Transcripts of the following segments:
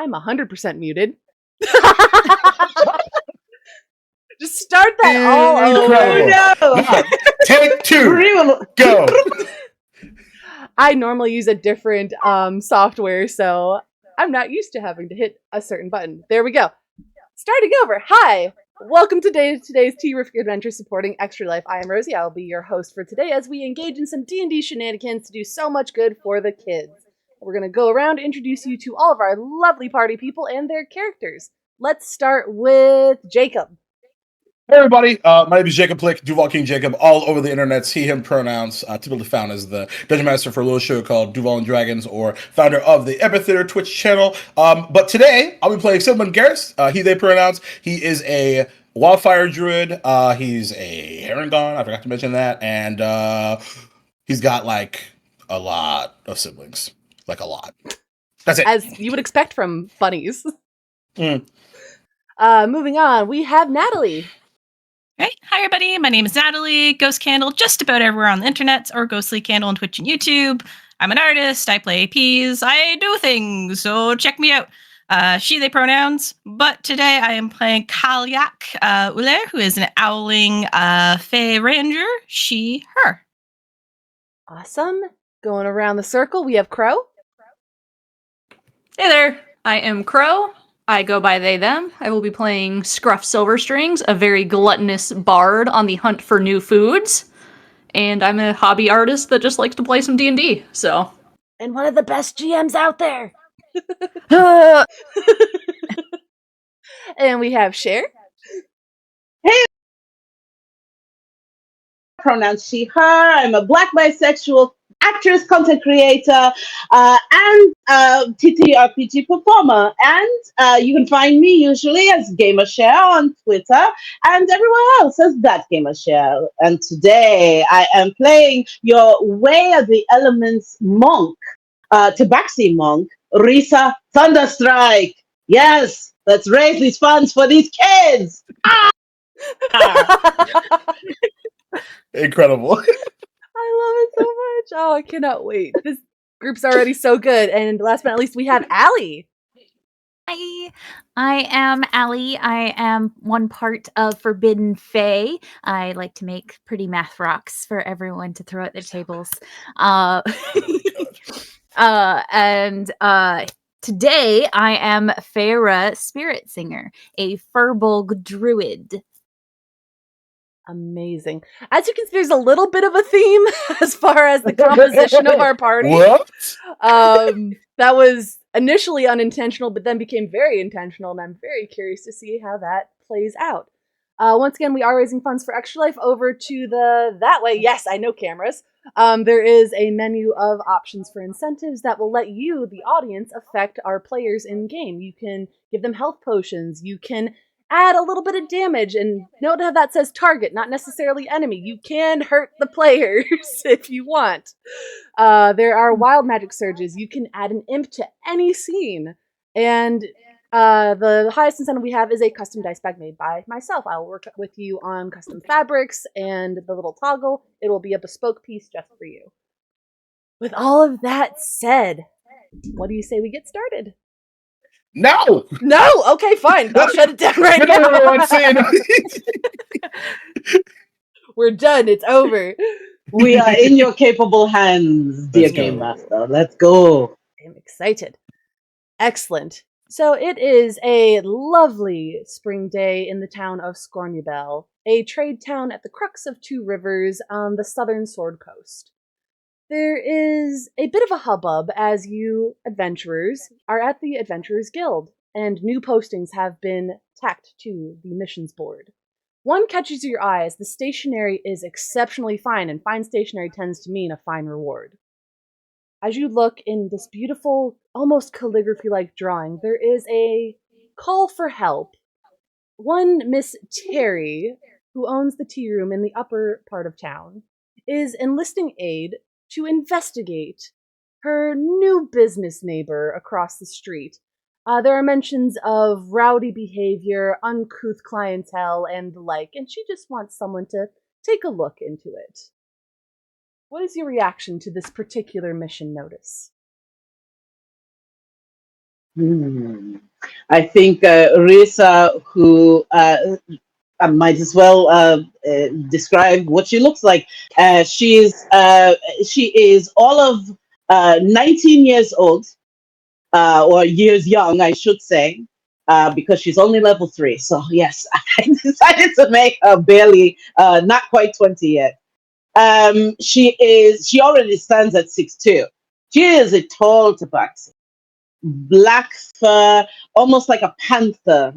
I'm 100% muted. Just start that all over. No. Take 2. Go. I normally use a different software, so I'm not used to having to hit a certain button. There we go. Starting over. Hi. Welcome to today's TTRPG Adventure supporting Extra Life. I am Rosie. I will be your host for today as we engage in some D&D shenanigans to do so much good for the kids. We're going to go around and introduce you to all of our lovely party people and their characters. Let's start with Jacob. Hey everybody, my name is Jacob Plick, Duval King Jacob, all over the internet, he, him pronouns, typically found as the Dungeon Master for a little show called Duval and Dragons, or founder of the Epitheater Twitch channel. But today, I'll be playing Sigmund Garrus, he, they pronouns. He is a wildfire druid, he's a Herongon, I forgot to mention that, and he's got, like, a lot of siblings. Like, a lot. That's it. As you would expect from bunnies. Mm. Moving on, we have Natalie. Hey, hi everybody, my name is Natalie, Ghost Candle just about everywhere on the internet, or Ghostly Candle on Twitch and YouTube. I'm an artist, I play APs, I do things, so check me out. She, they pronouns, but today I am playing Kalyak Uller, who is an owling Fey Ranger, she, her. Awesome. Going around the circle, we have Crow. Hey there, I am Crow. I go by they, them. I will be playing Scruff Silverstrings, a very gluttonous bard on the hunt for new foods. And I'm a hobby artist that just likes to play some D&D, so. And one of the best GMs out there. And we have Cher. Hey! Pronouns she, her. I'm a black bisexual actress, content creator, and TTRPG performer. And you can find me usually as GamerShare on Twitter and everywhere else as that GamerShare. And today I am playing your Way of the Elements monk, Tabaxi monk, Risa Thunderstrike. Yes, let's raise these funds for these kids. Incredible. I love it so much. Oh, I cannot wait. This group's already so good. And last but not least, we have Allie. Hi, I am Allie. I am one part of Forbidden Fae. I like to make pretty math rocks for everyone to throw at their tables. Today I am Feyre Spirit Singer, a Furbolg druid. Amazing. As you can see, there's a little bit of a theme as far as the composition of our party. What? That was initially unintentional, but then became very intentional, and I'm very curious to see how that plays out. Once again, we are raising funds for Extra Life over to the That Way. Yes, I know cameras. There is a menu of options for incentives that will let you, the audience, affect our players in game. You can give them health potions. You can add a little bit of damage, and note how that says target, not necessarily enemy. You can hurt the players if you want. There are wild magic surges. You can add an imp to any scene. And the highest incentive we have is a custom dice bag made by myself. I'll work with you on custom fabrics and the little toggle. It will be a bespoke piece just for you. With all of that said, what do you say we get started? No! No? Okay, fine. I'll shut it down right now. We're done. It's over. We are in your capable hands, dear Game Master. Let's go. I'm excited. Excellent. So it is a lovely spring day in the town of Scornubel, a trade town at the crux of two rivers on the southern Sword Coast. There is a bit of a hubbub as you adventurers are at the Adventurers Guild, and new postings have been tacked to the missions board. One catches your eye as the stationery is exceptionally fine, and fine stationery tends to mean a fine reward. As you look in this beautiful, almost calligraphy-like drawing, there is a call for help. One Miss Terry, who owns the tea room in the upper part of town, is enlisting aid to investigate her new business neighbor across the street. There are mentions of rowdy behavior, uncouth clientele, and the like, and she just wants someone to take a look into it. What is your reaction to this particular mission notice? I think Risa, who I might as well describe what she looks like. She is all of 19 years old, or years young, I should say, because she's only level 3. So yes, I decided to make her barely, not quite 20 yet. She already stands at 6'2". She is a tall tabaxi, black fur, almost like a panther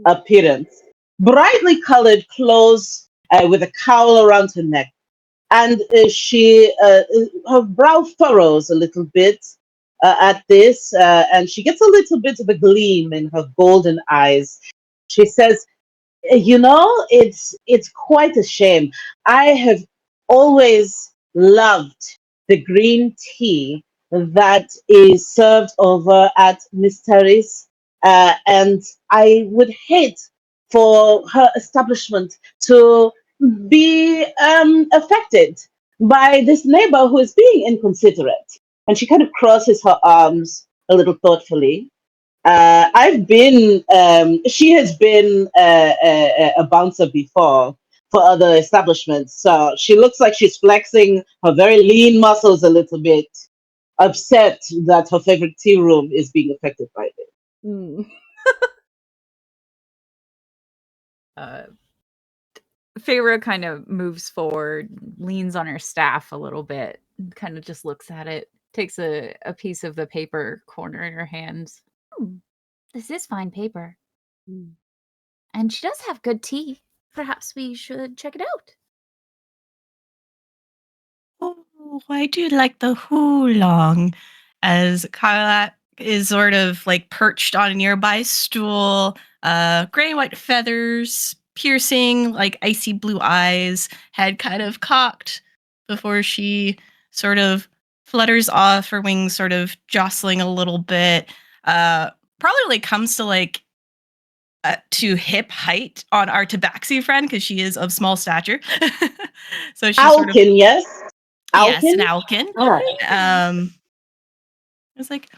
appearance, brightly colored clothes with a cowl around her neck, and her brow furrows a little bit at this, and she gets a little bit of a gleam in her golden eyes. She says, it's quite a shame. I have always loved the green tea that is served over at Miss Terry's, and I would hate for her establishment to be affected by this neighbor who is being inconsiderate. And she kind of crosses her arms a little thoughtfully. She has been a bouncer before for other establishments. So she looks like she's flexing her very lean muscles a little bit, upset that her favorite tea room is being affected by this. Mm. Feyre kind of moves forward, leans on her staff a little bit, kind of just looks at it, takes a piece of the paper corner in her hands. This is fine paper. And she does have good tea. Perhaps we should check it out. Oh, I do like the hoolong. As Kyla is sort of like perched on a nearby stool, gray and white feathers, piercing, like icy blue eyes, head kind of cocked before she sort of flutters off, her wings sort of jostling a little bit. Probably like comes to like to hip height on our tabaxi friend because she is of small stature. So she's Alkin, sort of yes? yes, Alkin? an Alkin. All right. It's like,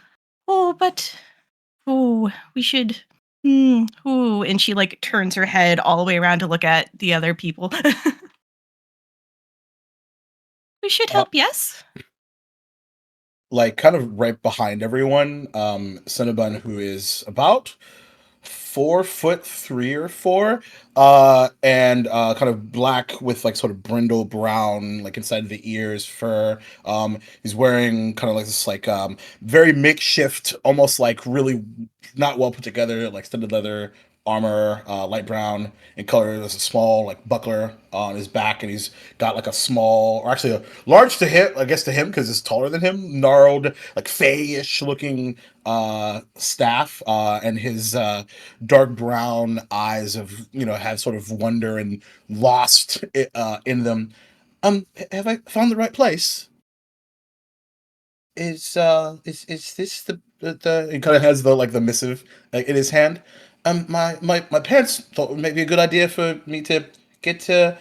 we should. And she like turns her head all the way around to look at the other people. We should help, yes. Like kind of right behind everyone, Cinnabon, who is about 4'3" or 4, and kind of black with like sort of brindle brown, like inside of the ears, fur. He's wearing kind of like this like very makeshift, almost like really not well put together, like studded leather armor, light brown in color. There's a small like buckler on his back, and he's got like a small, or actually a large to him, I guess to him because it's taller than him, gnarled like fey-ish looking staff, and his dark brown eyes of have sort of wonder and lost in them. Have I found the right place? Is this the he kind of has the like the missive like in his hand. My parents thought it might be a good idea for me to get out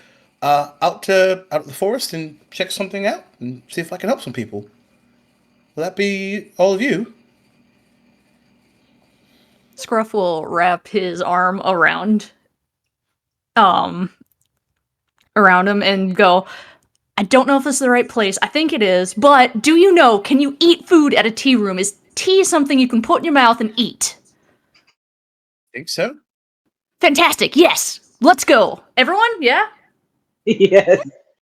of the forest and check something out and see if I can help some people. Will that be all of you? Scruff will wrap his arm um around him and go, I don't know if this is the right place. I think it is, but do you know, can you eat food at a tea room? Is tea something you can put in your mouth and eat? Think so. Fantastic, yes! Let's go. Everyone, yeah? Yes.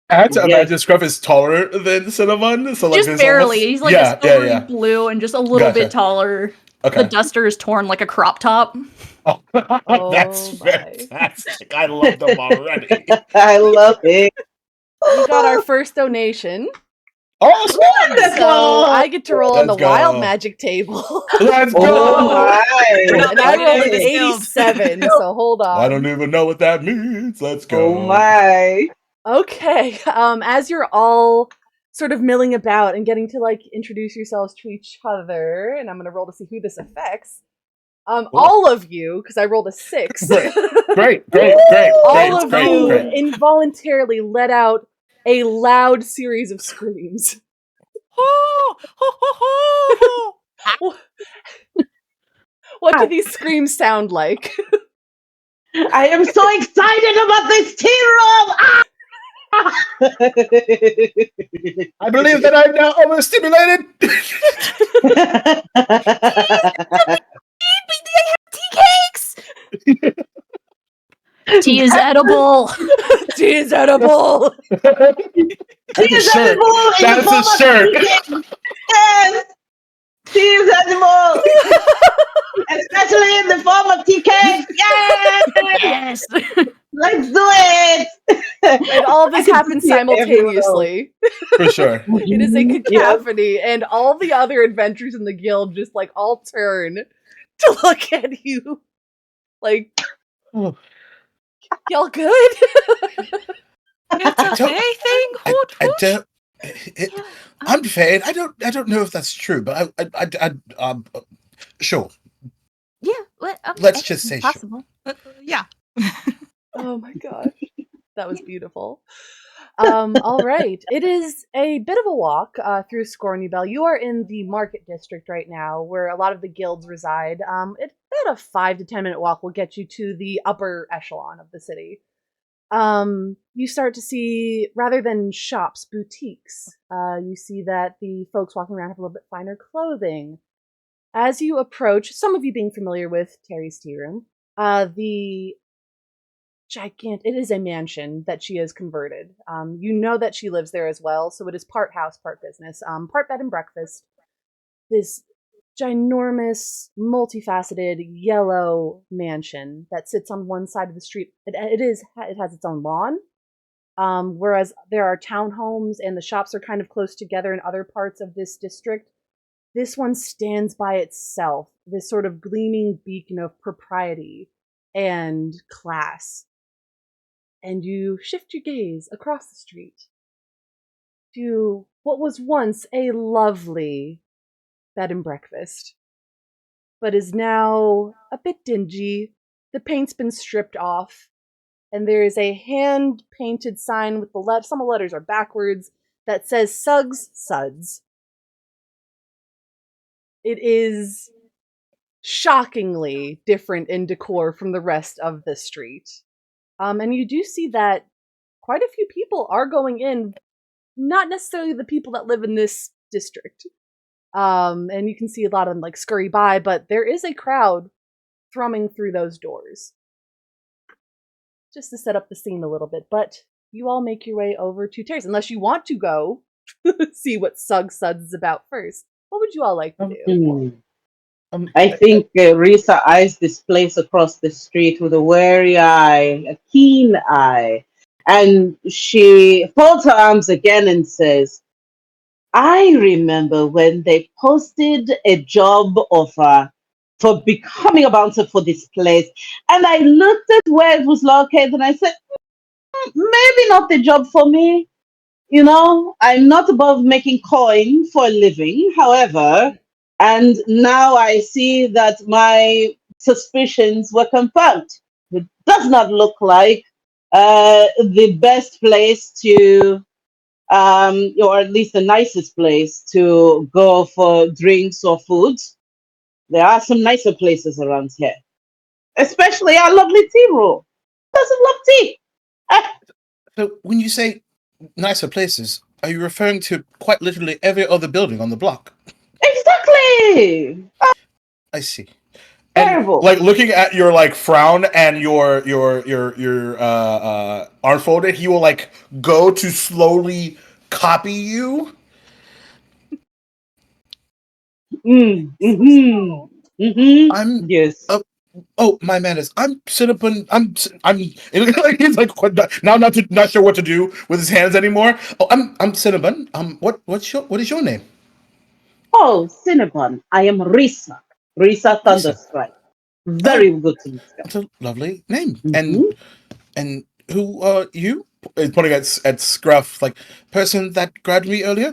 I had to Yes. imagine Scruff is taller than Cinnamon, so like Just there's barely. almost He's like yeah, a silvery yeah. blue and just a little Gotcha. bit taller. Okay. The duster is torn like a crop top. Oh, Oh, that's my. fantastic. I love them already. I love it. We got our first donation. Oh, sweet! Wonderful. So I get to roll on the Let's go. wild magic table. Let's go! Oh my. We're not And I rolled an this guild. 87, so hold on. I don't even know what that means. Let's go. Oh my. Okay, as you're all sort of milling about and getting to like introduce yourselves to each other, and I'm gonna roll to see who this affects. All of you, because I rolled a 6. Great. All of you involuntarily let out a loud series of screams. What do these screams sound like? I am so excited about this tea room! I believe that I'm now overstimulated. Tea cakes! Tea is edible. Tea is edible. Tea is edible in the That's form a of shirt. tea cake. Yes! Tea is edible! Especially in the form of tea cake! Yay! Yes. Let's do it! And all of this I can happens see everyone else. simultaneously. For sure. It is a Yep. cacophony, and all the other adventurers in the guild just like all turn to look at you. Like, Oh. y'all good? It's a don't- fey thing? I Hoot, hoot. don't. Yeah. I'm fade. I don't know if that's true, but sure. Yeah. What? Let's just say sure. possible. Yeah. Oh my gosh. That was beautiful. All right. It is a bit of a walk through Scornybell. You are in the market district right now, where a lot of the guilds reside. It's about a 5 to 10 minute walk will get you to the upper echelon of the city. You start to see, rather than shops, boutiques. You see that the folks walking around have a little bit finer clothing. As you approach, some of you being familiar with Terry's Tea Room, the it is a mansion that she has converted. You know that she lives there as well, so it is part house, part business, part bed and breakfast. This ginormous, multifaceted yellow mansion that sits on one side of the street. It has its own lawn, whereas there are townhomes and the shops are kind of close together in other parts of this district. This one stands by itself, this sort of gleaming beacon of propriety and class. And you shift your gaze across the street to what was once a lovely bed and breakfast, but is now a bit dingy. The paint's been stripped off, and there is a hand-painted sign with some of the letters are backwards that says Suggs Suds. It is shockingly different in decor from the rest of the street. And you do see that quite a few people are going in, not necessarily the people that live in this district. And you can see a lot of them like scurry by, but there is a crowd thrumming through those doors. Just to set up the scene a little bit, but you all make your way over to Terrace, unless you want to go see what Suds is about first. What would you all like to do? I think Risa eyes this place across the street with a wary eye, a keen eye. And she folds her arms again and says, I remember when they posted a job offer for becoming a bouncer for this place. And I looked at where it was located and I said, maybe not the job for me. You know, I'm not above making coin for a living. However, and now I see that my suspicions were confirmed. It does not look like the best place to, or at least the nicest place to go for drinks or food. There are some nicer places around here, especially our lovely tea room. Doesn't love tea. So when you say nicer places, are you referring to quite literally every other building on the block? Exactly. I see. And Terrible. like looking at your like frown and your arm folded, he will like go to slowly copy you. I'm Yes. Oh, my manners. I'm Cinnabon. I'm. Like he's like now not sure what to do with his hands anymore. Oh, I'm Cinnabon. What is your name? Oh, Cinnabon. I am Risa. Risa Thunderstrike. Very good to meet you. That's a lovely name. Mhm. And who are you? He's pointing at Scruff, like person that grabbed me earlier.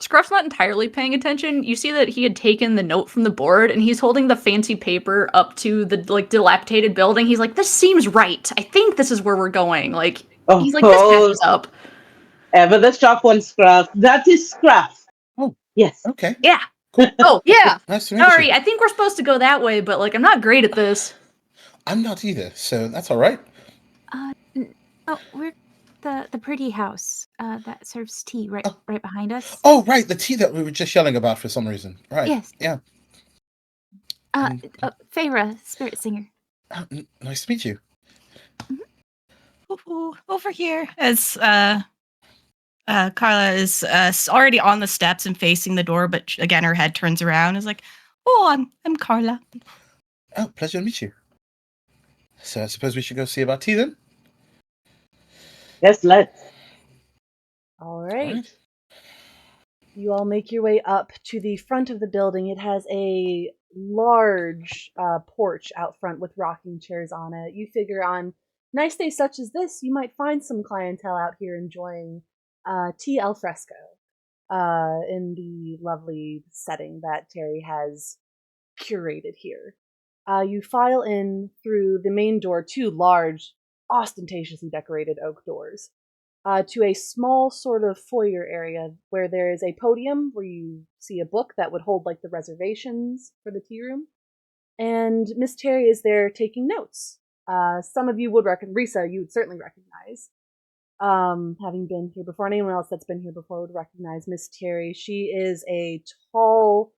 Scruff's not entirely paying attention. You see that he had taken the note from the board and he's holding the fancy paper up to the like dilapidated building. He's like, "This seems right. I think this is where we're going." Like he's like, "This matches up." Ever the sharp one, Scruff. That is Scruff. Oh, yes. Okay. Yeah. Oh, yeah. Nice to meet Sorry, you. I think we're supposed to go that way, but like I'm not great at this. I'm not either, so that's all right. Oh, we're the pretty house that serves tea right Oh. right behind us. Oh, right, the tea that we were just yelling about for some reason. Right. Yes. Yeah. And, Feyre, spirit singer. nice to meet you. Ooh, over here. As Carla is already on the steps and facing the door, but again, her head turns around. Is like, "Oh, I'm Carla." Oh, pleasure to meet you. So I suppose we should go see about tea then? Yes, let's. All right. Alright. You all make your way up to the front of the building. It has a large porch out front with rocking chairs on it. You figure on nice days such as this, you might find some clientele out here enjoying tea al fresco in the lovely setting that Terry has curated here. You file in through the main door, two large, ostentatiously decorated oak doors, to a small sort of foyer area where there is a podium where you see a book that would hold like the reservations for the tea room. And Miss Terry is there taking notes. Some of you would Risa, you would certainly recognize. Having been here before, anyone else that's been here before would recognize Miss Terry. She is a tall,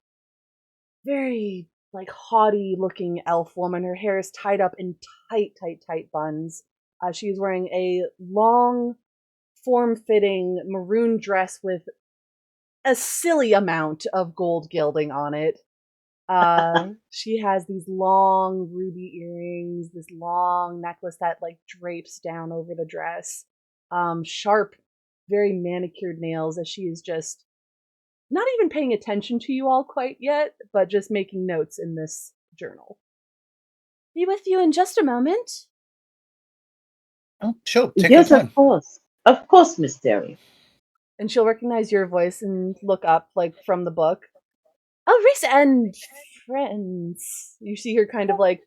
very like haughty looking elf woman. Her hair is tied up in tight buns. She is wearing a long, form-fitting maroon dress with a silly amount of gold gilding on it. She has these long ruby earrings, this long necklace that like drapes down over the dress. Sharp, very manicured nails as she is just not even paying attention to you all quite yet, but just making notes in this journal. Be with you in just a moment. Oh, sure. Take Yes, your time. of course. Of course, Miss Terry. And she'll recognize your voice and look up, like, from the book. Oh, Risa and friends. You see her kind of, like,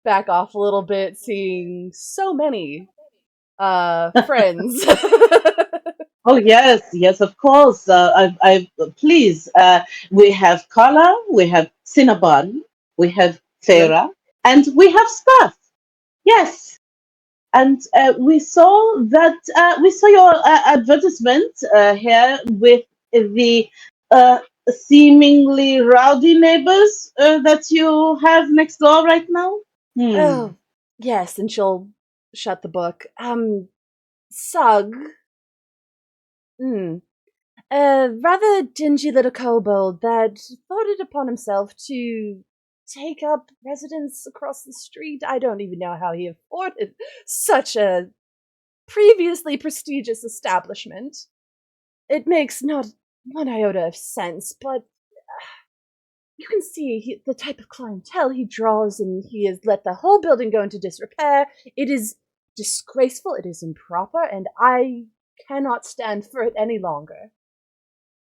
back off a little bit, seeing so many friends. Oh yes, yes, of course. Please. We have Carla, we have Cinnabon, we have Farah, and we have Scruff. Yes, and we saw your advertisement here with the seemingly rowdy neighbors that you have next door right now. Oh, yes, and she'll shut the book. Sug. A rather dingy little kobold that thought it upon himself to take up residence across the street. I don't even know how he afforded such a previously prestigious establishment. It makes not one iota of sense, but you can see the type of clientele he draws, and he has let the whole building go into disrepair. It is disgraceful, it is improper, and I cannot stand for it any longer.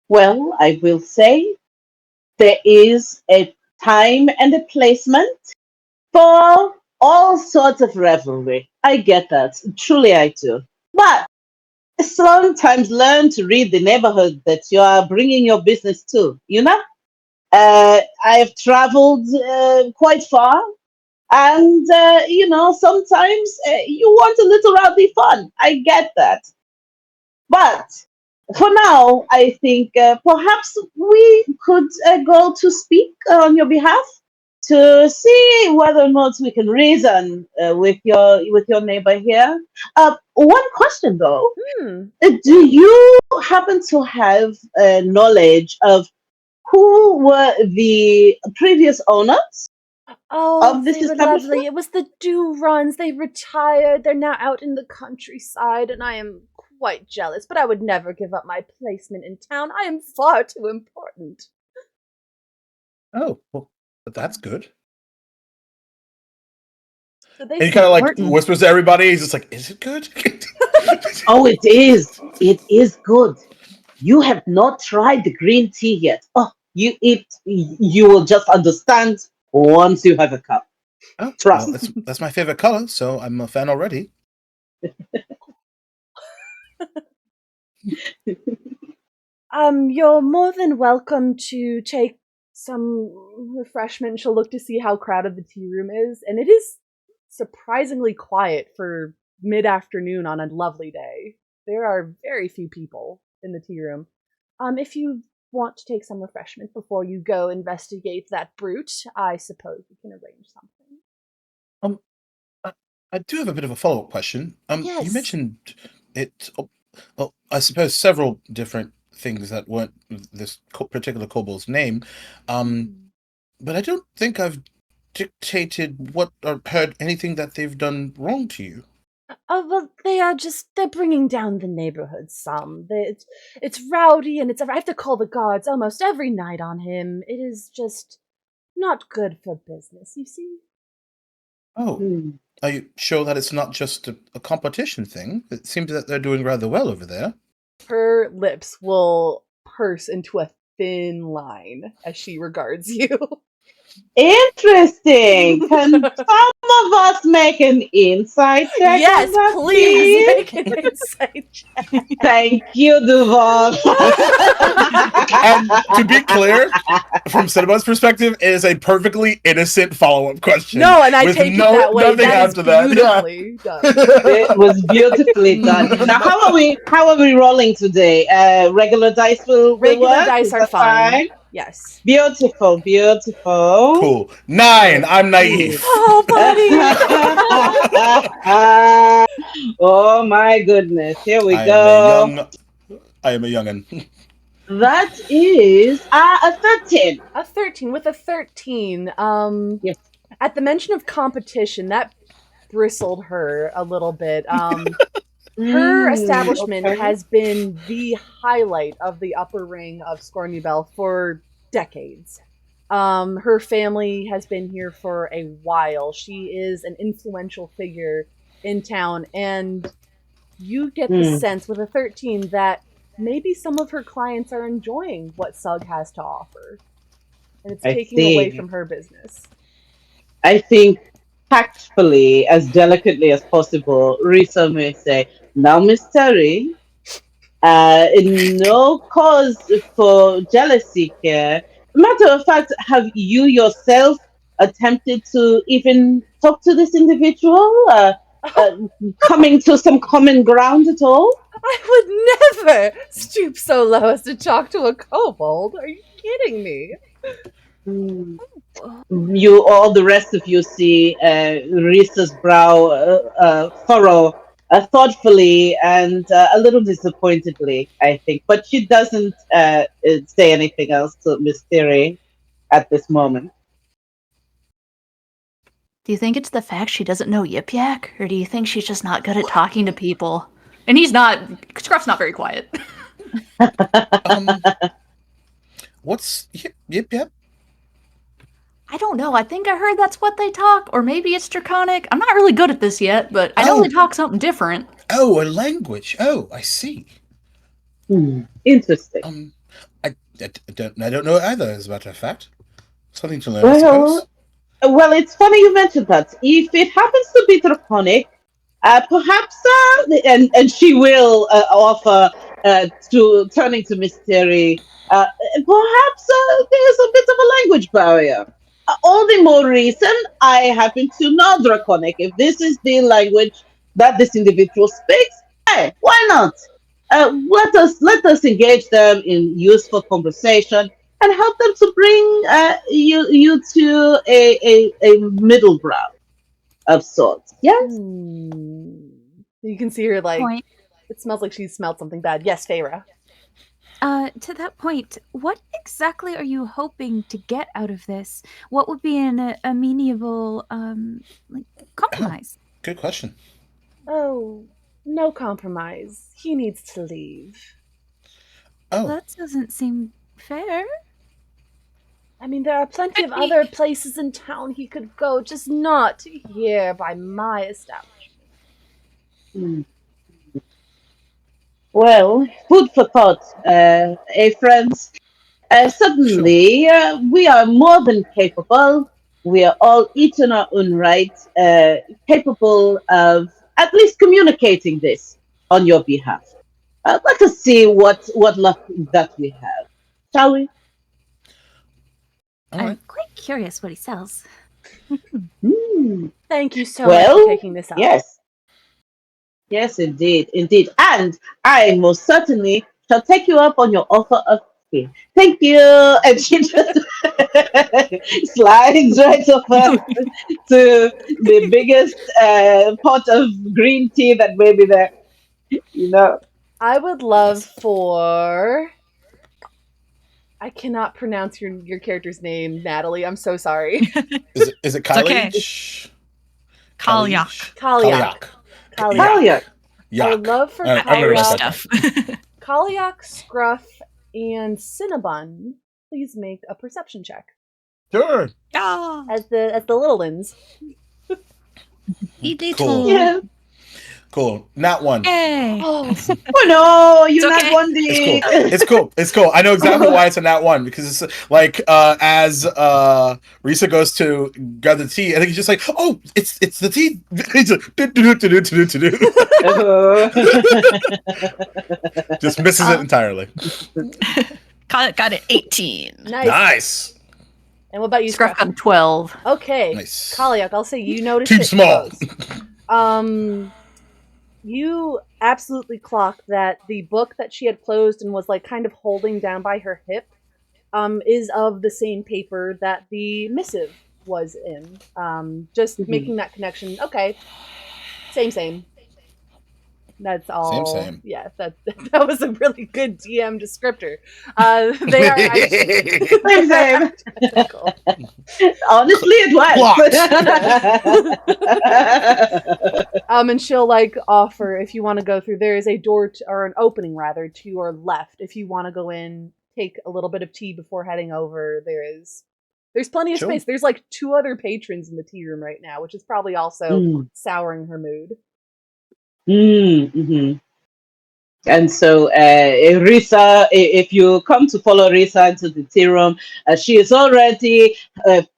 Well, I will say there is a time and a placement for all sorts of revelry. I get that. Truly, I do. But sometimes learn to read the neighborhood that you are bringing your business to, you know? I have traveled quite far, and, sometimes you want a little rowdy fun. I get that. But for now, I think perhaps we could go to speak on your behalf to see whether or not we can reason with your neighbor here. One question though: do you happen to have knowledge of who were the previous owners Oh, of this they were lovely. establishment? It was the Do-Runs. They retired. They're now out in the countryside, and I am quite jealous, but I would never give up my placement in town. I am far too important. Oh, well, but that's good. So they And he kind of like Important. whispers to everybody. He's just like, "Is it good?" Oh, it is. It is good. You have not tried the green tea yet. Oh, you will just understand once you have a cup. Oh, well, Trust. that's my favorite color, so I'm a fan already. You're more than welcome to take some refreshment. She'll look to see how crowded the tea room is, and it is surprisingly quiet for mid-afternoon on a lovely day. There are very few people in the tea room. If you want to take some refreshment before you go investigate that brute, I suppose we can arrange something. I do have a bit of a follow-up question. Yes. You mentioned it. Well, I suppose several different things that weren't this particular kobold's name. But I don't think I've dictated what or heard anything that they've done wrong to you. Oh, well, they're bringing down the neighborhood some. It's rowdy, and I have to call the guards almost every night on him. It is just not good for business, you see? Oh, are you sure that it's not just a competition thing? It seems that they're doing rather well over there. Her lips will purse into a thin line as she regards you. Interesting. Can some of us make an insight check? Yes, on that, please make an insight check. Thank you, Duval. And to be clear, from Cinema's perspective, it is a perfectly innocent follow-up question. No, and I with take it that way. Nothing That is after that. beautifully done. It was beautifully done. Now, how are we rolling today? Regular dice will Regular work? dice Is are that fine. Yes. Beautiful. Cool. 9. I'm naive. Oh, buddy. Oh my goodness. Here we I go. am a youngin. That is a 13. A 13. With a 13, Yes. at the mention of competition, that bristled her a little bit. Her establishment has been the highlight of the upper ring of Scornubel for decades. Her family has been here for a while. She is an influential figure in town, and you get the sense with a 13 that maybe some of her clients are enjoying what Sug has to offer. And it's taking away from her business. I think tactfully, as delicately as possible, Risa may say, now, Miss Terry, no cause for jealousy here. Matter of fact, have you yourself attempted to even talk to this individual? Coming to some common ground at all? I would never stoop so low as to talk to a kobold. Are you kidding me? All the rest of you see Risa's brow furrow thoughtfully and a little disappointedly, I think. But she doesn't say anything else to Miss Theory at this moment. Do you think it's the fact she doesn't know Yip Yak? Or do you think she's just not good at talking to people? And Scruff's not very quiet. What's Yip Yip? I don't know. I think I heard that's what they talk, or maybe it's Draconic. I'm not really good at this yet, but I know they talk something different. Oh, a language. Oh, I see. Interesting. I don't know either, as a matter of fact. Something to learn, I suppose. Well, it's funny you mentioned that. If it happens to be Draconic, perhaps, and she will offer to turning to Miss Terry, perhaps there's a bit of a language barrier. All the more reason I happen to know Draconic. If this is the language that this individual speaks, hey, why not? Let us engage them in useful conversation and help them to bring you to a middle ground of sorts. Yes. You can see her Point. it smells like she smelled something bad. Yes, Feyre. To that point, what exactly are you hoping to get out of this? What would be an amenable compromise? Good question. Oh, no compromise. He needs to leave. Oh. That doesn't seem fair. I mean, there are plenty of other places in town he could go, just not here by my establishment. Well, food for thought, friends. Certainly, we are more than capable. We are all each in our own right, capable of at least communicating this on your behalf. let us see what luck that we have, shall we? All I'm right. quite curious what he sells. Thank you so much for taking this up. Yes. Yes, indeed, indeed. And I most certainly shall take you up on your offer of tea. Thank you. And she just slides right over to the biggest pot of green tea that may be there. You know. I would love for. I cannot pronounce your character's name, Natalie. I'm so sorry. Is it Kylie? okay. Kalyak. Kalyak. Kalyak. Talia. I would love for All right, I'm gonna write that Stuff. Kalyak, Scruff, and Cinnabon. Please make a perception check Sure. Yeah. as the little ones. Cool. Yeah. Cool. Not one. Yay. Oh, Oh no, you It's not okay. one It's day. cool. It's cool. It's cool. I know exactly why it's a nat one because it's like as Risa goes to grab the tea, I think he's just like, oh, it's the tea. He's like, just misses it entirely. Got it. 18. nice. Nice. And what about you, Scruff Scruff? got 12. Okay. Nice. Kalyak, I'll say you noticed Too it small. most. You absolutely clocked that the book that she had closed and was like kind of holding down by her hip is of the same paper that the missive was in. Just making that connection. Okay. Same. That's all. Same. Yeah, that was a really good DM descriptor. They are actually Same. identical. Honestly, it was. And she'll like offer if you want to go through. There is a door or an opening rather to your left. If you want to go in, take a little bit of tea before heading over. There's plenty of Sure. space. There's like 2 other patrons in the tea room right now, which is probably also souring her mood. Mm-hmm. And so, Risa, if you come to follow Risa into the tea room, she has already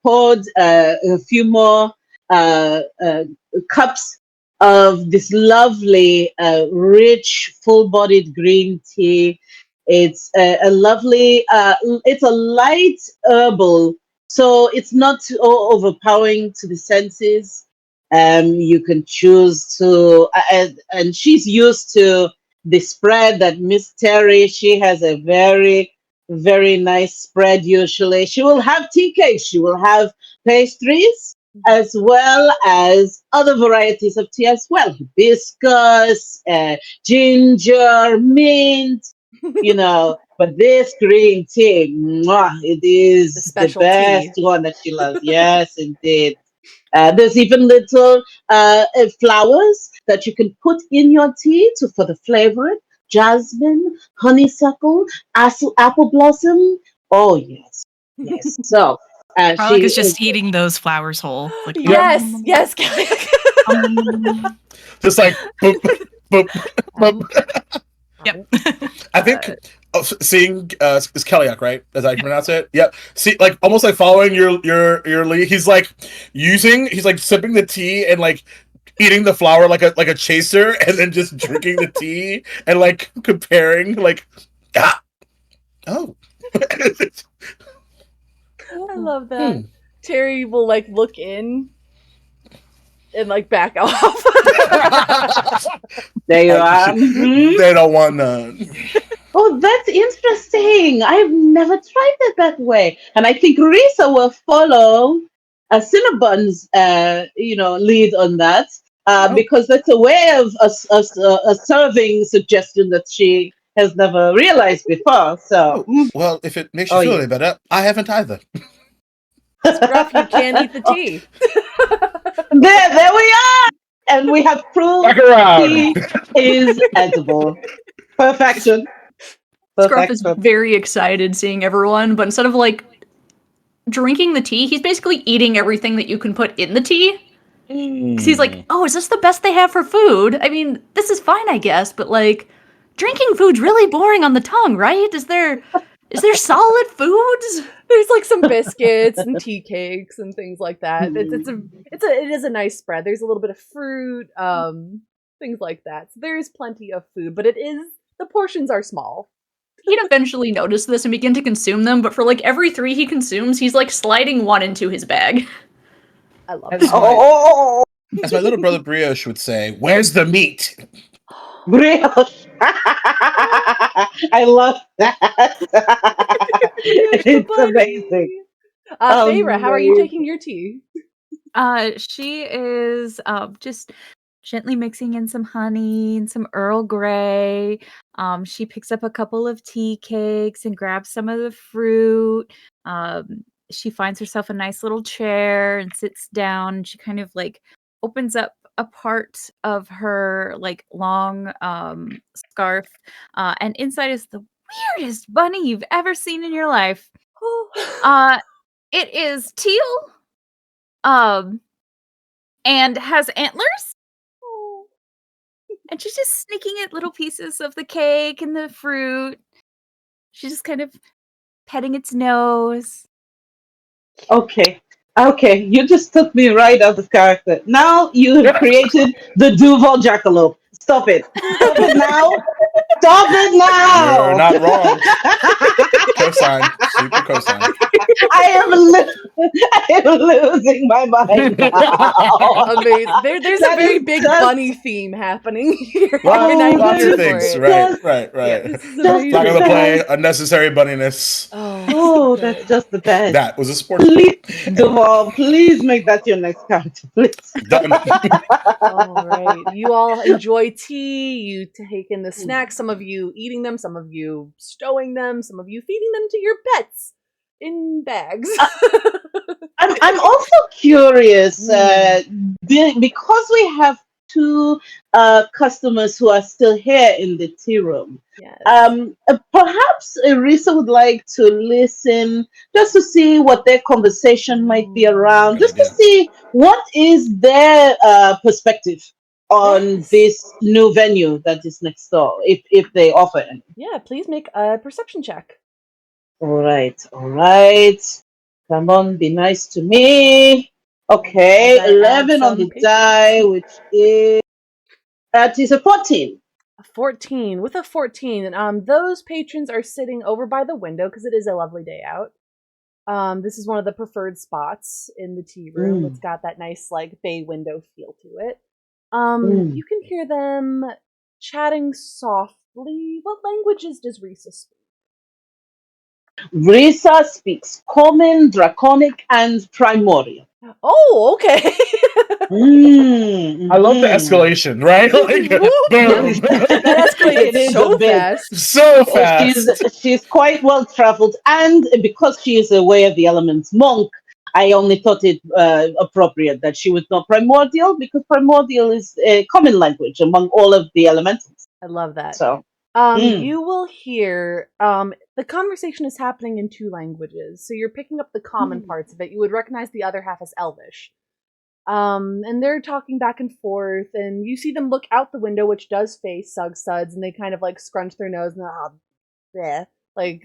poured a few more cups of this lovely, rich, full-bodied green tea. It's a lovely, it's a light herbal, so it's not too overpowering to the senses. You can choose to, and she's used to the spread that Miss Terry, she has a very, very nice spread usually. She will have tea cakes, she will have pastries, as well as other varieties of tea as well. Hibiscus, ginger, mint, you know. But this green tea, it is the special best tea. one that she loves. Yes, indeed. There's even little flowers that you can put in your tea for the flavor. Jasmine, honeysuckle, apple blossom. Oh yes, yes. So Garlic she is just eating those flowers whole. Like, Yes. Just like boop, boop, boop. Yep. I think seeing is Kellyak, right? As I pronounce it. Yep. See, like almost like following your lead. He's like sipping the tea and like eating the flower like a chaser, and then just drinking the tea and like comparing like oh. I love that. Terry will like look in and like back off. there you are. Mhm. They don't want none. Oh, that's interesting. I've never tried it that way, and I think Risa will follow Cinnabon's lead on that. Because that's a way of a serving suggestion that she has never realized before. So, Well, if it makes you feel any better, I haven't either. Scruff, you can't eat the tea. There we are, and we have proved Back around. tea is edible. Perfection. Scruff is very excited seeing everyone, but instead of like drinking the tea, he's basically eating everything that you can put in the tea. Because he's like, oh, is this the best they have for food? I mean, this is fine, I guess, but like, drinking food's really boring on the tongue, right? Is there solid foods? There's like some biscuits and tea cakes and things like that. It is a nice spread. There's a little bit of fruit, things like that. So there is plenty of food, but it is The portions are small. He'd eventually notice this and begin to consume them, but for like every 3 he consumes, he's like sliding one into his bag. I love That's it. Oh, As my little brother Brioche would say, "Where's the meat?" brioche. I love that. Brioche the It's bunny. amazing. Feyre, how are you Amazing. taking your tea? She is just gently mixing in some honey and some Earl Grey. She picks up a couple of tea cakes and grabs some of the fruit. She finds herself a nice little chair and sits down. And she kind of like opens up a part of her like long scarf, and inside is the weirdest bunny you've ever seen in your life. It is teal, and has antlers. And she's just sneaking at little pieces of the cake and the fruit. She's just kind of petting its nose. Okay. Okay, you just took me right out of character. Now you have created the Duval Jackalope. Stop it. Stop it now. Stop it now. You're not wrong. Cosign. Super cosign. I am losing my mind now. Amazing. There's That a very is big just- bunny theme happening here. Lots, and I'm lots here of for things. it. Right. Yeah, this is Just amazing. Not gonna play unnecessary bunniness. Oh, that's just the best. That was a sports. Please, Duval, please make that your next character, please. Done. All right. You all enjoy tea. You take in the snacks. Some of you eating them, some of you stowing them, some of you feeding them to your pets in bags. I'm also curious because we have 2 customers who are still here in the tea room. Yes. Perhaps Risa would like to listen just to see what their conversation might be around, Good just to idea. see what is their perspective on Yes. this new venue that is next door, if they offer any. Yeah, please make a perception check. All right. Come on, be nice to me. Okay, As I add 11 on some the patrons. die, which is that is a 14. A 14. With a 14, those patrons are sitting over by the window because it is a lovely day out. This is one of the preferred spots in the tea room. It's got that nice like bay window feel to it. You can hear them chatting softly. What languages does Risa speak? Risa speaks Common, Draconic, and Primordial. Oh, okay. I love the escalation, right? Like, boom. That It escalated is so a bit. fast. So fast. She's quite well traveled, and because she is a Way of the Elements monk, I only thought it appropriate that she was not Primordial, because Primordial is a common language among all of the elementals. I love that. So, You will hear the conversation is happening in 2 languages, so you're picking up the common parts of it. You would recognize the other half as Elvish. And they're talking back and forth, and you see them look out the window, which does face Sug Suds, and they kind of like scrunch their nose and bleh. Like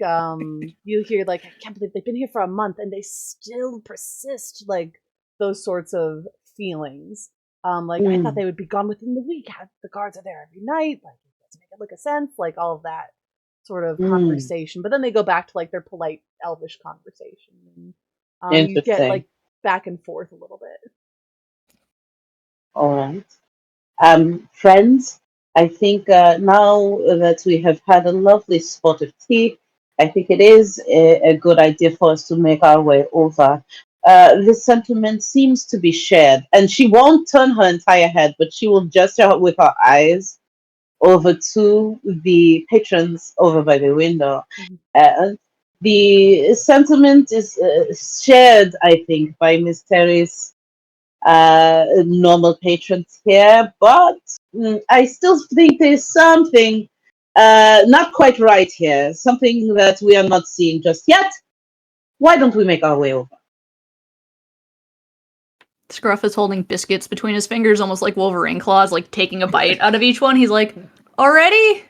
you hear like, I can't believe they've been here for a month and they still persist, like those sorts of feelings. I thought they would be gone within the week. The guards are there every night. Like, doesn't make it look a sense. Like all of that sort of conversation. But then they go back to like their polite Elvish conversation. And, you get like back and forth a little bit. all right. Friends, I think now that we have had a lovely spot of tea, I think it is a good idea for us to make our way over. This sentiment seems to be shared, and she won't turn her entire head, but she will gesture with her eyes over to the patrons over by the window. The sentiment is shared, I think, by Miss Terry's normal patrons here, but I still think there's something not quite right here, something that we are not seeing just yet. Why don't we make our way over? Scruff is holding biscuits between his fingers, almost like Wolverine claws, like taking a bite out of each one. He's like, already?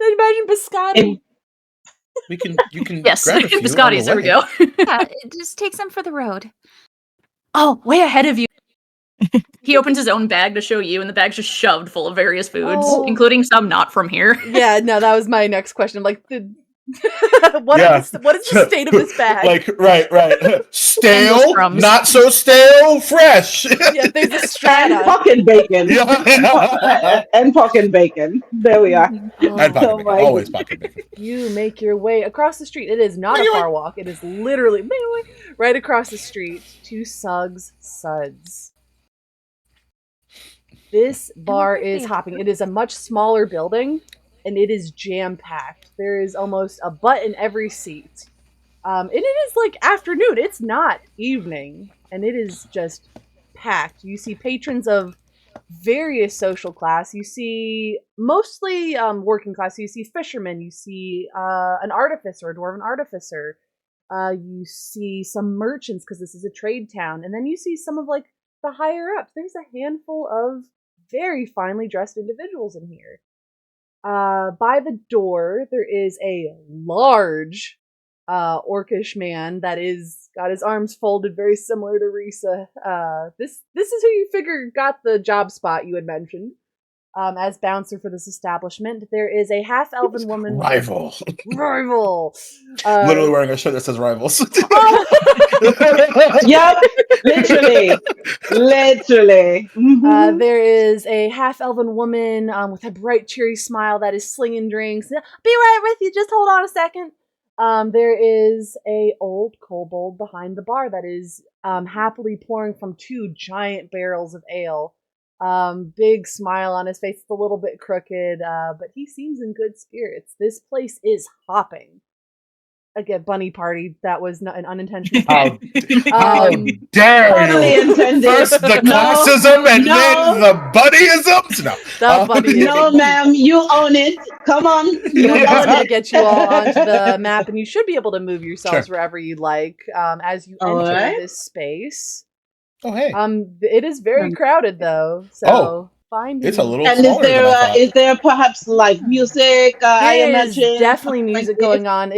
Imagine biscotti. You can Yes, grab a few on the biscottis, there we way. go. Yeah, just take some for the road. Oh, way ahead of you. He opens his own bag to show you, and the bag's just shoved full of various foods, Oh. including some not from here. Yeah, no, that was my next question. I'm like, what Yeah. is the state of this bag? Like, right. Stale, crumbs. not so stale, fresh. Yeah, there's a And strata. pocket bacon. Yeah. And pocket bacon. There we are. And Oh, pocket Oh bacon. my Always pocket bacon. you make your way across the street. It is not a far walk. It is literally right across the street to Suggs Suds. This bar is hopping. It is a much smaller building, and it is jam-packed. There is almost a butt in every seat. And it is like afternoon. It's not evening, and it is just packed. You see patrons of various social class. You see mostly working class. You see fishermen. You see an artificer, a dwarven artificer. You see some merchants because this is a trade town, and then you see some of like the higher ups. There's a handful of very finely dressed individuals in here. By the door, there is a large orcish man that is got his arms folded, very similar to Risa. This is who you figure got the job spot you had mentioned as bouncer for this establishment. There is a half-elven woman. Rival. Uh, Literally wearing a shirt that says rivals. Yep. Literally. Mhm. There is a half-elven woman with a bright, cheery smile that is slinging drinks. Be right with you. Just hold on a second. There is a old kobold behind the bar that is happily pouring from 2 giant barrels of ale. Big smile on his face. It's a little bit crooked, but he seems in good spirits. This place is hopping. Again, bunny party. That was not an unintentional. How Um, dare Totally you? intended. First the No, classism and no. then the buddyisms. No. The buddy- No, ma'am, you own it. Come on, you I'm own going to it. get you all onto the map, and you should be able to move yourselves Sure. wherever you'd like as you All enter right. this space. Oh hey, It is very crowded though, so find it's a little And is smaller than I thought. there perhaps live music? I There is imagine definitely something like music this? going on.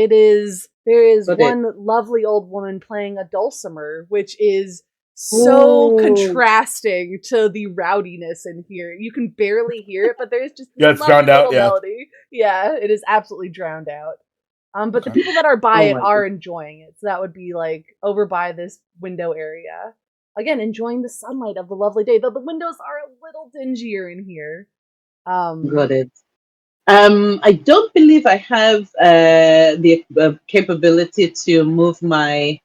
There is Got it. one lovely old woman playing a dulcimer, which is so Ooh. contrasting to the rowdiness in here. You can barely hear it, but there's just this Yeah, it's lovely drowned out, little yeah. melody. Yeah, it is absolutely drowned out. But the Okay. people that are by Oh it my are enjoying it. So that would be like over by this window area. Again, enjoying the sunlight of the lovely day, though the windows are a little dingier in here. Got it. I don't believe I have the capability to move my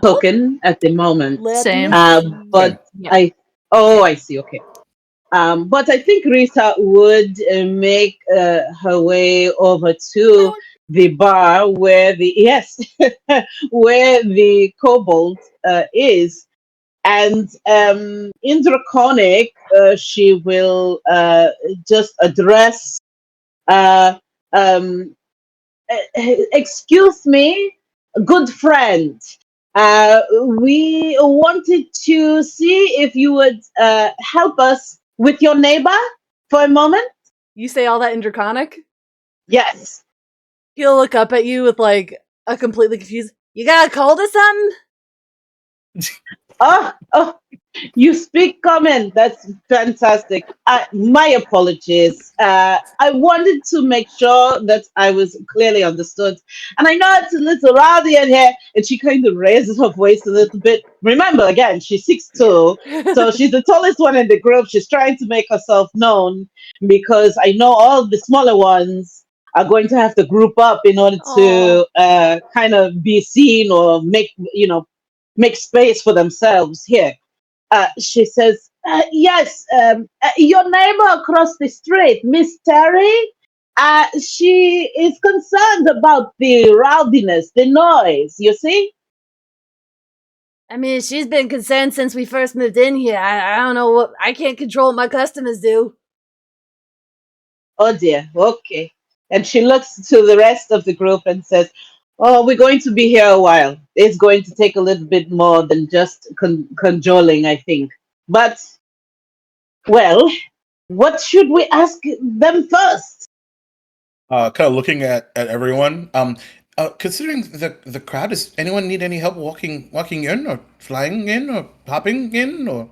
token at the moment. Let Same. me see. But Yeah. I see. Okay. But I think Rita would make her way over to the bar where where the kobold is, and in Draconic, she will just address. Uh, um, Excuse me, good friend. We wanted to see if you would help us with your neighbor for a moment. You say all that in Draconic? Yes. He'll look up at you with like a completely confused. You got a cold or something? Oh, you speak common. That's fantastic. My apologies. I wanted to make sure that I was clearly understood. And I know it's a little rowdy in here. And she kind of raises her voice a little bit. Remember, again, she's 6'2", so she's the tallest one in the group. She's trying to make herself known because I know all the smaller ones are going to have to group up in order to kind of be seen or make space for themselves here. She says, yes, your neighbor across the street, Miss Terry, she is concerned about the rowdiness, the noise, you see? I mean, she's been concerned since we first moved in here. I don't know what. I can't control what my customers do. Oh dear, okay. And she looks to the rest of the group and says, oh, we're going to be here a while. It's going to take a little bit more than just cajoling, I think. But, well, what should we ask them first? Kind of looking at everyone. Considering the crowd, does anyone need any help walking in or flying in or hopping in or?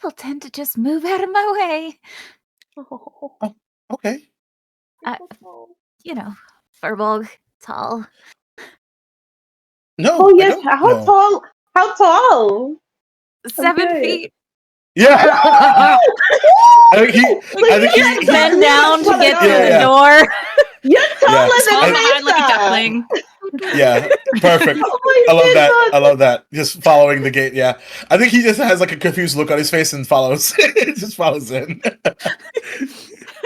People tend to just move out of my way. Oh, Okay. You know, Furbolg, tall. No, Oh I yes, don't how know. tall? How tall? 7 Okay. feet. Yeah. I think You he bend down to get through Yeah, the yeah. door. You're taller Yeah. Just than falling behind like a Risa. duckling. Yeah, perfect. Oh my I love that. goodness. I love that. Just following the gate. Yeah, I think he just has like a confused look on his face and follows. Just follows in.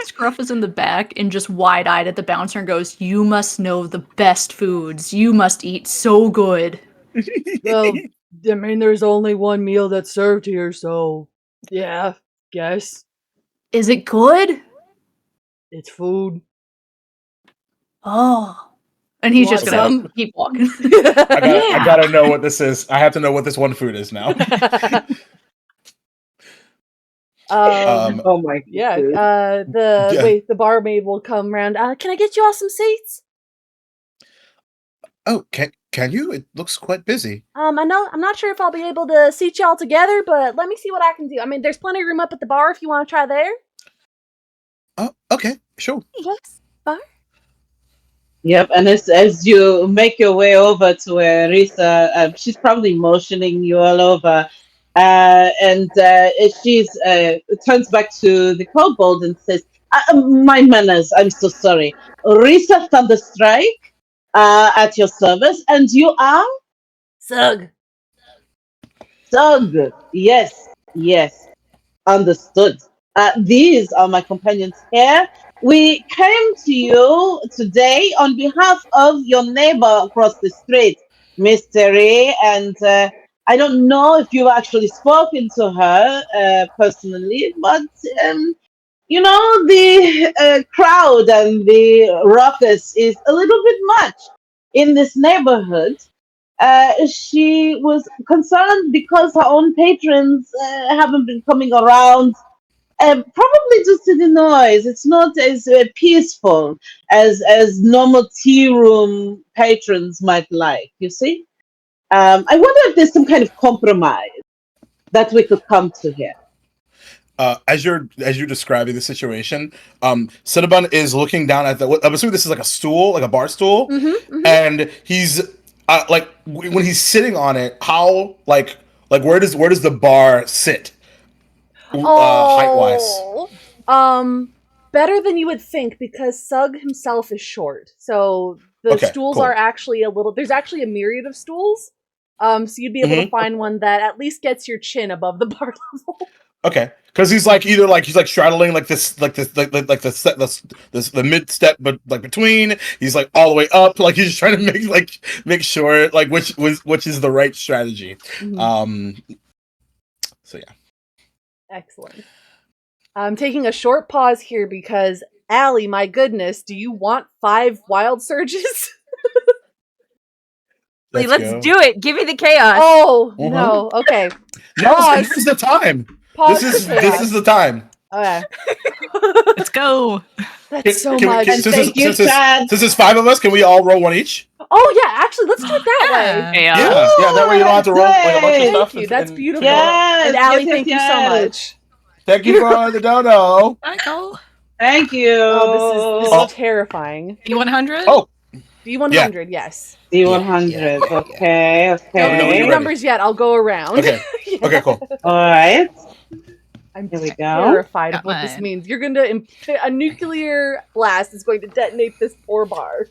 Scruff is in the back and just wide-eyed at the bouncer and goes, "You must know the best foods. You must eat so good." well, I mean, there's only one meal that's served here, so yeah, guess Is it good? it's food. Oh. And he's Want just gonna some? keep walking. I gotta know what this is. I have to know what this one food is now. Oh my Yeah, goodness. Yeah. the barmaid will come round. Can I get you all some seats? Oh, can you? It looks quite busy. I'm not sure if I'll be able to seat y'all together, but let me see what I can do. I mean, there's plenty of room up at the bar if you want to try there. Oh, okay, sure. Yes, bar. Yep, and as you make your way over to where Risa, she's probably motioning you all over, and she's turns back to the kobold and says, "My manners. I'm so sorry. Risa Thunderstrike, at your service, and you are Sug. Doug. Yes, yes, understood. These are my companions here. We came to you today on behalf of your neighbor across the street, Mystery, and I don't know if you've actually spoken to her personally, but you know, the crowd and the ruckus is a little bit much in this neighborhood. She was concerned because her own patrons haven't been coming around. Probably due to the noise. It's not as peaceful as normal tea room patrons might like. You see, I wonder if there's some kind of compromise that we could come to here. As you're describing the situation, Cinnabon is looking down at the. I'm assuming this is like a stool, like a bar stool, and he's like when he's sitting on it. How where does the bar sit? Height wise. Better than you would think because Sug himself is short. So the Okay, stools cool. are actually there's actually a myriad of stools. So you'd be able to find one that at least gets your chin above the bar level. Okay, because he's like either like he's like straddling the mid step, but like between he's like all the way up, like he's just trying to make sure like which is the right strategy. So yeah. Excellent. I'm taking a short pause here because Allie, my goodness, do you want 5 wild surges? Let's do it. Give me the chaos. Oh no. Okay. Pause. This is the time. Pause. This is the time. Okay. Let's go. That's so much. And thank you, Chad. Since there's 5 of us, can we all roll one each? Oh yeah, actually, let's do it that way. Yeah. Yeah, that way you don't have to roll like a bunch of stuff. Thank you. That's beautiful. Yes, And Allie, yes, thank you so yes. much. Thank you for the dono. Michael. Thank you. Oh, this is terrifying. D100? Oh, D100, yes. D100. Yeah. Okay, Don't when give you're me ready. numbers yet. I'll go around. Okay. Okay, cool. All right. I'm Here we go. terrified of Got what this mine. means. You're going to a nuclear blast is going to detonate this poor bar.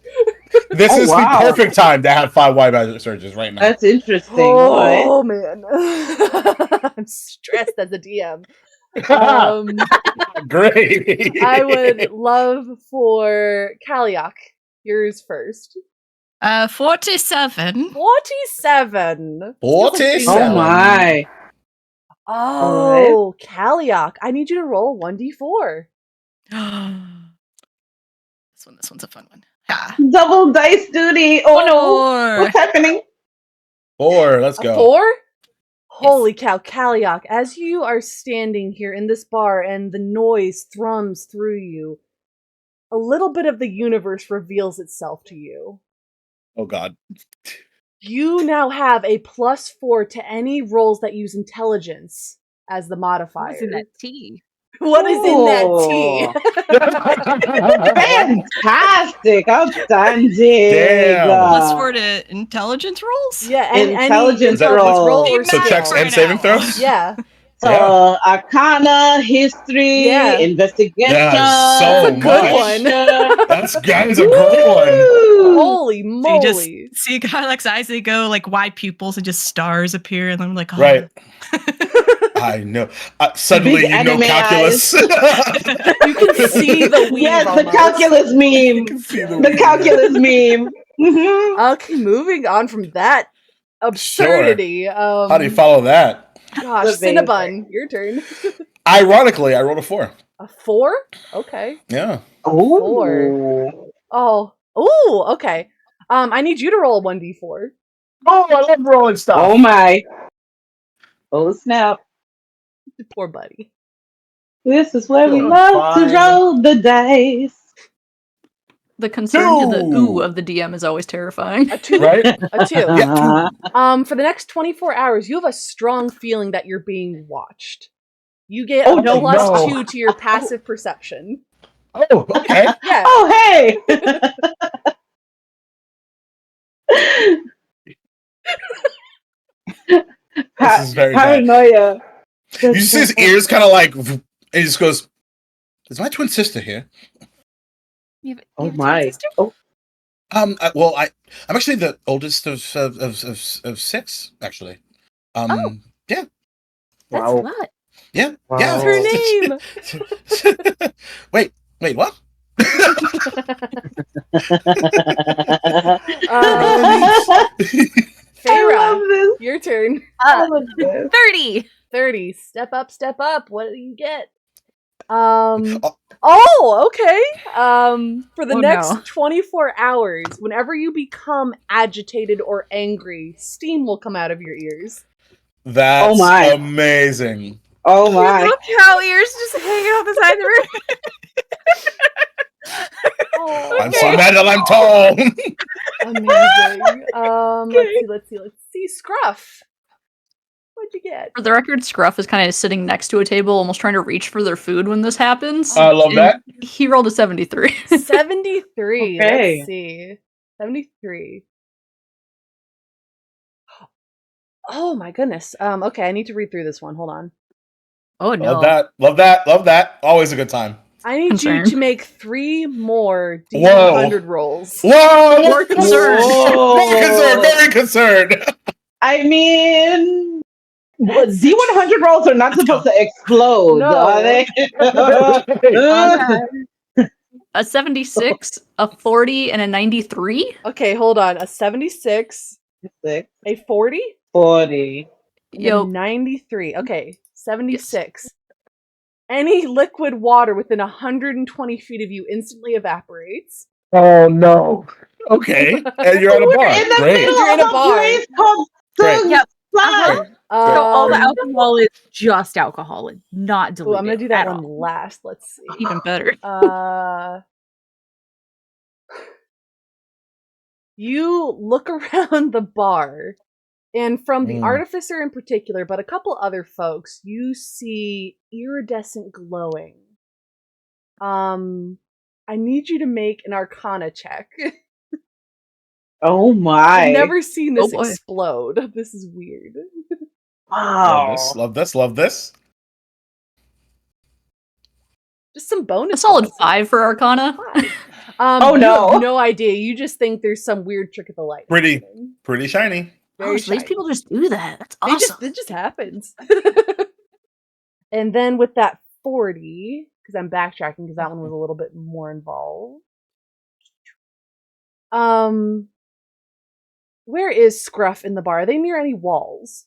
This Oh, is wow. the perfect time to have 5 wide magic surges right now. That's interesting. All right. Oh man, I'm stressed as a DM. Great. I would love for Kaliak. Yours first. 47. 47. 47. Oh my. Oh, Kaliak. I need you to roll 1d4. This one's a fun one. Ha. Double dice duty. Oh no. Four. What's happening? 4. Let's A go. 4? Holy cow, Kaliak, as you are standing here in this bar and the noise thrums through you, a little bit of the universe reveals itself to you. Oh god. You now have a +4 to any rolls that use intelligence as the modifier. What's in that tea? What is in that tea? Fantastic. Outstanding. Damn. Plus 4 to intelligence rolls? Yeah, and Intelligence any roll. roll Be or mad So skill. checks for and an saving hour. throws? Yeah. Arcana, history, Yeah. investigation. That's so That's a good much. one. That is a great one. Woo! Holy So you moly. just see Kyle's eyes, they go like wide pupils and just stars appear, and I'm like, oh. Right. I know. Suddenly, Big you know anime calculus. You can see the weave Yes, the almost. calculus You meme. can see the The weave. calculus meme. Mhm. Okay, moving on from that absurdity. How do you follow that? Gosh, Amazing. Cinnabon, your turn. Ironically, I rolled a 4. A 4? Okay. Yeah. Ooh. Oh, okay. I need you to roll 1d4. Oh, I love rolling stuff. Oh my. Oh snap. Poor buddy. This is where we Feeling love fine. to roll the dice. The concern to the Two. ooh of the DM is always terrifying. A 2? Right? A 2. Yeah. For the next 24 hours, you have a strong feeling that you're being watched. You get Oh, a no. +2 to your passive perception. Oh, okay. Yeah. Oh hey. This is very bad. Paranoia. You see his ears kind of like, and he just goes, "Is my twin sister here?" Oh my. Oh. Well, I'm actually the oldest of 6, actually. Oh. Yeah, That's Wow. a lot. yeah, Wow. yeah. What's her name? Wait, what? I love Feyre, this. your turn. I love this. 30. 30. Step up, step up. What do you get? Oh. Okay. For the Oh, next no. 24 hours, whenever you become agitated or angry, steam will come out of your ears. That's Oh my. amazing. Oh Your my. little cow ears just hanging out the side of the room. Oh, I'm so mad that I'm tall. amazing. Let's see. Scruff. What'd you get? For the record, Scruff is kind of sitting next to a table, almost trying to reach for their food when this happens. I love And that. He rolled a 73. 73. Okay. Let's see. 73. Oh my goodness. Okay, I need to read through this one. Hold on. Oh, no. Love that. Always a good time. I need Concern. you to make 3 more Whoa. D100 rolls. Whoa! More concerned. Whoa. Very concerned. I mean, D100 rolls are not supposed to explode, No. are they? A 76, a 40, and a 93. Okay, hold on. A 76, 6, a 40, 40. and Yo, a 93. Okay, 76. Any liquid water within 120 feet of you instantly evaporates. Oh no. Okay. And you're at a We're bar. in the Great. middle You're in of a a bar. place called Great. Sun Yep. Sun. So all the Um, alcohol is just alcohol. It's not ooh, diluted. I'm gonna do that at one all. last. Let's see. even better. You look around the bar, and from the Mm. artificer in particular, but a couple other folks, you see iridescent glowing. I need you to make an Arcana check. Oh my. I've never seen this Oh boy. explode. This is weird. Wow. Love this. Just some bonus. A solid bonuses. 5 for Arcana. 5. Oh, You no. have no idea. You just think there's some weird trick of the light. Pretty. happening. Pretty shiny. Very Oh, so these shiny. people just do that. That's awesome. It just happens. And then with that 40, because I'm backtracking because that one was a little bit more involved. Where is Scruff in the bar? Are they near any walls?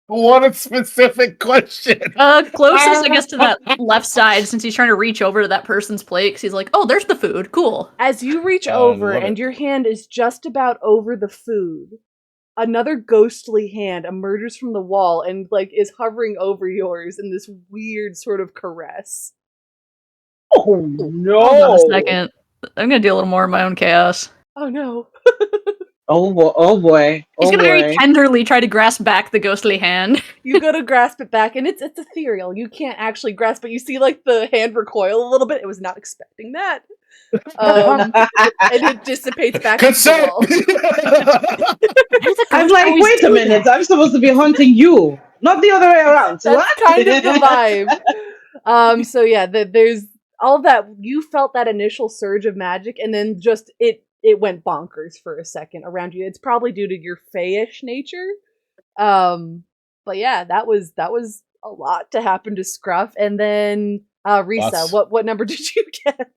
What a specific question. Closest, I guess, to that left side, since he's trying to reach over to that person's plate, because he's like, oh, there's the food. Cool. As you reach Oh, I over love and it. your hand is just about over the food, another ghostly hand emerges from the wall and like is hovering over yours in this weird sort of caress. Oh no. Hold on a second. I'm going to do a little more of my own chaos. Oh no. Oh, oh boy. He's Oh gonna very boy. tenderly try to grasp back the ghostly hand. You go to grasp it back, and it's ethereal. You can't actually grasp it. You see, like, the hand recoil a little bit. It was not expecting that. And it dissipates back into the Consent. wall. I'm like, wait a minute. I'm supposed to be hunting you, not the other way around. That's What? kind of the vibe. So yeah, there's all that. You felt that initial surge of magic, and then just it went bonkers for a second around you. It's probably due to your fayish nature. But yeah, that was a lot to happen to Scruff. And then Risa, Lots. what number did you get?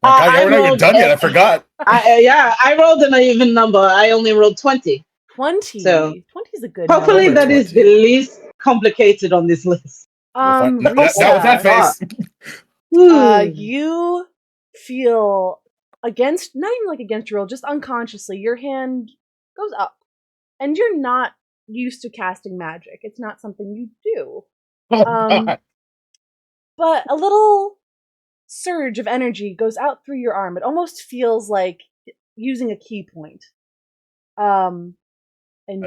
My God, I we're not even rolled, done yet. I forgot. I rolled an even number. I only rolled 20. 20. So 20 is a good hopefully number. that is 20. the least complicated on this list. We'll find- not with Risa, that face. you feel against, not even like against your will, just unconsciously, your hand goes up. And you're not used to casting magic. It's not something you do. Oh, Um, God. But a little surge of energy goes out through your arm. It almost feels like using a key point. And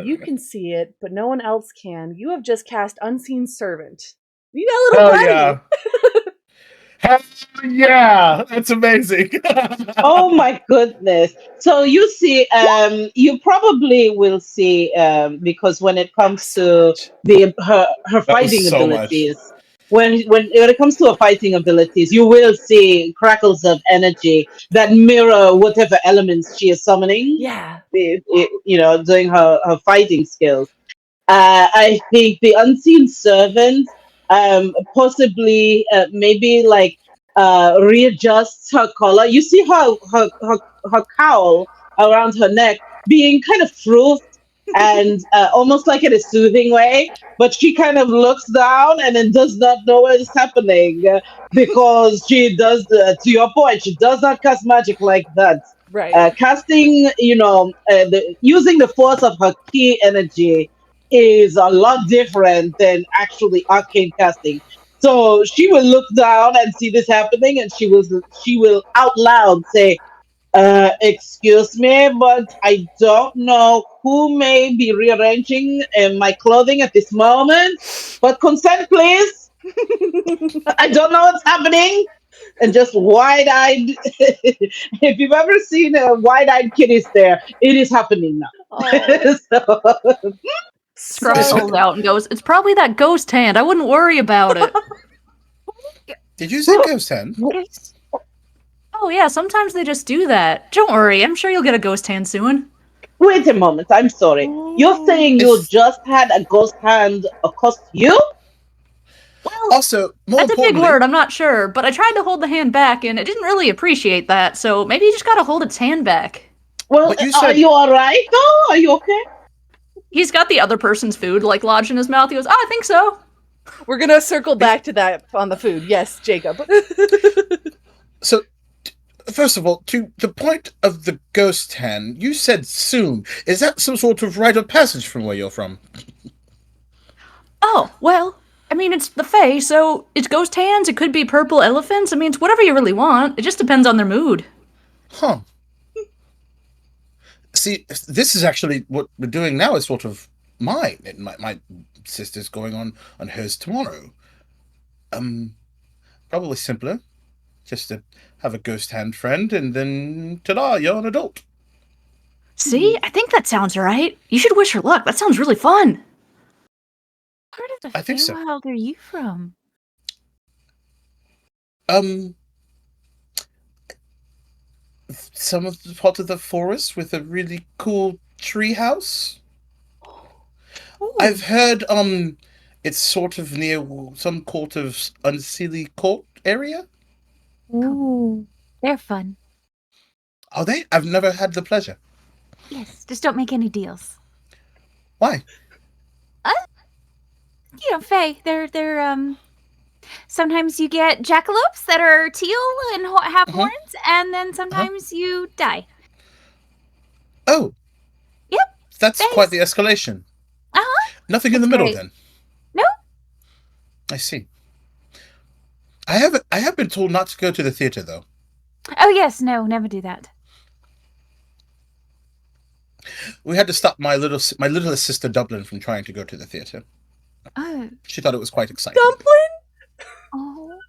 you can see it, but no one else can. You have just cast Unseen Servant. You got a little Hell buddy. yeah. Hell yeah. That's amazing. Oh my goodness. So you see, you probably will see, because when it comes to her That was fighting so much. abilities, when it comes to her fighting abilities, you will see crackles of energy that mirror whatever elements she is summoning. Yeah. Doing her fighting skills. I think the unseen servant, possibly, maybe like readjusts her collar. You see her cowl around her neck being kind of frothed and almost like in a soothing way, but she kind of looks down and then does not know what is happening, because she does, to your point, she does not cast magic like that. Right. Casting, using the force of her key energy is a lot different than actually arcane casting. So she will look down and see this happening, and she will out loud say, "Excuse me, but I don't know who may be rearranging my clothing at this moment. But consent, please. I don't know what's happening." And just wide-eyed. If you've ever seen a wide-eyed kitty stare, it is happening now. Oh. So, Scruff So- pulls out and goes, "It's probably that ghost hand. I wouldn't worry about it." Did you say ghost hand? Oh yeah, sometimes they just do that. Don't worry, I'm sure you'll get a ghost hand soon. wait a moment. I'm sorry. You're saying you If- just had a ghost hand accost you? Well, Also, more that's a big importantly, word, I'm not sure, but I tried to hold the hand back and it didn't really appreciate that, so maybe you just gotta hold its hand back. Well, But you are said- you all right? though? Are you okay? He's got the other person's food, like, lodged in his mouth. He goes, "Oh, I think so." We're gonna circle back to that on the food. Yes, Jacob. so first of all, to the point of the ghost hand, you said soon. Is that some sort of rite of passage from where you're from? Oh, well, I mean, it's the Fae, so it's ghost hands, it could be purple elephants. I mean, it's whatever you really want. It just depends on their mood. Huh. See, this is actually what we're doing now is sort of mine. And my sister's going on hers tomorrow. Probably simpler. Just to have a ghost hand friend, and then ta-da, you're an adult. See? I think that sounds right. You should wish her luck. That sounds really fun. Part of the I think so. Feywild are you from? Some of the part of the forest with a really cool tree house. I've heard it's sort of near some court of Unseelie Court area. Ooh, they're fun. Are they? I've never had the pleasure. Yes, just don't make any deals. Why? You know, Faye, they're sometimes you get jackalopes that are teal and have Uh-huh. horns, and then sometimes you die. Oh. Yep. That's Thanks. quite the escalation. Uh-huh. Nothing in the It's middle great. then. No. I see. I have been told not to go to the theater though. Oh yes, no, never do that. We had to stop my littlest sister Dublin from trying to go to the theater. Oh, She thought it was quite exciting. Dumpling? oh.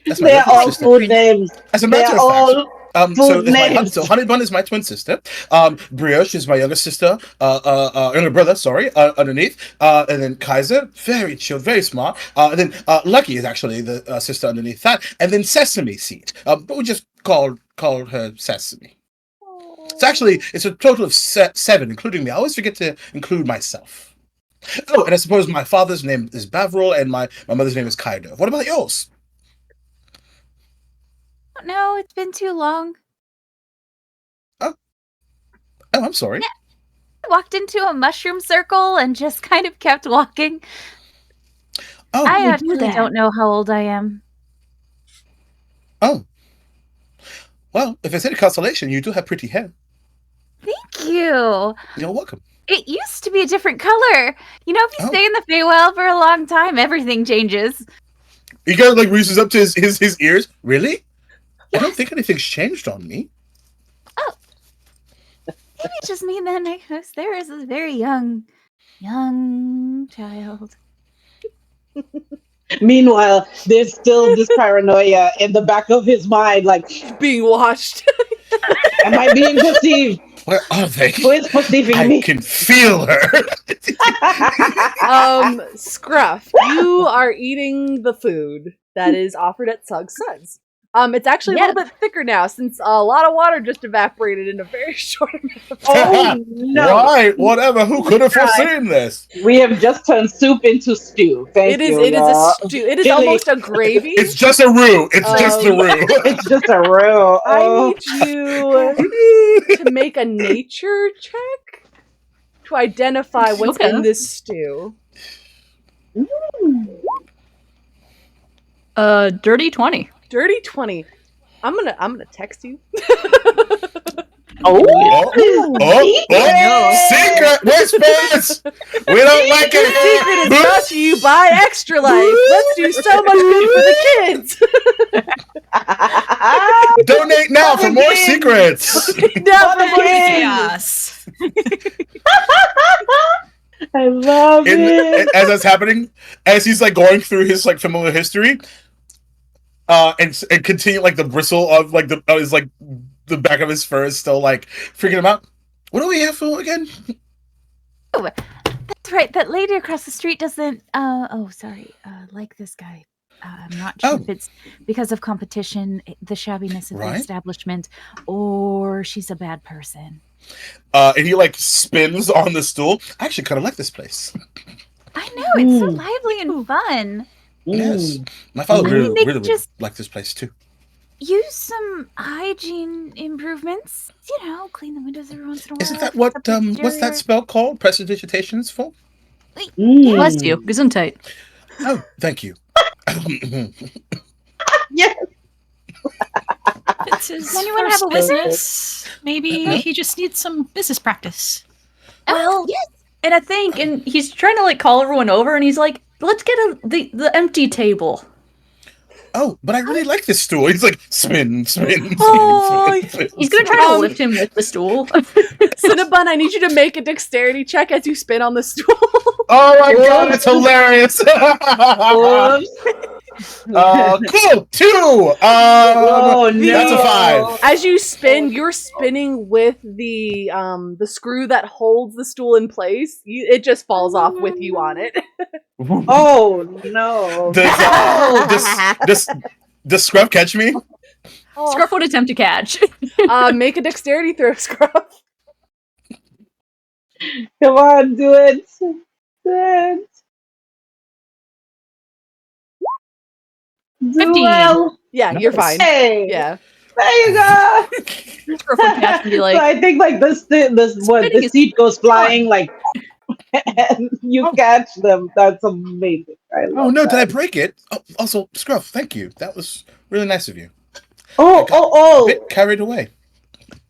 That's my They're little all sister. food names. As a They're matter of fact, all so food is my names. so Honey Bun is my twin sister. Brioche is my younger sister. Younger brother. Sorry. Underneath. And then Kaiser, very chill, very smart. And then Lucky is actually the sister underneath that. And then Sesame Seed. But we just called her Sesame. So actually, it's a total of 7, including me. I always forget to include myself. Oh, and I suppose my father's name is Bavril, and my mother's name is Kaido. What about yours? No, it's been too long. Oh, I'm sorry. I walked into a mushroom circle and just kind of kept walking. Oh, I you do actually that? don't know how old I am. oh. Well, if it's any consolation, you do have pretty hair. Thank you. You're welcome. It used to be a different color. You know, if you Oh. stay in the Feywild for a long time, everything changes. He kind of like reaches up to his ears. Really? I don't think anything's changed on me. Maybe it's just me then. I was there as a very young child. Meanwhile, there's still this paranoia in the back of his mind, like, Being watched. am I being perceived? Where are they? Who is perceiving I me? can feel her. Scruff, you are eating the food that is offered at Sug's Suds. It's actually a little bit thicker now since a lot of water just evaporated in a very short amount of time. Oh no! Right, whatever. Who could have foreseen this? We have just turned soup into stew. Thank It is. you. It is a y'all. stew. It is Chili. almost a gravy. It's just a roux. It's just a roux. It's just a real. I Oh. need you to make a nature check to identify what's Okay. in this stew. Dirty 20. Dirty 20. I'm gonna text you. Oh. Secret whispers. We don't like The secret is it. brought to you by Extra Life. Let's do so much good for the kids. Donate now for more secrets. Now for more Chaos. I love it. As that's happening, as he's like going through his like familiar history, and continue like the bristle of like the back of his fur is still like freaking him out. What do we have for again? That's right. That lady across the street doesn't. Like this guy. I'm not sure if it's because of competition, the shabbiness of the Right. establishment, or she's a bad person. And he like spins on the stool. I actually kind of like this place. I know it's so lively and fun. Yes, my father I really, mean, they really could just- would like this place too. Use some hygiene improvements. You know, clean the windows every once in a while. Isn't that what fix up the what's that exterior. spell called? Prestidigitation is for? Bless you. Gesundheit. Oh, thank you. Yes. It's his Does anyone first have a witness? business. Maybe he just needs some business practice. Well, yes. And I think, and he's trying to like call everyone over, and he's like, "Let's get the empty table." Oh, but I really like this stool. He's like spin, spin, Oh, spin, spin. He's gonna try to lift him with the stool. Cinnabon, I need you to make a dexterity check as you spin on the stool. Oh my god, it's hilarious. Cool. 2. Oh no! That's a 5. As you spin, you're spinning with the screw that holds the stool in place. It just falls off with you on it. Oh no! Does Scrub catch me? Scruff would attempt to catch. Make a dexterity throw, Scruff. Come on, do it. Do it. Do 15. well. Yeah, you're fine. Hey, Yeah. there you go. Scruff would catch and be like, So I think like this what Spinning the is seat goes flying like, and you catch them. That's amazing. I love Oh no, that. did I break it? Oh, also, Scruff, thank you. That was really nice of you. Oh, I got a oh, bit carried away.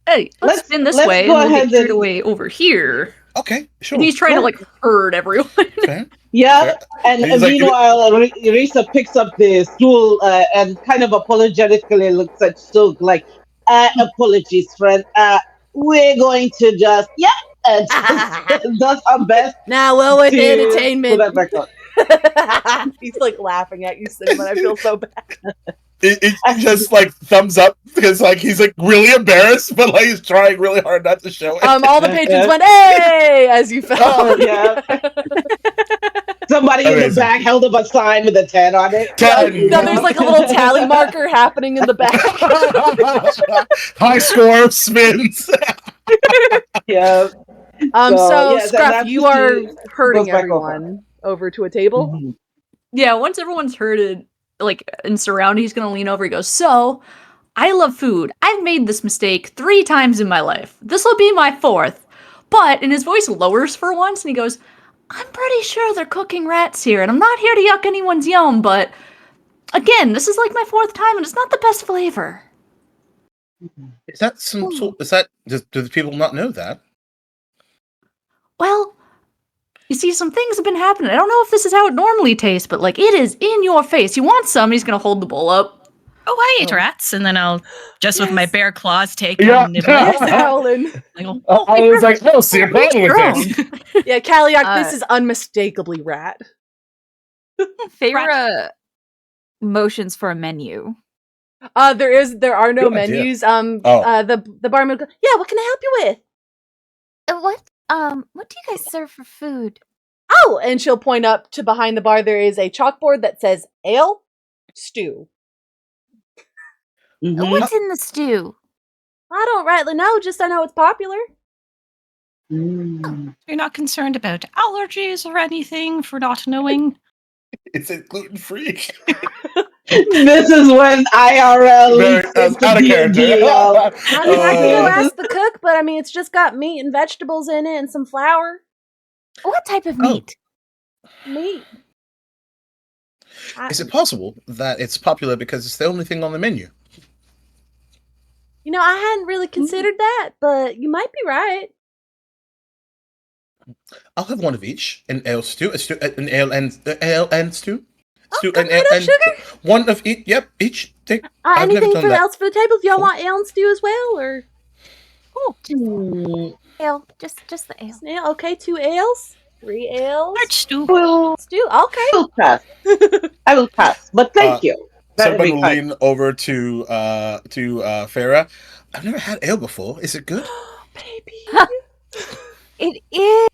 "Hey, let's spin this let's way, go and we'll ahead get carried and- away over here." Okay, sure. And he's trying to like herd everyone. Fair. yeah. And He's like- meanwhile, Risa picks up the stool and kind of apologetically looks at Stug like, apologies, friend. we're going to just and does our best Now, well, with to entertainment. put that back on. He's like laughing at you, Cinnamon. I feel so bad. It just like thumbs up because like he's like really embarrassed, but like he's trying really hard not to show it. All the patrons went, "Hey!" as you fell. Oh, Yeah. Somebody in the Amazing. back held up a sign with a 10 on it. 10. No, there's like a little tally marker happening in the back. High score spins. Yeah. So yes, and Scruff, that's you just are goes herding back over. everyone over to a table. Mhm. Yeah, once everyone's herded, like, and surrounded, he's gonna lean over. He goes, "So, I love food. I've made this mistake 3 times in my life. This will be my 4th." But, and his voice lowers for once, and he goes, "I'm pretty sure they're cooking rats here, and I'm not here to yuck anyone's yum, but, again, this is like my 4th time, and it's not the best flavor." Is that some sort? Is that? Do the people not know that? Well, you see, some things have been happening. I don't know if this is how it normally tastes, but, like, it is in your face. You want some, he's gonna hold the bowl up. Oh, I ate rats, and then I'll just with my Yes. bare claws take Yeah. and nibble. Yes, Howlin. I go, I was like, I don't see a problem with strong. this. Yeah, Kaliak, this is unmistakably rat. Feyre motions for a menu. There are no Good idea. menus. Oh. The barman goes, "Yeah, what can I help you with?" What do you guys serve for food? Oh, and she'll point up to behind the bar. There is a chalkboard that says ale, stew. Mhm. What's in the stew? I don't rightly know, just I know it's popular. Mm. You're not concerned about allergies or anything for not knowing? It's gluten free. This is when IRL Very leaks into out of character. D&D. I mean, I can go Uh, ask the cook, but I mean, it's just got meat and vegetables in it and some flour. What type of Oh. meat? Meat. Is it possible that it's popular because it's the only thing on the menu? You know, I hadn't really considered that, but you might be right. I'll have one of each. An ale stew, an ale and stew. Stew come right up, sugar. One of each. Yep, each. I've never Anything done for that. else for the table? If y'all Cool. want ale and stew as well, or Ale, just the ale. snail? Okay, 2 ales, 3 ales, Large stew. stew. Okay. I will pass. I will pass. But thank you. That would Someone be will kind. lean over to Farah. I've never had ale before. Is it good? Baby. It is.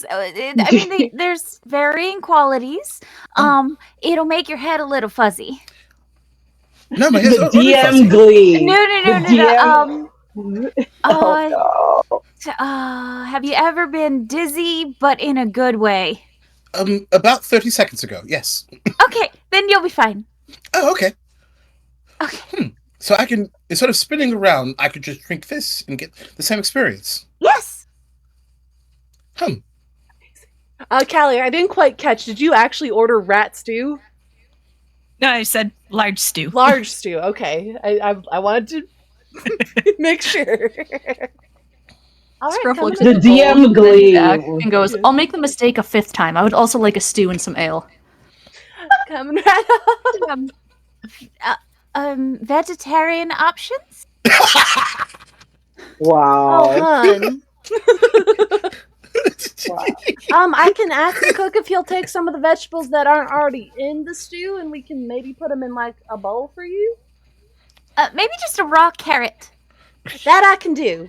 I mean, there's varying qualities. It'll make your head a little fuzzy. No, my head's The already fuzzy. DM glee. No. DM. Oh, no. Have you ever been dizzy, but in a good way? About 30 seconds ago. Yes. Okay, then you'll be fine. Oh, okay. Okay. So I can, instead of spinning around, I could just drink this and get the same experience. Yes. Callie, I didn't quite catch. Did you actually order rat stew? No, I said large stew. Large stew. Okay, I wanted to make sure. All right, Scruff come looks in. at The the bowl DM glee. back and goes, "I'll make the mistake a 5th time. I would also like a stew and some ale." Coming right up. Vegetarian options? Wow. Oh, hun. I can ask the cook if he'll take some of the vegetables that aren't already in the stew, and we can maybe put them in like a bowl for you. Maybe just a raw carrot. That I can do.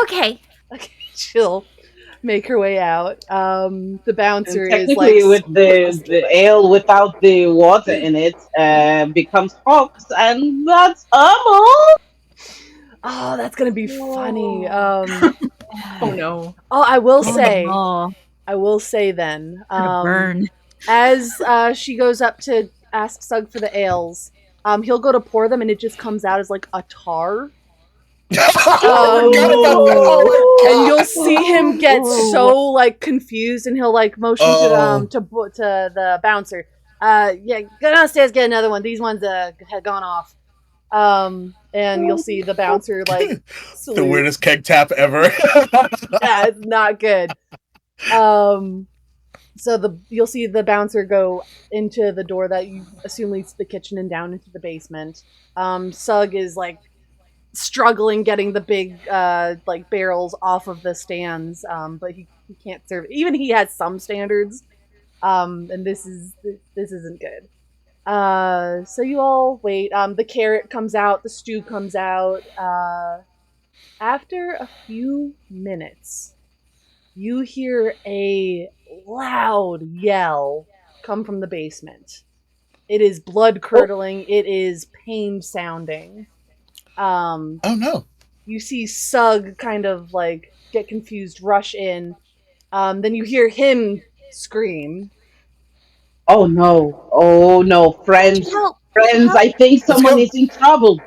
Okay. Okay, she'll make her way out. The bouncer And is technically, like with the ale without the water in it, becomes hops, and that's almost. oh, that's gonna be funny. Oh no. Oh, I will say, Oh, then, Burn. as she goes up to ask Sug for the ales, he'll go to pour them, and it just comes out as like a tar. Oh, I forgot about that. Oh my And God. you'll see him get so like confused, and he'll like motion Oh. to the bouncer. Yeah, go downstairs, get another one. These ones had gone off. And you'll see the bouncer like The salute. weirdest keg tap ever. Yeah, it's not good. So you'll see the bouncer go into the door that you assume leads to the kitchen and down into the basement. Sug is like struggling getting the big like barrels off of the stands, but he can't serve. Even he has some standards, and this isn't good. So you all wait. The carrot comes out, the stew comes out. After a few minutes, you hear a loud yell come from the basement. It is blood curdling. It is pain sounding. Oh no! You see Sug kind of like get confused, rush in. Then you hear him scream. Oh no, friends, Help! I think Let's someone go. is in trouble.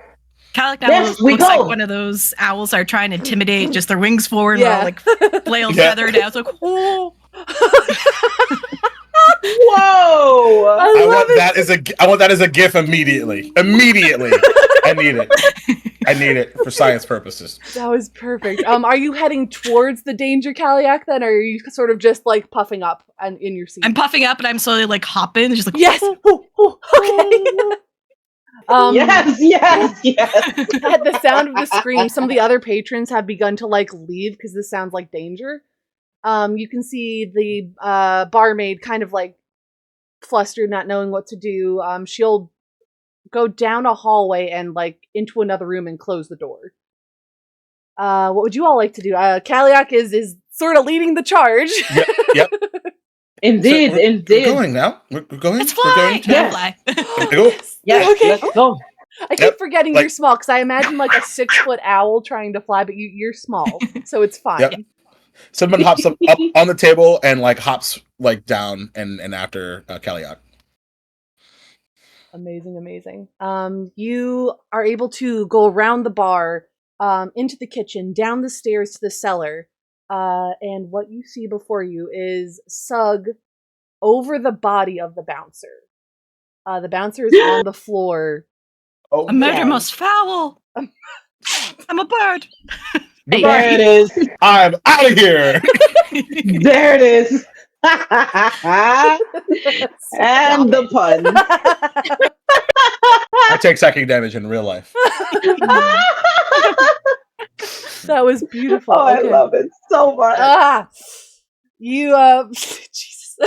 Calic Yes, we looks like go. one of those owls are trying to intimidate, just their wings forward, and Yeah. all like flailed Yeah. feathered out. It's like, oh. Whoa! I want that as a GIF immediately. Immediately, I need it. I need it for science purposes. That was perfect. Are you heading towards the danger, Kaliak, then, or are you sort of just like puffing up and in your seat? I'm puffing up and I'm slowly like hopping, just like Yes. Okay. Yes. At the sound of the scream, some of the other patrons have begun to like leave because this sounds like danger. You can see the barmaid kind of like flustered, not knowing what to do. She'll go down a hallway and like into another room and close the door. What would you all like to do? Kaliak is sort of leading the charge. Yep. Indeed. We're going now. We're going. let's We're fly. going to Yes. Fly. go. Yes, Okay. let's go. I keep Yep, forgetting like- you're small because I imagine like a 6-foot owl trying to fly, but you're small, so it's fine. Yep. Someone hops up on the table and like hops like down and after Kaliak. Amazing. You are able to go around the bar, into the kitchen, down the stairs to the cellar, and what you see before you is Sug over the body of the bouncer. The bouncer is on the floor. Oh, A murder Yeah. most foul. I'm a bird. There it is. I'm out of here. There it is. And the pun. I take psychic damage in real life. That was beautiful. Oh, I Okay. love it so much. You Jesus.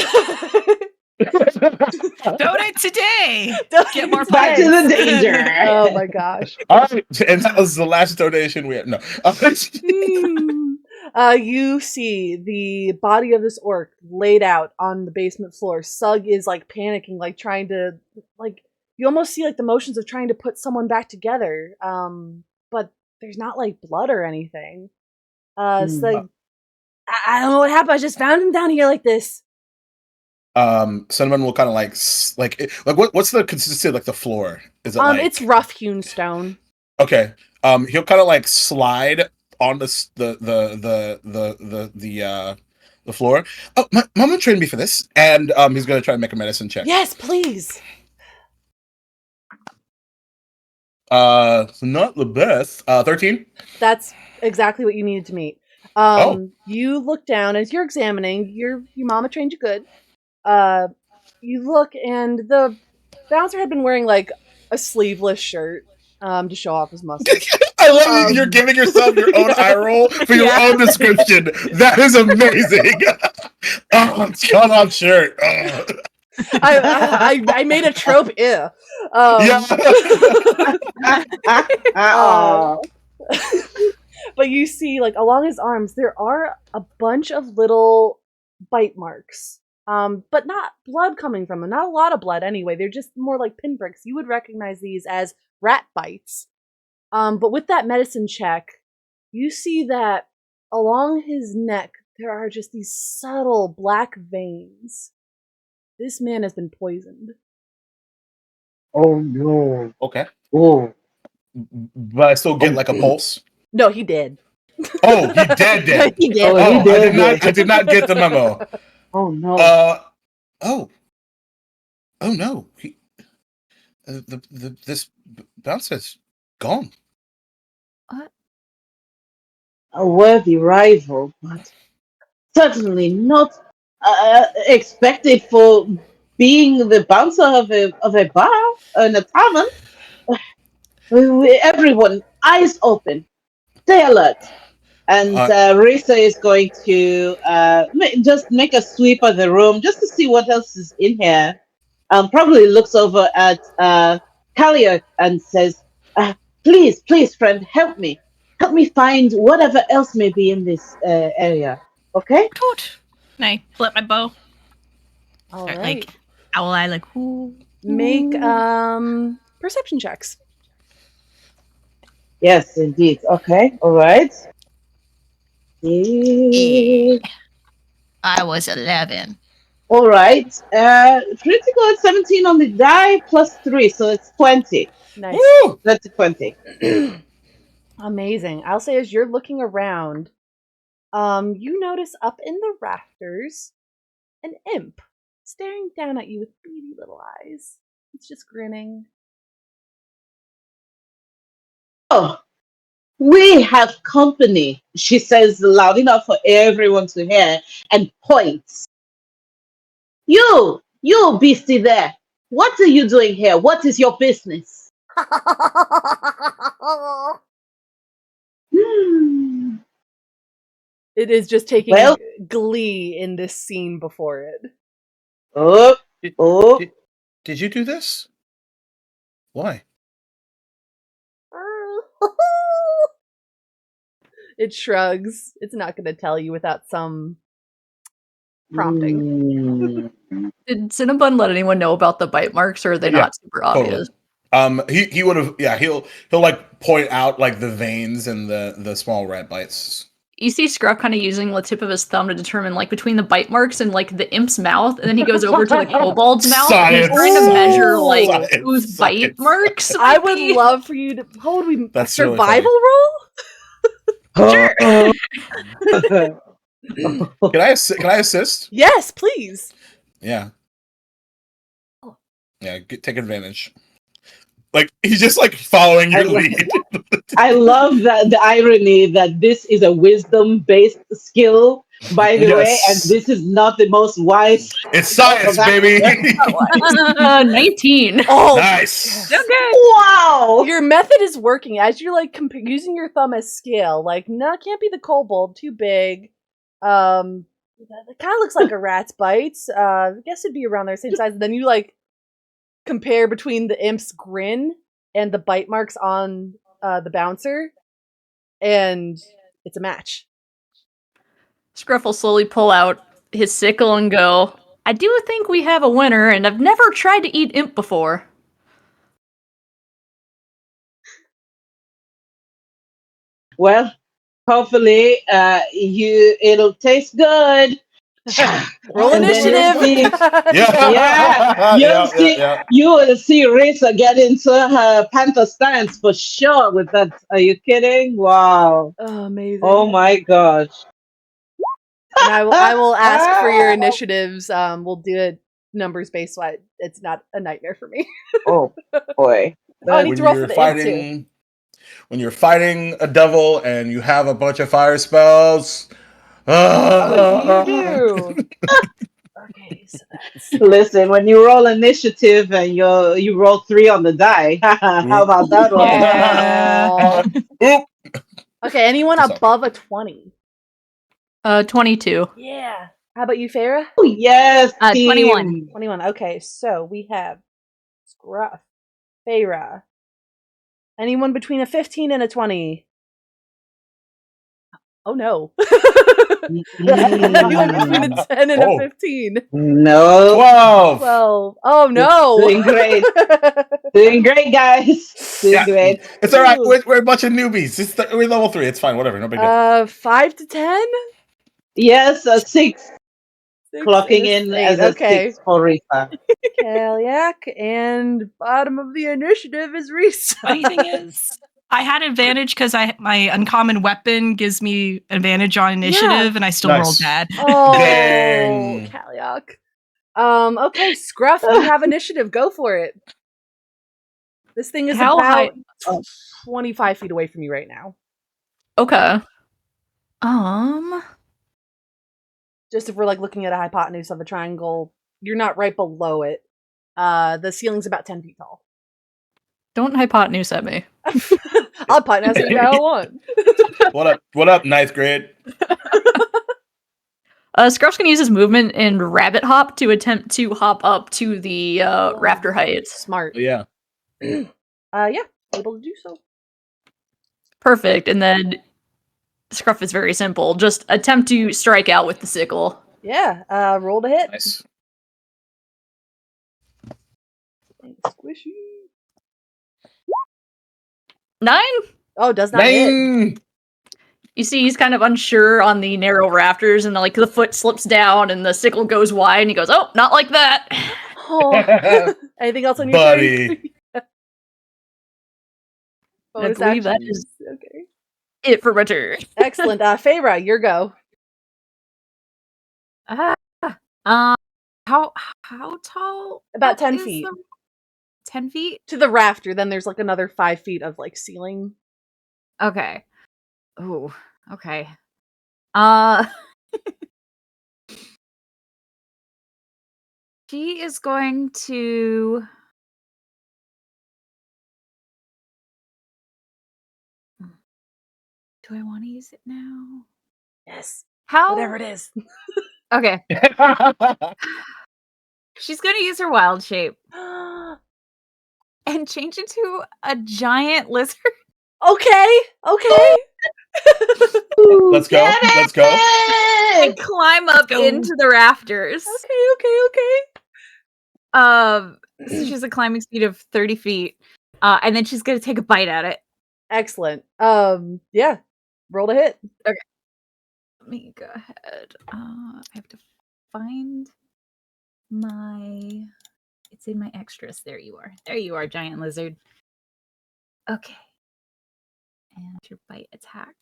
Donate today. Get more Back to points. the danger. Oh my gosh. All right, and that was the last donation we had. No. You see the body of this orc laid out on the basement floor. Sug is like panicking, like trying to like you almost see like the motions of trying to put someone back together. But there's not like blood or anything. So like, I don't know what happened. I just found him down here like this. Cinnamon will kind of what's the consistency of like the floor? Is it It's rough hewn stone. okay? He'll kind of like slide on the floor. Oh, my mama trained me for this, and he's gonna try to make a medicine check. Yes, please. Not the best. 13. That's exactly what you needed to meet. You look down as you're examining. Your mama trained you good. You look, and the bouncer had been wearing like a sleeveless shirt to show off his muscles. I love you're giving yourself your own eye roll for your own description. That is amazing. Cut off shirt. I made a trope. Yeah. Oh. But you see, like along his arms, there are a bunch of little bite marks. But not blood coming from them. Not a lot of blood anyway. They're just more like pinpricks. You would recognize these as rat bites. But with that medicine check, you see that along his neck there are just these subtle black veins. This man has been poisoned. Oh no. Okay. Oh. But I still get like a pulse. No, he did. Oh, he did. He did. Oh, Oh, he did. I did not get the memo. Oh no. Oh no. This bouncer's gone. A worthy rival, but certainly not expected for being the bouncer of a bar in a tavern. Everyone, eyes open, stay alert. And Risa is going to just make a sweep of the room just to see what else is in here. Probably looks over at Kalia and says, please, please, friend, help me. Help me find whatever else may be in this area. Okay? Toot. And I flip my bow. All Start, right. like, owl eye, like, ooh. Make perception checks. Yes, indeed. Okay, all right. Yeah. I was 11. All right. Critical at 17 on the die plus 3, so it's 20. Nice. Woo! That's a 20. Amazing. I'll say as you're looking around, you notice up in the rafters an imp staring down at you with beady little eyes. It's just grinning. Oh, we have company, she says loud enough for everyone to hear and points. You beastie there. What are you doing here? What is your business? Hmm. It is just taking Well- glee in this scene before it. Oh, Did, oh. did you do this? Why? It shrugs. It's not going to tell you without some prompting. Did Cinnabon let anyone know about the bite marks, or are they Yeah, not super obvious? He would have, yeah, he'll like point out like the veins and the small rat bites. You see Scruff kind of using the tip of his thumb to determine like between the bite marks and like the imp's mouth, and then he goes over to the kobold's mouth and he's Science. trying to measure Ooh. like Science. whose bite Science. marks. I might would be. love for you to. What would we? That's really survival funny. roll? Sure. Can I assist? Yes, please. Yeah. Yeah, take advantage. Like he's just like following your lead. I love that the irony that this is a wisdom-based skill, by the way, and Yes. this is not the most wise. It's science, baby. 19. Oh, Nice. Okay. Wow! your method is working as you're like using your thumb as scale. Like, no, it can't be the kobold, too big. It kind of looks like a rat's bites. I guess it'd be around their same size. And then you like compare between the imp's grin and the bite marks on the bouncer, and it's a match. Scruff will slowly pull out his sickle and go, I do think we have a winner, and I've never tried to eat imp before. Well, hopefully, it'll taste good. Roll And then you'll initiative. see- Yeah. You will see Risa get into her panther stance for sure with that. Are you kidding? Wow. Oh, amazing. Oh my gosh. And I will ask for your initiatives. We'll do it numbers based, so it's not a nightmare for me. Oh boy. Oh, I need to roll for the imp too. When you're fighting a devil and you have a bunch of fire spells. What do you do? Okay, so that's Listen, when you roll initiative and you roll 3 on the die, how about that one? Yeah. Oop. okay. Anyone That's above a 20? 22. Yeah. How about you, Farah? Oh, yes, 21. team. 21. Okay, so we have Scruff, Farah. Anyone between a 15 and a 20? Oh no. Anyone between a 10 and a 15? No. 12. 12. Oh no. Doing great. Doing great, guys. Doing Yeah. great. It's all right. We're a bunch of newbies. We're level 3. It's fine. Whatever. No big deal. 5 to 10? Yes, a 6. 6 Clocking and in a as 8. a Okay. 6 for Rita. Kaliak, and bottom of the initiative is Reese. Funny thing is, I had advantage because my uncommon weapon gives me advantage on initiative, and I still rolled bad. Oh, Dang. Kaliak. Okay, Scruff, you have initiative. Go for it. This thing is How about high- 25 feet away from you right now. Okay. Just if we're like looking at a hypotenuse of a triangle, you're not right below it. The ceiling's about 10 feet tall. Don't hypotenuse at me. I'll hypotenuse anything I want. What up? What up, ninth grade? Scruff's gonna use his movement and rabbit hop to attempt to hop up to the rafter heights. Smart. Yeah. Yeah, able to do so. Perfect. And then Scruff is very simple. Just attempt to strike out with the sickle. Yeah, roll to hit. Nice. Squishy. 9? Oh, does not hit. Nine. You see, he's kind of unsure on the narrow rafters, and the foot slips down, and the sickle goes wide, and he goes, "Oh, not like that." Oh. Anything else on your Buddy. turn? I believe that is okay. it for my turn. Excellent. Feyre, your go. How tall? About 10 is feet. 10 feet? To the rafter, then there's like another 5 feet of like ceiling. Okay. Oh, okay. She is going to do I want to use it now? Yes. How? Whatever it is. Okay. She's going to use her wild shape and change into a giant lizard. Okay. Let's go. Let's go. And climb up into the rafters. Okay. So she has a climbing speed of 30 feet. And then she's gonna take a bite at it. Excellent. Yeah. Roll to hit. Okay. Let me go ahead. I have to find it's in my extras. There you are, giant lizard. Okay. And your bite attack.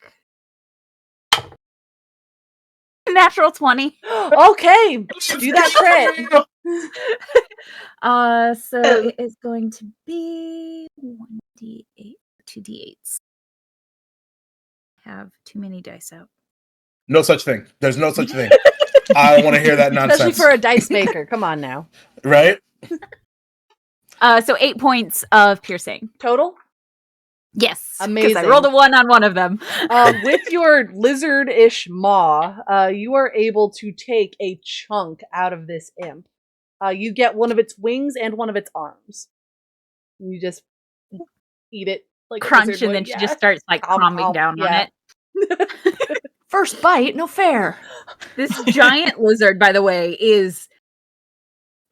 Natural 20. Okay. Do that crit. So it is going to be 1d8, 2d8s. Have too many dice out. No such thing. There's no such thing. I don't want to hear that nonsense. Especially for a dice maker. Come on now. Right? So 8 points of piercing. Total? Yes. Amazing. Because I rolled a 1 on one of them. With your lizard-ish maw, you are able to take a chunk out of this imp. You get one of its wings and one of its arms. You just eat it like Crunch, and then she just starts like calming down on it. First bite, no fair. This giant lizard, by the way, is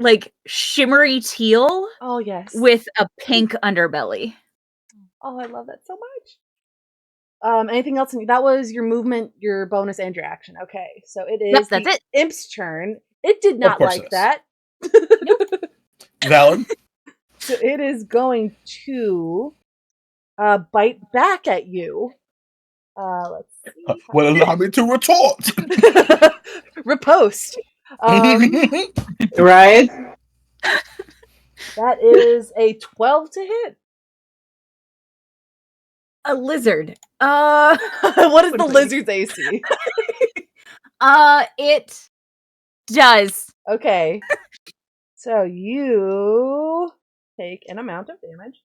like shimmery teal. Oh, yes. With a pink underbelly. Oh, I love that so much. Anything else? That was your movement, your bonus, and your action. Okay, so it is that's it. Imp's turn. It did not like that. Valid. So it is going to bite back at you. Let's see. Well, allow me to retort. Riposte. Right? That is a 12 to hit. A lizard. What is the lizard's AC? It does. Okay. So you take an amount of damage.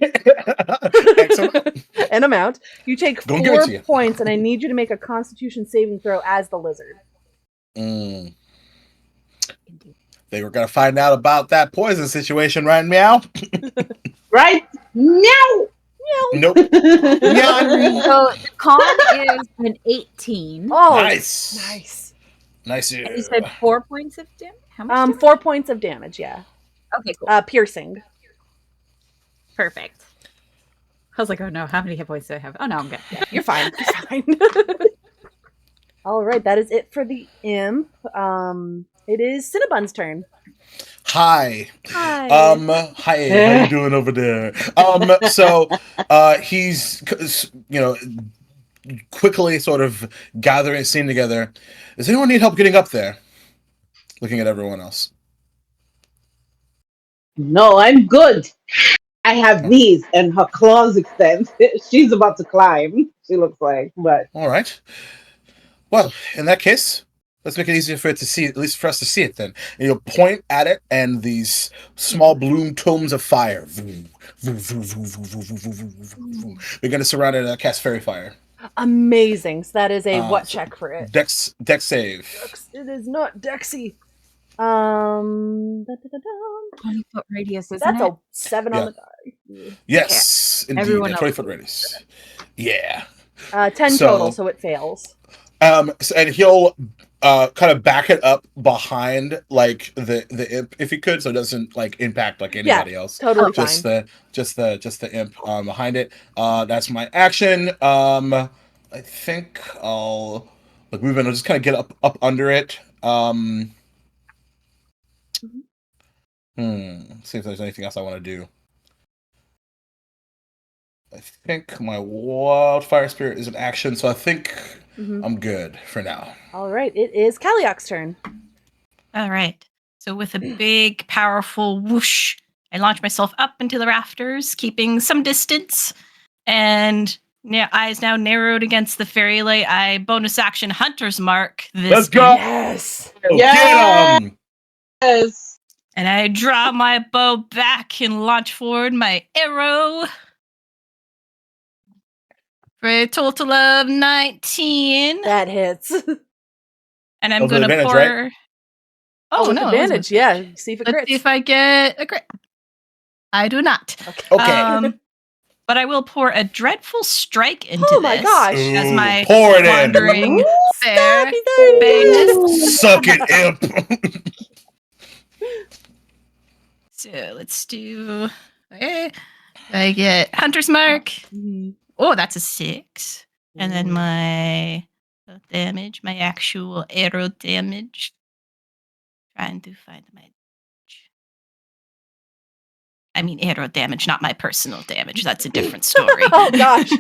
Excellent. An amount. You take 4 points, and I need you to make a Constitution saving throw as the lizard. They were gonna find out about that poison situation, right, Meow? Right? Meow! Nope. So the con is an 18. Oh, Nice. Nice. And you said 4 points of damage? How much damage? 4 points of damage, yeah. Okay, cool. Piercing. Perfect. I was like, oh no, how many hit points do I have? Oh no, I'm good. Yeah, you're fine. You're fine. All right, that is it for the imp. It is Cinnabon's turn. Hi. Hi. Hi. How you doing over there? So he's, quickly sort of gathering his scene together. Does anyone need help getting up there? Looking at everyone else. No, I'm good. I have these, and her claws extend. She's about to climb, she looks like. But all right. Well, in that case, Let's make it easier for it to see, at least for us to see it then. And you'll point at it, and these small bloom tomes of fire begin to surround it and cast fairy fire. Amazing. So that is a what check for it? Dex save. It is not Dexy. 20-foot radius, isn't That's it? a 7 on the die. Yes, indeed. Everyone A else 20-foot radius. Yeah. 10 total, so it fails. And he'll kind of back it up behind like the imp if he could, so it doesn't like impact like anybody else. Totally just fine. the imp behind it. That's my action. I think I'll like move in. I'll just kind of get up under it. See if there's anything else I want to do. I think my wildfire spirit is an action, so I think I'm good for now. All right, it is Kaliak's turn. All right. So with a big, powerful whoosh, I launch myself up into the rafters, keeping some distance, and eyes now narrowed against the fairy light. I bonus action Hunter's Mark. Let's go! Yes! Get him! Yes. And I draw my bow back and launch forward my arrow. For a total of 19. That hits. And I'm With going to advantage, pour... right? Oh, with no. it wasn't. advantage, yeah. See if it Let's crits. see if I get a crit. I do not. Okay. But I will pour a dreadful strike into Oh my this gosh. as my Pour it in. wandering fair Stabby, famous. Suck it, imp. So let's do. Okay. I get Hunter's Mark. Oh, that's a 6. And then my damage, my actual arrow damage. Trying to find my damage. I mean, arrow damage, not my personal damage. That's a different story. Oh gosh.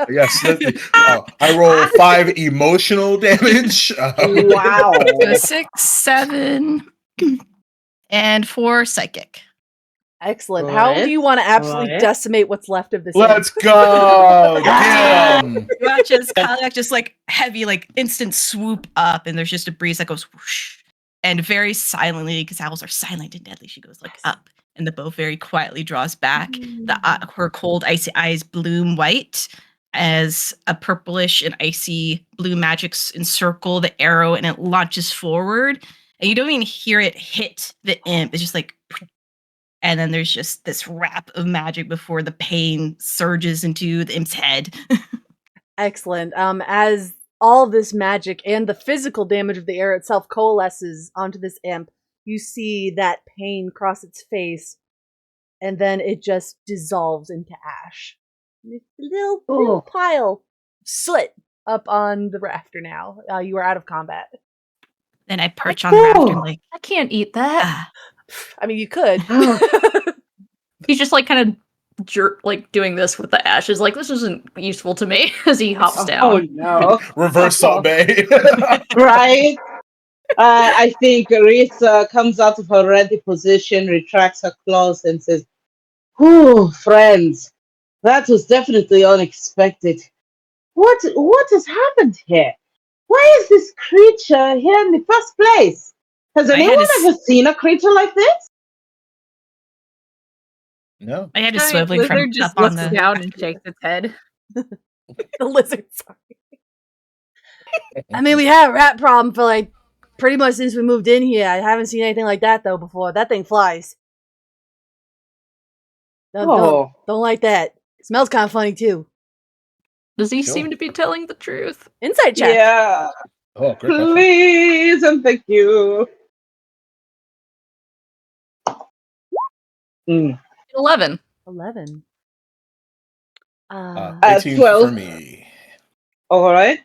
Yes. I roll 5 emotional damage. Wow. So 6, 7, and 4 psychic. Excellent. How do you want to absolutely decimate what's left of this? Let's go. Get him. Watch as Kaliak just like heavy, like instant swoop up, and there's just a breeze that goes whoosh. And very silently, because owls are silent and deadly, she goes like up, and the bow very quietly draws back. Her cold, icy eyes bloom white as a purplish and icy blue magics encircle the arrow, and it launches forward. And you don't even hear it hit the imp. It's just like, and then there's just this wrap of magic before the pain surges into the imp's head. Excellent. As all this magic and the physical damage of the arrow itself coalesces onto this imp, you see that pain cross its face, and then it just dissolves into ash. It's a little pile of soot up on the rafter now. You are out of combat. Then I perch on the rafter and like, I can't eat that. I mean, you could. He's just like kind of doing this with the ashes. Like, this isn't useful to me as he hops down. Oh no. Reverse Salt Bay. Right? I think Risa comes out of her ready position, retracts her claws, and says, "Whew, friends, that was definitely unexpected. What has happened here? Why is this creature here in the first place? Has anyone ever seen a creature like this?" No. I had a Giant swiveling from lizard just up on looks the down and shakes its head. The lizard, sorry. I mean, we had a rat problem for like pretty much since we moved in here. I haven't seen anything like that though before. That thing flies. Don't like that. It smells kind of funny too. Does he Sure. seem to be telling the truth? Insight check. Yeah. Oh, great question. Please and thank you. 11. 11. 18 12. for me. All right.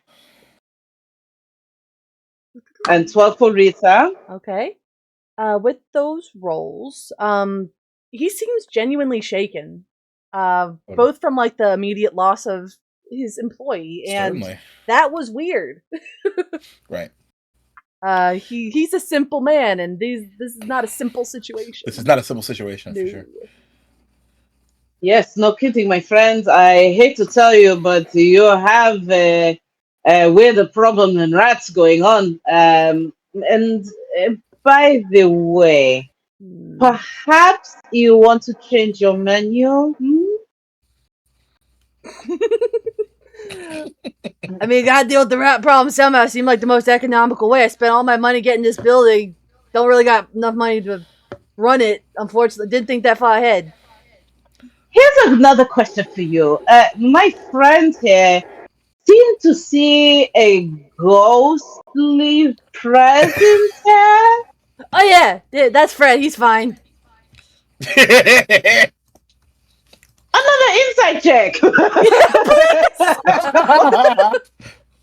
And 12 for Rita. Okay. With those rolls, he seems genuinely shaken. Both from like the immediate loss of his employee, and Certainly. that was weird. Right. He's a simple man, and this is not a simple situation. This is not a simple situation, for sure. Yes, no kidding, my friends. I hate to tell you, but you have weirder problem than rats going on. And by the way, perhaps you want to change your menu? I mean, gotta deal with the rat problem somehow. Seemed like the most economical way. I spent all my money getting this building. Don't really got enough money to run it, unfortunately. Didn't think that far ahead. Here's another question for you. My friend here seemed to see a ghostly presence here. Oh yeah, that's Fred. He's fine. Another insight check. I'm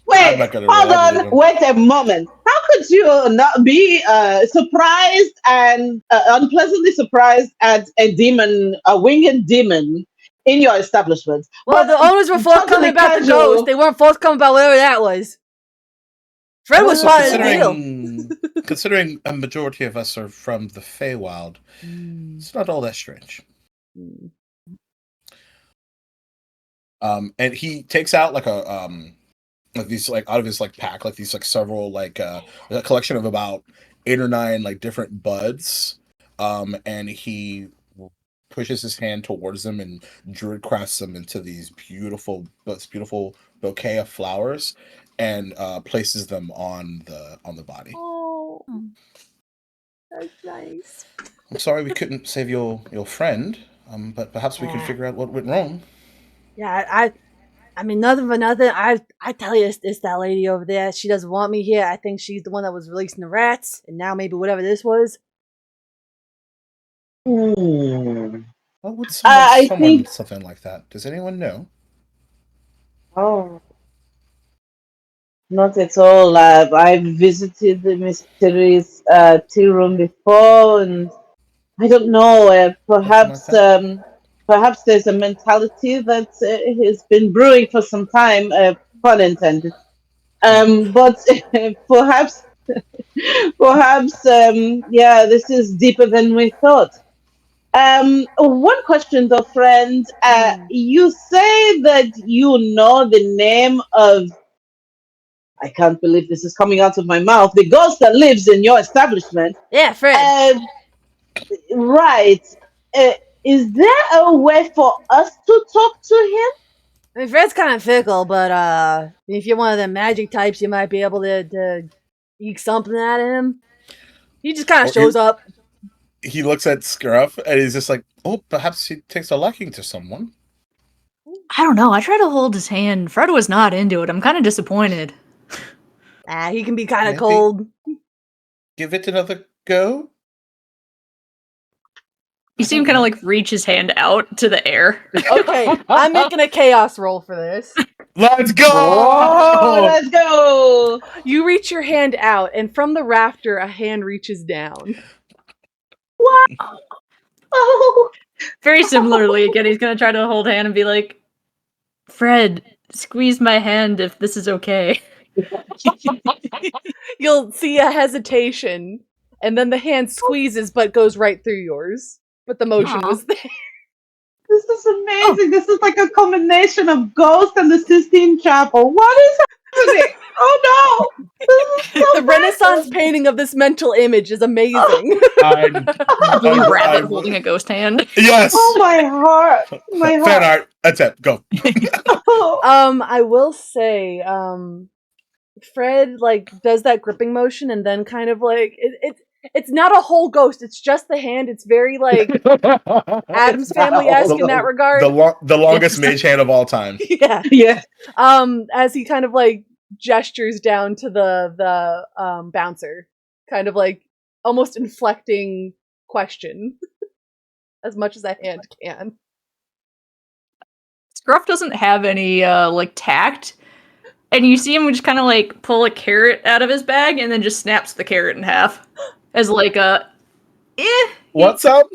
Wait, not gonna hold roll, I believe on. him. Wait a moment. How could you not be surprised and unpleasantly surprised at a demon, a winged demon, in your establishment? Well, the owners were forthcoming about the ghost. They weren't forthcoming about whatever that was. Fred was Also, part of the deal. considering a majority of us are from the Feywild, it's not all that strange. And he takes out like these like out of his like pack, like these like several like a collection of about 8 or 9 like different buds. And he pushes his hand towards them and druid crafts them into this beautiful bouquet of flowers, and places them on the body. Oh, that's nice. I'm sorry we couldn't save your friend, but perhaps we could figure out what went wrong. Yeah, I mean, nothing for nothing. I tell you, it's that lady over there. She doesn't want me here. I think she's the one that was releasing the rats, and now maybe whatever this was. What would someone think. something like that? Does anyone know? Oh, not at all. I've visited the mysterious tea room before, and I don't know. Perhaps, Nothing perhaps there's a mentality that has been brewing for some time. Pun intended. But perhaps, yeah, this is deeper than we thought. One question though, friend. You say that you know the name of. I can't believe this is coming out of my mouth. The ghost that lives in your establishment. Yeah, Fred. Right. Is there a way for us to talk to him? I mean, Fred's kind of fickle, but if you're one of them magic types, you might be able to eke something out of him. He just kind of shows up. He looks at Scruff and he's just like, "Oh, perhaps he takes a liking to someone." I don't know. I tried to hold his hand. Fred was not into it. I'm kind of disappointed. He can be kind of Maybe. cold. Give it another go. You see him kind of like reach his hand out to the air. Okay, I'm making a chaos roll for this. Let's go! Oh, let's go! You reach your hand out, and from the rafter, a hand reaches down. What? Oh. Very similarly, again, he's gonna try to hold hand and be like, Fred, squeeze my hand if this is okay. You'll see a hesitation, and then the hand squeezes but goes right through yours. But the motion was there. This is amazing. This is like a combination of Ghost and the Sistine Chapel. What is happening? Oh no! This is so The Renaissance painting of this mental image is amazing. Little rabbit holding a ghost hand. Yes. Oh my heart! My heart. Fan art. That's it. Go. I will say, Fred like does that gripping motion and then kind of like it's not a whole ghost. It's just the hand. It's very like Addams Family-esque in that regard. The longest mage hand of all time. Yeah. Yeah. As he kind of like gestures down to the bouncer, kind of like almost inflecting question as much as that hand can. Scruff doesn't have any like tact, and you see him just kind of like pull a carrot out of his bag and then just snaps the carrot in half as like a What's up?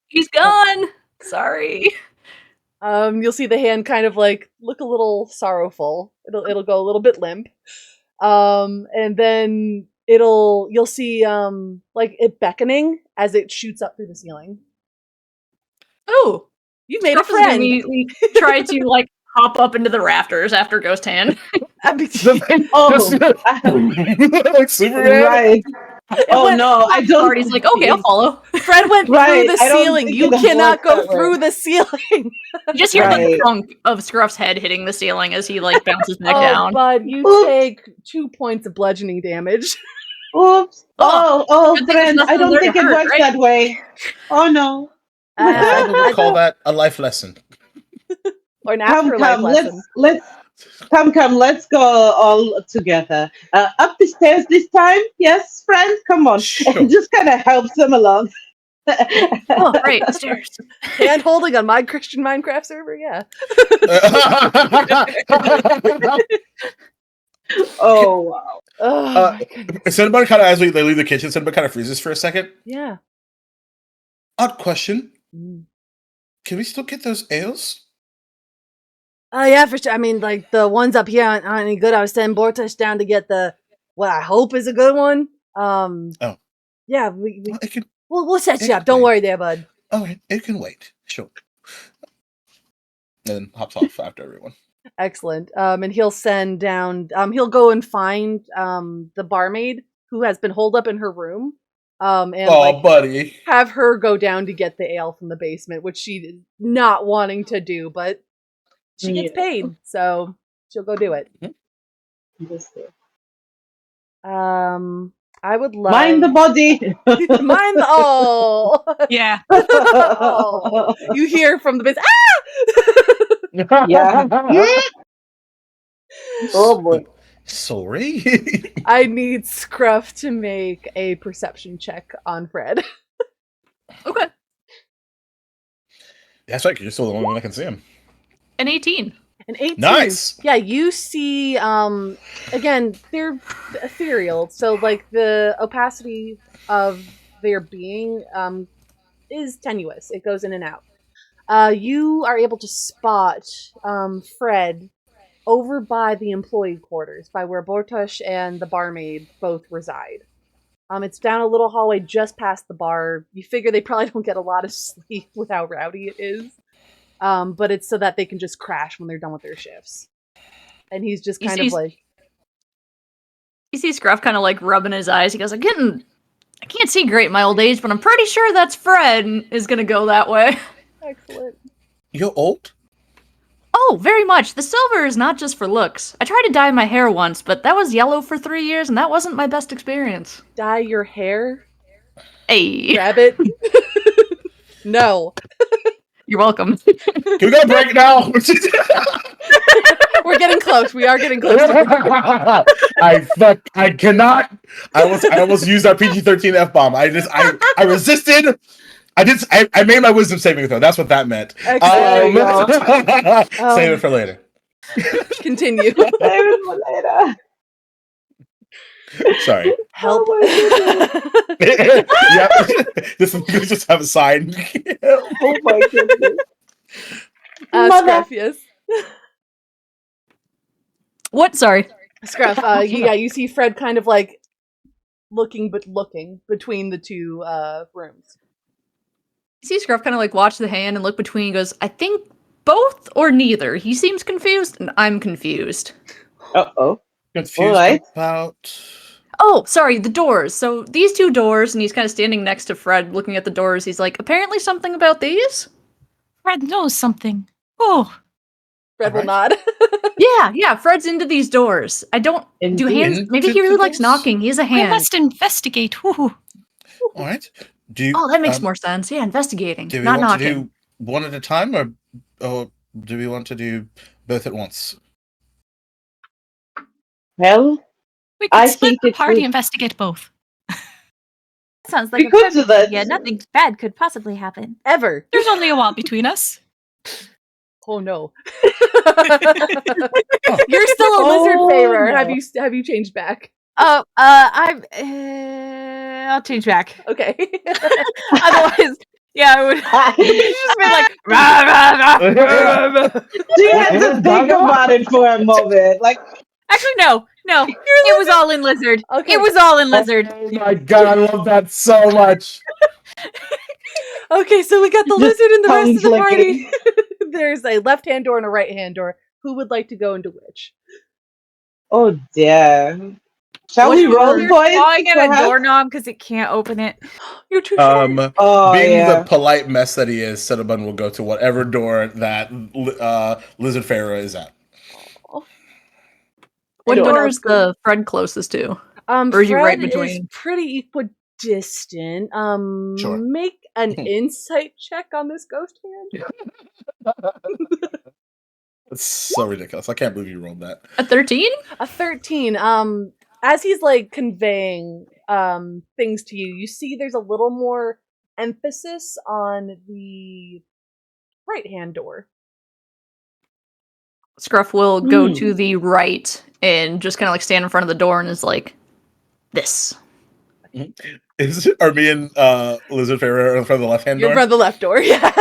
He's gone. Sorry. You'll see the hand kind of like look a little sorrowful. It'll go a little bit limp. And then you'll see like it beckoning as it shoots up through the ceiling. Oh, you made a Scruff is gonna friend. immediately try to like pop up into the rafters after Ghost Hand. Like Superman. Right. Oh no, I don't. Marty's like, okay, I'll follow. Fred went Right, through the I don't ceiling. think You it cannot works go that way. through the ceiling. You just hear the Right. thunk of Scruff's head hitting the ceiling as he like bounces back Oh, down. bud, you Oops. take 2 points of bludgeoning damage. Oops. Oh, good thing there's friend, I nothing don't there to think it hurt, works right? that way. Oh no. My father would call that a life lesson. Or an Come, afterlife come, lesson. let's go all together. Up the stairs this time? Yes, friend? Come on. Sure. It just kind of helps them along. Oh, right, stairs. Hand holding on my Christian Minecraft server, yeah. Oh, wow. Oh, my goodness. Cinnamon kind of, as they leave the kitchen, Cinnamon kind of freezes for a second. Yeah. Odd question. Mm. Can we still get those ales? Yeah, for sure. I mean, like, the ones up here aren't any good. I was sending Bortush down to get what I hope is a good one. Oh. Yeah, we'll set you up. Don't worry there, bud. Okay, it can wait. Sure. And then hops off after everyone. Excellent. And he'll send down, he'll go and find the barmaid who has been holed up in her room. And buddy. have her go down to get the ale from the basement, which she is not wanting to do, but she gets paid, so she'll go do it. I would like Mind the body. mind the Yeah. oh. You hear from the basement. Yeah. Oh boy. Sorry. I need Scruff to make a perception check on Fred. Okay. That's right, 'cause you're still the only one that can see him. An 18. An 18. Nice. Yeah, you see, again, they're ethereal, so, like, the opacity of their being, is tenuous. It goes in and out. You are able to spot, Fred over by the employee quarters, by where Bortush and the barmaid both reside. It's down a little hallway just past the bar. You figure they probably don't get a lot of sleep with how rowdy it is. But it's so that they can just crash when they're done with their shifts. And he's just kind of like... You see Scruff kind of like rubbing his eyes. He goes, I can't see great in my old age, but I'm pretty sure that's Fred and is going to go that way. Excellent. You're old? Oh, very much. The silver is not just for looks. I tried to dye my hair once, but that was yellow for 3 years, and that wasn't my best experience. Dye your hair? Hey. Rabbit? No. You're welcome. Can we go break now? We're getting close. We are getting close. I cannot. I almost used our PG-13 F-bomb. I resisted. I made my wisdom saving throw. That's what that meant. Save it for later. Continue. Save it for later. Sorry. Help. Yeah. This just have a sign. Oh my goodness. Scruff, yes. What? Sorry. Scruff, you see Fred kind of like looking between the two rooms. You see Scruff kind of like watch the hand and look between and goes, I think both or neither. He seems confused and I'm confused. Uh-oh. Confused Right. about... Oh, sorry, the doors. So these two doors, and he's kind of standing next to Fred looking at the doors. He's like, apparently something about these? Fred knows something. Oh, Fred will Alright. nod. Yeah, Fred's into these doors. I don't do hands. Maybe he really likes knocking. He has a we hand. must investigate. Ooh. All right. Do you, Oh, that makes more sense. Yeah, investigating, do we not want knocking. to do one at a time, or do we want to do both at once? Well, We could I split think the it party, would- investigate both. Sounds like we a could do perfect that. idea. Nothing bad could possibly happen. Ever. There's only a wall between us. Oh no. Oh. You're still a lizard Oh, farer. no. Have you changed back? Oh, I'll change back. Okay. Otherwise, yeah, I would. It's just been like, rah, rah, rah. She had to think about it for a moment. Like, Actually, no. It was all in lizard. Okay. It was all in lizard. Oh my god, I love that so much. Okay, so we got the Just lizard and the rest tongue of the party. flicking. There's a left-hand door and a right-hand door. Who would like to go into which? Oh dear. Shall What we if roll you're points? clawing at a perhaps? doorknob because it can't open it? You're too short. Oh, Being the yeah. polite mess that he is, Cinnabon will go to whatever door that Lizard Pharaoh is at. Aw. What Anyone door else is go? the Fred closest to? Or are you Fred right is between? pretty equidistant. Sure. Make an insight check on this ghost hand. It's so ridiculous. I can't believe you rolled that. A 13? A 13. As he's like conveying things to you, you see there's a little more emphasis on the right hand door. Scruff will go to the right and just kind of like stand in front of the door and is like, this. Are me and Lizard Pharaoh in front of the left hand You're door? by the left door, yeah.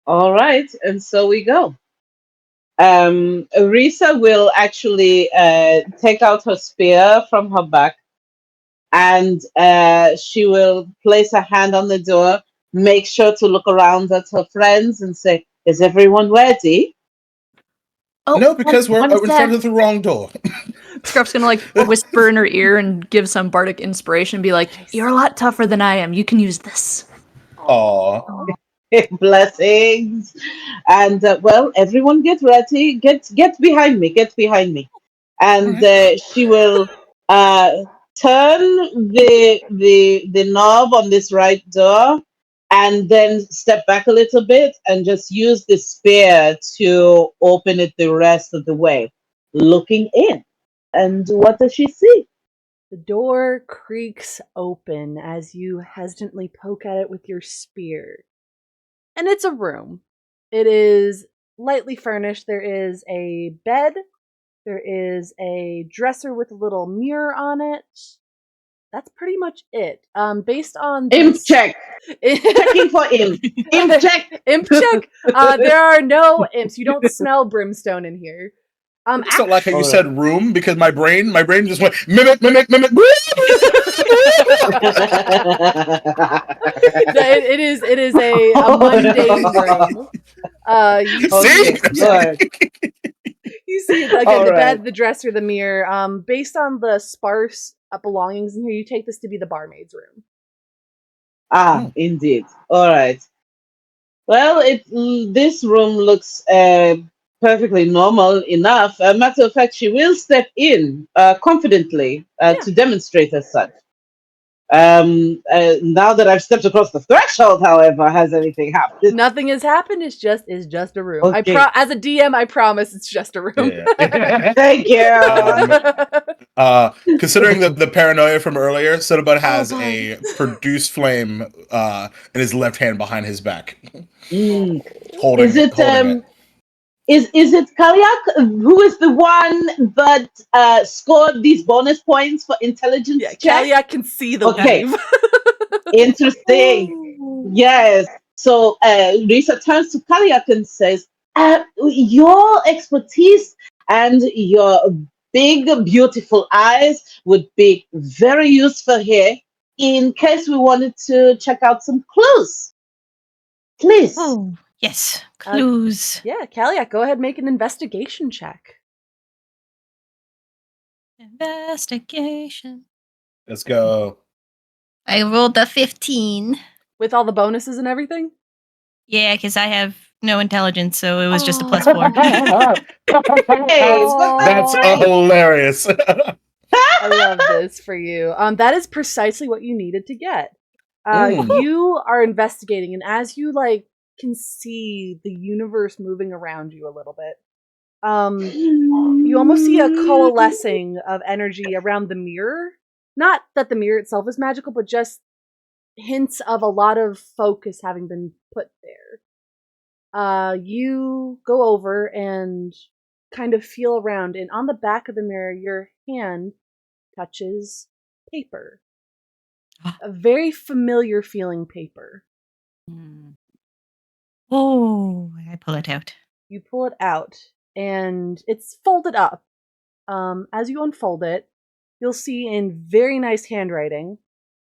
All right, and so we go. Risa will actually take out her spear from her back, and she will place her hand on the door, make sure to look around at her friends and say, "Is everyone ready?" Oh, No, because we're one in front sec. of the wrong door. Scruff's gonna like whisper in her ear and give some bardic inspiration, be like, Nice. "You're a lot tougher than I am. You can use this." Aw. Blessings. And well, everyone get ready. Get behind me. Get behind me. And she will turn the knob on this right door, and then step back a little bit and just use the spear to open it the rest of the way, looking in. And what does she see? The door creaks open as you hesitantly poke at it with your spear. And it's a room. It is lightly furnished. There is a bed. There is a dresser with a little mirror on it. That's pretty much it. Based on Imp check. Checking for imp. Imp check. Imp check. There are no imps. You don't smell brimstone in here. I just don't like how you Alright. said room because my brain just went mimic. It is a mundane room. You Okay, see, good. you see again All the right. bed, the dresser, the mirror. Based on the sparse belongings in here, you take this to be the barmaid's room. Indeed. All right. Well, this room looks perfectly normal enough. A matter of fact, she will step in confidently to demonstrate as such. Now that I've stepped across the threshold, however, has anything happened? Nothing has happened. It's just a room. Okay. As a DM, I promise it's just a room. Yeah. Thank you. Considering the paranoia from earlier, Cinnabon has God. a produced flame in his left hand behind his back, Mm. holding Is it holding it. is it Kaliak who is the one that scored these bonus points for intelligence Yeah, check? Kaliak can see the Okay. weave. Interesting. Yes. So Lisa turns to Kaliak and says, your expertise and your big, beautiful eyes would be very useful here in case we wanted to check out some clues. Please. Oh, yes. Clues. Yeah, Kaliak, go ahead and make an investigation check. Investigation. Let's go. I rolled a 15. With all the bonuses and everything? Yeah, because I have no intelligence, so it was just a Oh. +4. That's hilarious. I love this for you. That is precisely what you needed to get. You are investigating, and as you can see the universe moving around you a little bit, you almost see a coalescing of energy around the mirror. Not that the mirror itself is magical, but just hints of a lot of focus having been put there. You go over and kind of feel around, and on the back of the mirror, your hand touches paper. A very familiar feeling paper. Oh, I pull it out. You pull it out, and it's folded up. As you unfold it, you'll see in very nice handwriting,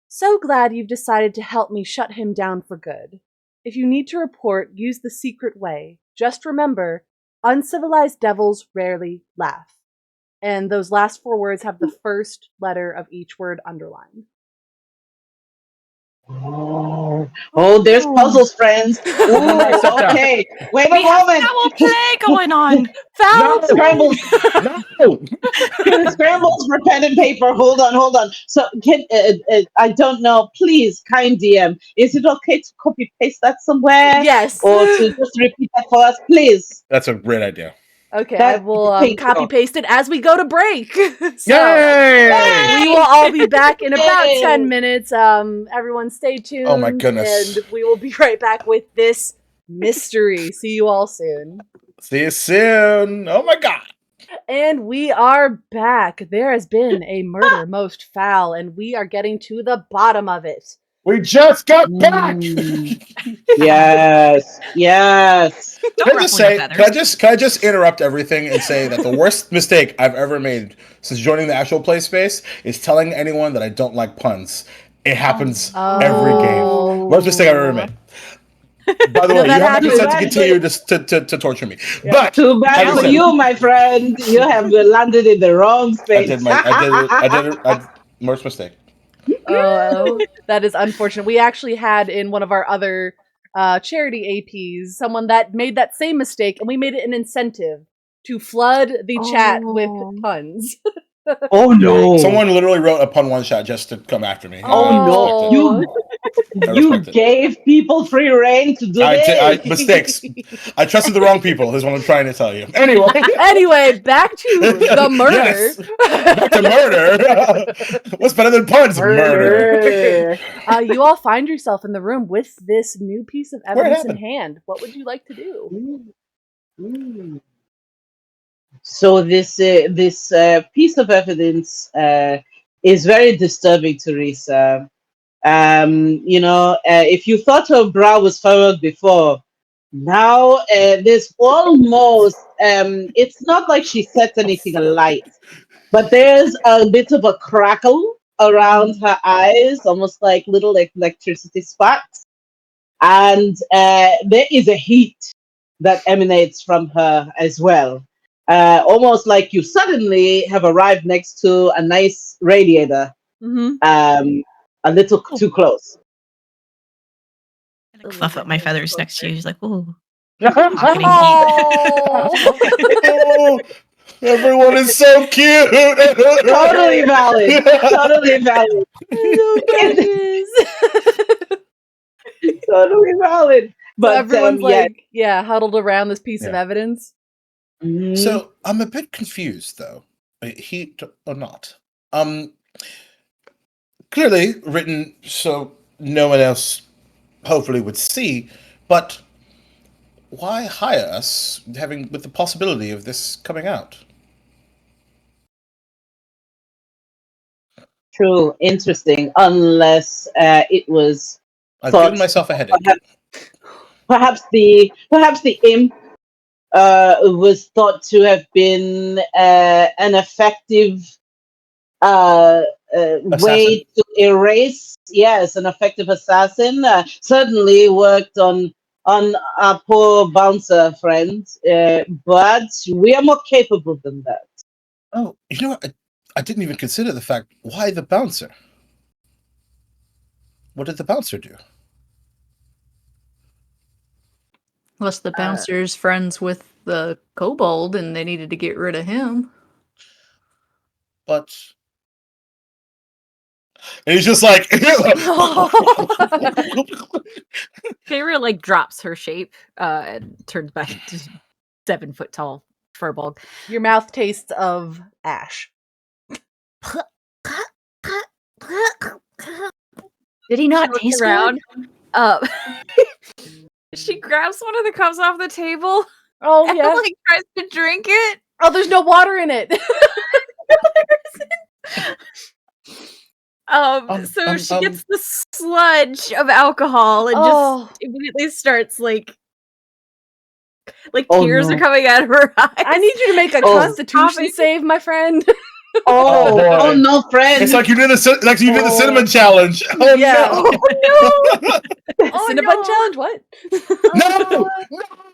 "So glad you've decided to help me shut him down for good. If you need to report, use the secret way. Just remember, Uncivilized devils rarely laugh. And those last 4 words have the first letter of each word underlined. Oh, there's puzzles, friends. I stepped Ooh, down. okay. Wait a We have moment. foul play going on. Foul Scrambles. No. Scrambles for pen and paper. Hold on. So, I don't know. Please, kind DM, is it okay to copy paste that somewhere, Yes. or to just repeat that for us, please? That's a great idea. Okay, I will Thank copy you. paste it as we go to break. So Yay! we will all be back in about Yay! 10 minutes. Everyone stay tuned. Oh my goodness. And we will be right back with this mystery. See you all soon. See you soon. Oh my god. And we are back. There has been a murder most foul, and we are getting to the bottom of it. We just got back. Yes. Don't Can I just ruffle your say? feathers. Can I just interrupt everything and say that the worst mistake I've ever made since joining the actual play space is telling anyone that I don't like puns. It happens every game. Worst mistake I've ever made. By the way, that you have my happens. consent to continue to torture me. Yeah. But Too bad having for said- you, my friend. You have landed in the wrong space. I did it. Worst mistake. Oh, that is unfortunate. We actually had in one of our other charity APs someone that made that same mistake, and we made it an incentive to flood the chat with puns. Oh no! Someone literally wrote a pun one shot just to come after me. Oh no! You gave people free reign to do this. Mistakes. I trusted the wrong people. Is what I'm trying to tell you. Anyway, back to the murder. Yes. Back to murder. What's better than puns? Murder. You all find yourself in the room with this new piece of evidence in hand. What would you like to do? So this piece of evidence is very disturbing, Teresa. If you thought her brow was furrowed before, now there's almost it's not like she set anything alight, but there's a bit of a crackle around her eyes, almost like little electricity sparks, and there is a heat that emanates from her as well. Almost like you suddenly have arrived next to a nice radiator, a little too close. I fluff up my feathers next to you. He's like, "Ooh, everyone is so cute." Totally valid. Totally valid. Totally valid. But so everyone's huddled around this piece of evidence. Mm-hmm. So I'm a bit confused, though. Heat or not? Clearly written so no one else hopefully would see, but why hire us, with the possibility of this coming out? True, interesting. Unless it was. I've given myself a headache. Perhaps the imp was thought to have been an effective way to erase. Yes, an effective assassin. Certainly worked on our poor bouncer friend, but we are more capable than that. Oh, you know what? I didn't even consider the fact, why the bouncer? What did the bouncer do? Unless the bouncer's friends with the kobold and they needed to get rid of him. But... And he's just like... Feyre, drops her shape and turns back to 7 foot tall furball. Your mouth tastes of ash. Did he not taste around? good? She grabs one of the cups off the table. Oh and, yeah. Tries to drink it. Oh, there's no water in it. So she gets the sludge of alcohol and just immediately starts tears are coming out of her eyes. I need you to make a Constitution save, my friend. Oh, boy. oh no, friend. It's like you did the Oh. cinnamon challenge. Oh Yeah. no! Oh, Cinnabon no. challenge? What? No! No!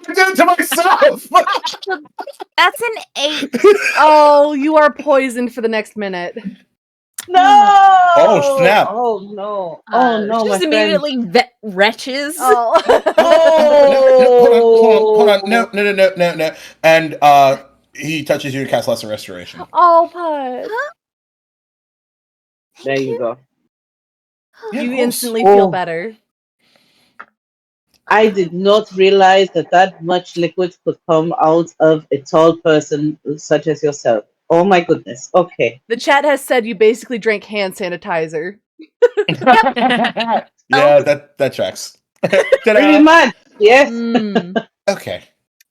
I did it to myself! That's an 8. Oh, you are poisoned for the next minute. No! Oh, snap. Oh no! Oh no, She my just friend! immediately retches. Oh. Hold on. No. And he touches you and casts Lesser Restoration. Oh, Pud. There you go. Yeah, You of course. instantly feel Oh. better. I did not realize that much liquid could come out of a tall person such as yourself. Oh my goodness. Okay. The chat has said you basically drank hand sanitizer. Yeah, that tracks. Pretty much. Yes. Okay,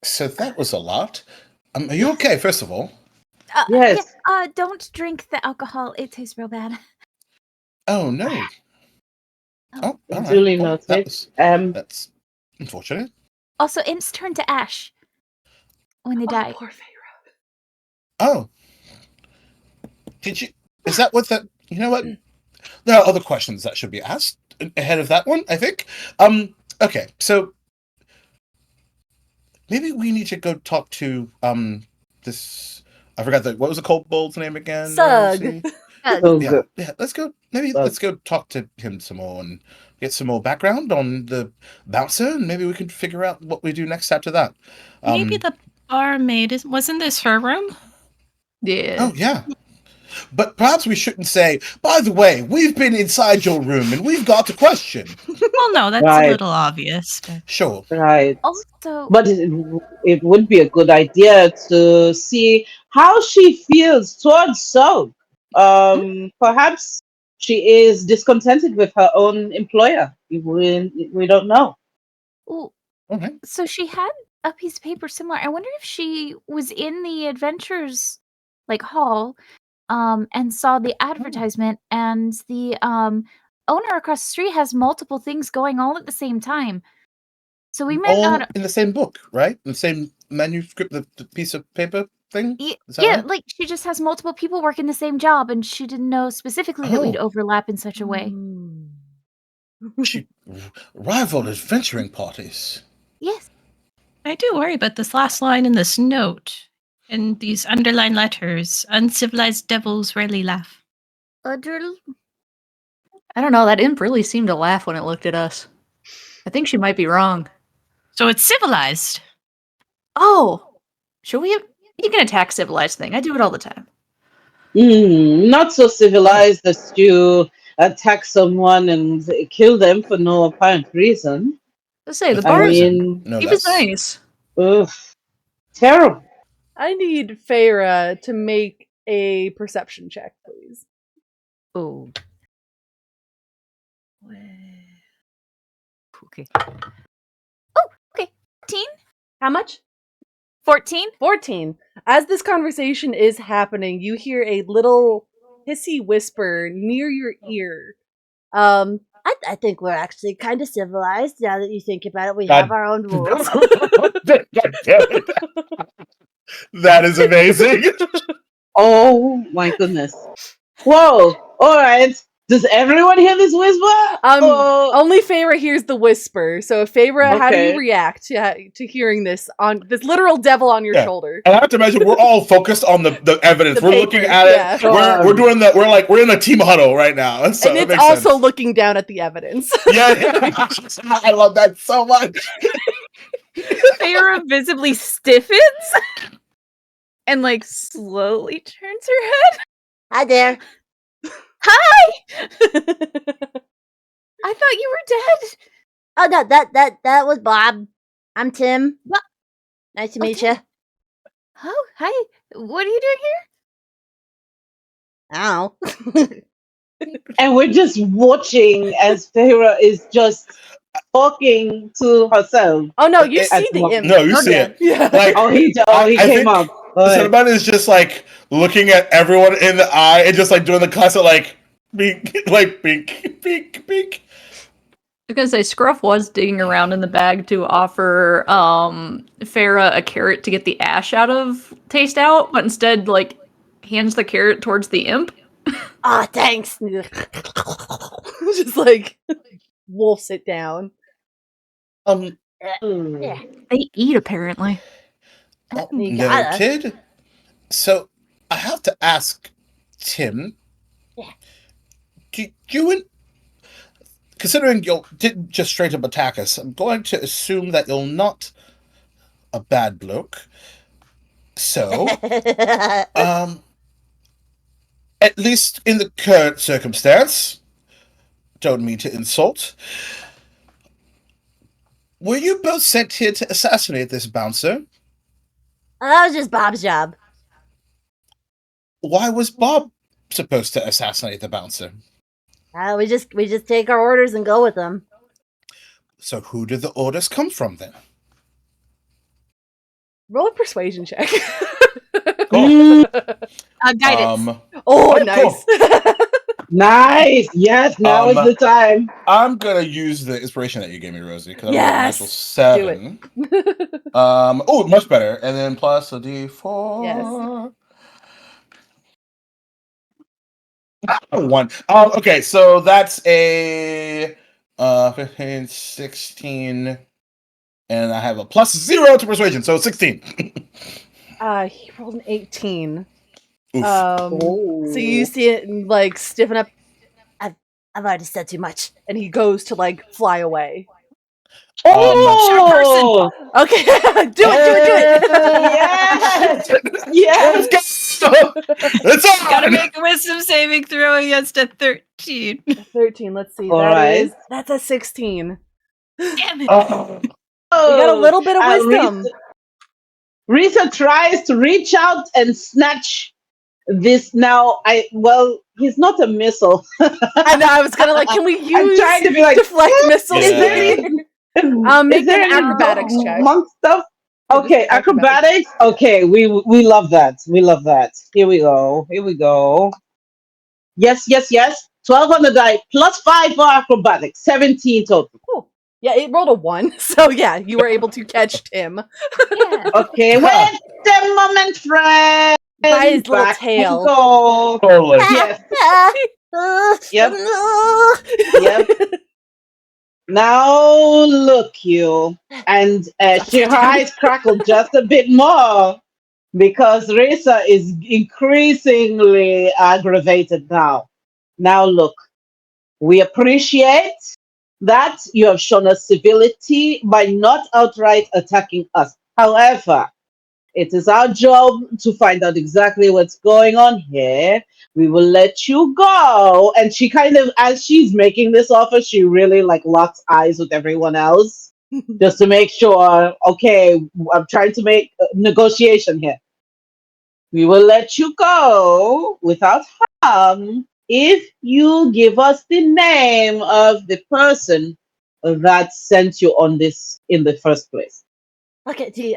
so that was a lot. Are you okay, first of all? Yes. Yeah, don't drink the alcohol. It tastes real bad. Oh, no. Oh, all right. Duly Well, noted. that's unfortunate. Also, imps turn to ash when they die. Poor Feyre. Oh. Did you... Is that what that... You know what? There are other questions that should be asked ahead of that one, I think. Okay, so... Maybe we need to go talk to, this... I forgot what was the kobold's name again? Sug. So Yeah, good. yeah. Let's go. Maybe Sug. let's go talk to him some more and get some more background on the bouncer, and maybe we can figure out what we do next after that. Maybe the barmaid wasn't this her room? Yeah. Oh yeah. But perhaps we shouldn't say, by the way, we've been inside your room and we've got a question. Well, no, that's Right. a little obvious. But... Sure. Right. Also, But it would be a good idea to see how she feels towards Sog. Perhaps she is discontented with her own employer. We don't know. well, Okay. so she had a piece of paper similar. I wonder if she was in the adventures hall and saw the advertisement, and the owner across the street has multiple things going all at the same time. So we might All not in the same book, right? In the same manuscript, the piece of paper thing? Is that yeah, right? she just has multiple people working the same job, and she didn't know specifically that we'd Oh. overlap in such a way. She rival adventuring parties. Yes. I do worry about this last line in this note. And these underlined letters. Uncivilized devils rarely laugh. I don't know. That imp really seemed to laugh when it looked at us. I think she might be wrong. So it's civilized. Oh, should we? You can attack civilized thing. I do it all the time. Not so civilized as you attack someone and kill them for no apparent reason. Let's say the With I bar mean, no he was less. nice. ugh, terrible. I need Feyre to make a perception check, please. Oh. Okay. Oh, okay. 14? How much? 14? 14. As this conversation is happening, you hear a little hissy whisper near your ear. I think we're actually kind of civilized now that you think about it. We have our own rules. That is amazing. Oh my goodness. Whoa. All right. Does everyone hear this whisper? Only Feyre hears the whisper. So, Feyre, how do you Okay. react to hearing this on this literal devil on your Yeah. shoulder? And I have to imagine we're all focused on the evidence. The We're paper, looking at it. yeah. We're doing that. We're in the team huddle right now. So And it it's makes also sense. looking down at the evidence. Yeah, I love that so much. Feyre visibly stiffens and slowly turns her head. Hi there. Hi! I thought you were dead. Oh no, that was Bob. I'm Tim. What? Nice to meet you. Oh, hi. What are you doing here? I don't know. And we're just watching as Feyre is just talking to herself. Oh no, you It- see the imp. No, you see it. Yeah. Like He I came think up. Go ahead. somebody is just looking at everyone in the eye and just doing the classic beak, beak, beak, beak. I was gonna say Scruff was digging around in the bag to offer Farah a carrot to get the ash out of taste out, but instead hands the carrot towards the imp. Ah, thanks. Just like wolfs it down. Yeah. They eat, apparently. You gotta. Noted. So I have to ask Tim. Yeah. Do you considering you didn't just straight up attack us, I'm going to assume that you're not a bad bloke. So, at least in the current circumstance, don't mean to insult. Were you both sent here to assassinate this bouncer? That was just Bob's job. Why was Bob supposed to assassinate the bouncer? We just take our orders and go with them. So who did the orders come from then? Roll a persuasion check. Cool. Guidance. Oh, Oh, nice. Nice. Yes, now is the time. I'm gonna use the inspiration that you gave me, Rosie, because I rolled a Yes! natural 7. Oh, much better. And then plus a D4. Yes. One. Okay, so that's a 15, 16, and I have a plus 0 to persuasion, so 16. He rolled an 18. Oof. So you see it and, like, stiffen up, I've already said too much. and he goes to, like, fly away. Oh, Okay, do it! Yes, yes. Let's go! It's on! Gotta make a wisdom saving throw against a 13. 13, let's see. All right. That's a 16. Damn it. Oh. We got a little bit of wisdom. Risa tries to reach out and snatch this. Now, he's not a missile. I know, I was gonna, like, can we use I'm trying to be like, deflect missiles? Yeah. Make is there an any acrobatics check. monk stuff? Okay, acrobatics. Okay, we love that. We love that. Here we go. Yes. 12 on the die, plus 5 for acrobatics. 17 total. Cool. Yeah, it rolled a 1, so yeah, you were able to catch Tim. Yeah. Okay, wait a moment, friend. By his little Back we tail. go. Totally. Yes. Yep. Yep. Now look, you. And her eyes crackle just a bit more because Risa is increasingly aggravated now. Now look, we appreciate that you have shown us civility by not outright attacking us. However, it is our job to find out exactly what's going on here. We will let you go. And she kind of, as she's making this offer, she really like locks eyes with everyone else just to make sure, okay, I'm trying to make a negotiation here. We will let you go without harm if you give us the name of the person that sent you on this in the first place. Look at you.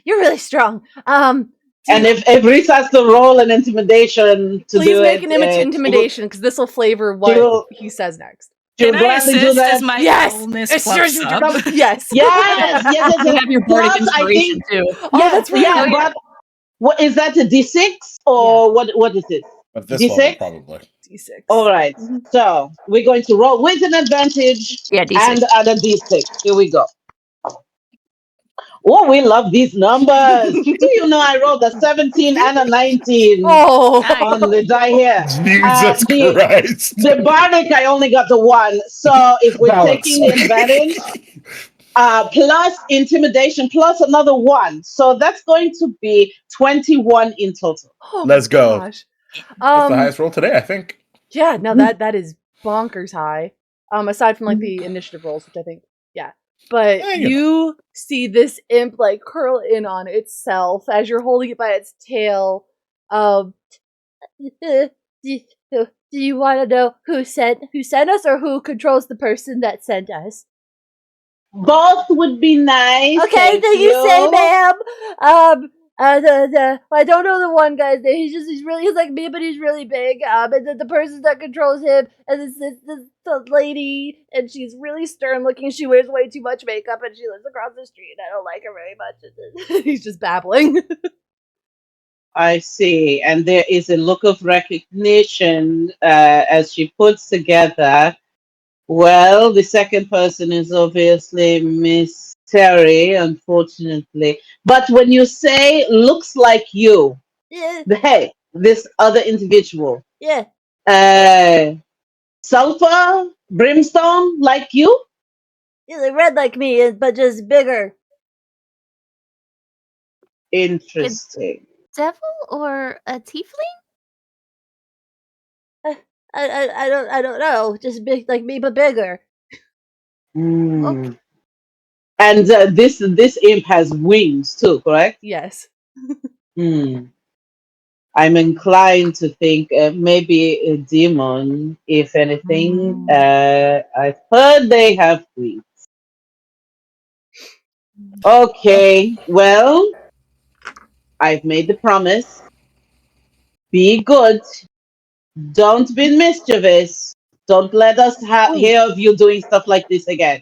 You're really strong. And if Risa has to roll an intimidation to Please do make it, an intimidation, because this will flavor what will- he says next. she'll Can I gladly do assist that. as my Yes! illness It's fluffs yours, up? yes. Yes. You have your bardic Plus, I inspiration think, too. Oh, that's right. yeah, but what is that, a D6 or what is it? But this D6? level, probably. D6. All right. So we're going to roll with an advantage Yeah, D6. and add a D6. Here we go. Oh, we love these numbers. Do you know I rolled a 17 and a 19 Oh, on the die here? Jesus the- Christ. The bardic, I only got the 1. So if we're Balance. taking the advantage, plus intimidation, plus another 1. So that's going to be 21 in total. oh Let's my go. gosh. That's the highest roll today, I think. Yeah, no, that is bonkers high. Aside from like the initiative rolls, which I think, yeah. But Yeah, you you see this imp like curl in on itself as you're holding it by its tail. Do you want to know who sent us, or who controls the person that sent us? Both would be nice. Okay, then you say, ma'am. I don't know the one guy's name. He's like me, but he's really big. And the person that controls him, and this lady, and she's really stern looking. She wears way too much makeup, and she lives across the street. I don't like her very much. He's just babbling. I see. And there is a look of recognition as she puts together. Well, the second person is obviously Miss Terry, unfortunately. But when you say looks like you, Yeah, hey, this other individual, yeah. uh, sulfur, brimstone, like you? Yeah, they're red like me, but just bigger. Interesting. Devil or a tiefling? I don't know. Just big like me, but bigger. Hmm. And this imp has wings too, correct? Yes. Hmm. I'm inclined to think maybe a demon, if anything. I've heard they have wings. Okay, well, I've made the promise. Be good. Don't be mischievous. Don't let us Oh. hear of you doing stuff like this again.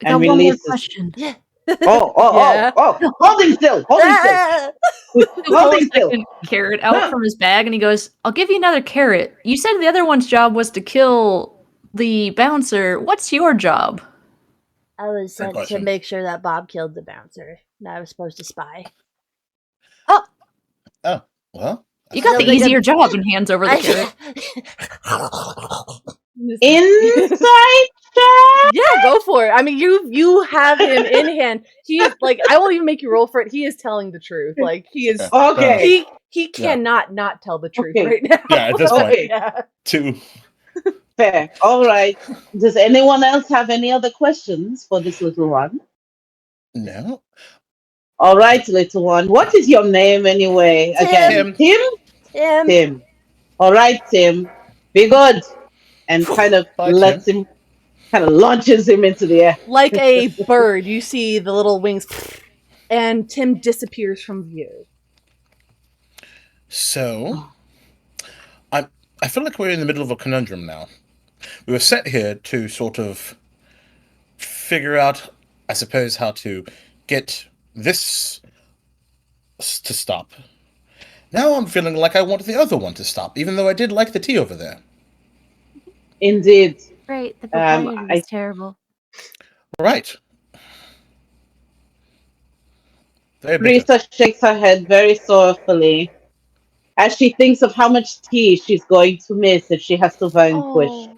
I And got one more release this. question. Yeah. Yeah. Holding still, holding still, Ah! He'll pull a holding still. second carrot out Huh. from his bag and he goes, I'll give you another carrot. You said the other one's job was to kill the bouncer. What's your job? I was Good sent to question. make sure that Bob killed the bouncer. And I was supposed to spy. Oh, well. You got the Sounds like a- easier job and hands over the carrot. Insight check. Yeah, go for it. I mean, you have him in hand. He is like, I won't even make you roll for it. He is telling the truth. Like he is. Okay. He cannot not tell the truth Okay. right now. Yeah, at this point. Okay. Yeah. 2. Fair. All right. Does anyone else have any other questions for this little one? No. All right, little one. What is your name anyway? Tim. Again, Tim? Him. Tim. All right, Tim. Be good. And kind of Bye, lets Tim. him, kind of launches him into the air. Like a bird, you see the little wings, and Tim disappears from view. So, I feel like we're in the middle of a conundrum now. We were set here to sort of figure out, I suppose, how to get this to stop. Now I'm feeling like I want the other one to stop, even though I did like the tea over there. Indeed. Right, the proprietor was terrible. Right. Very bitter. Risa shakes her head very sorrowfully as she thinks of how much tea she's going to miss if she has to vanquish Oh.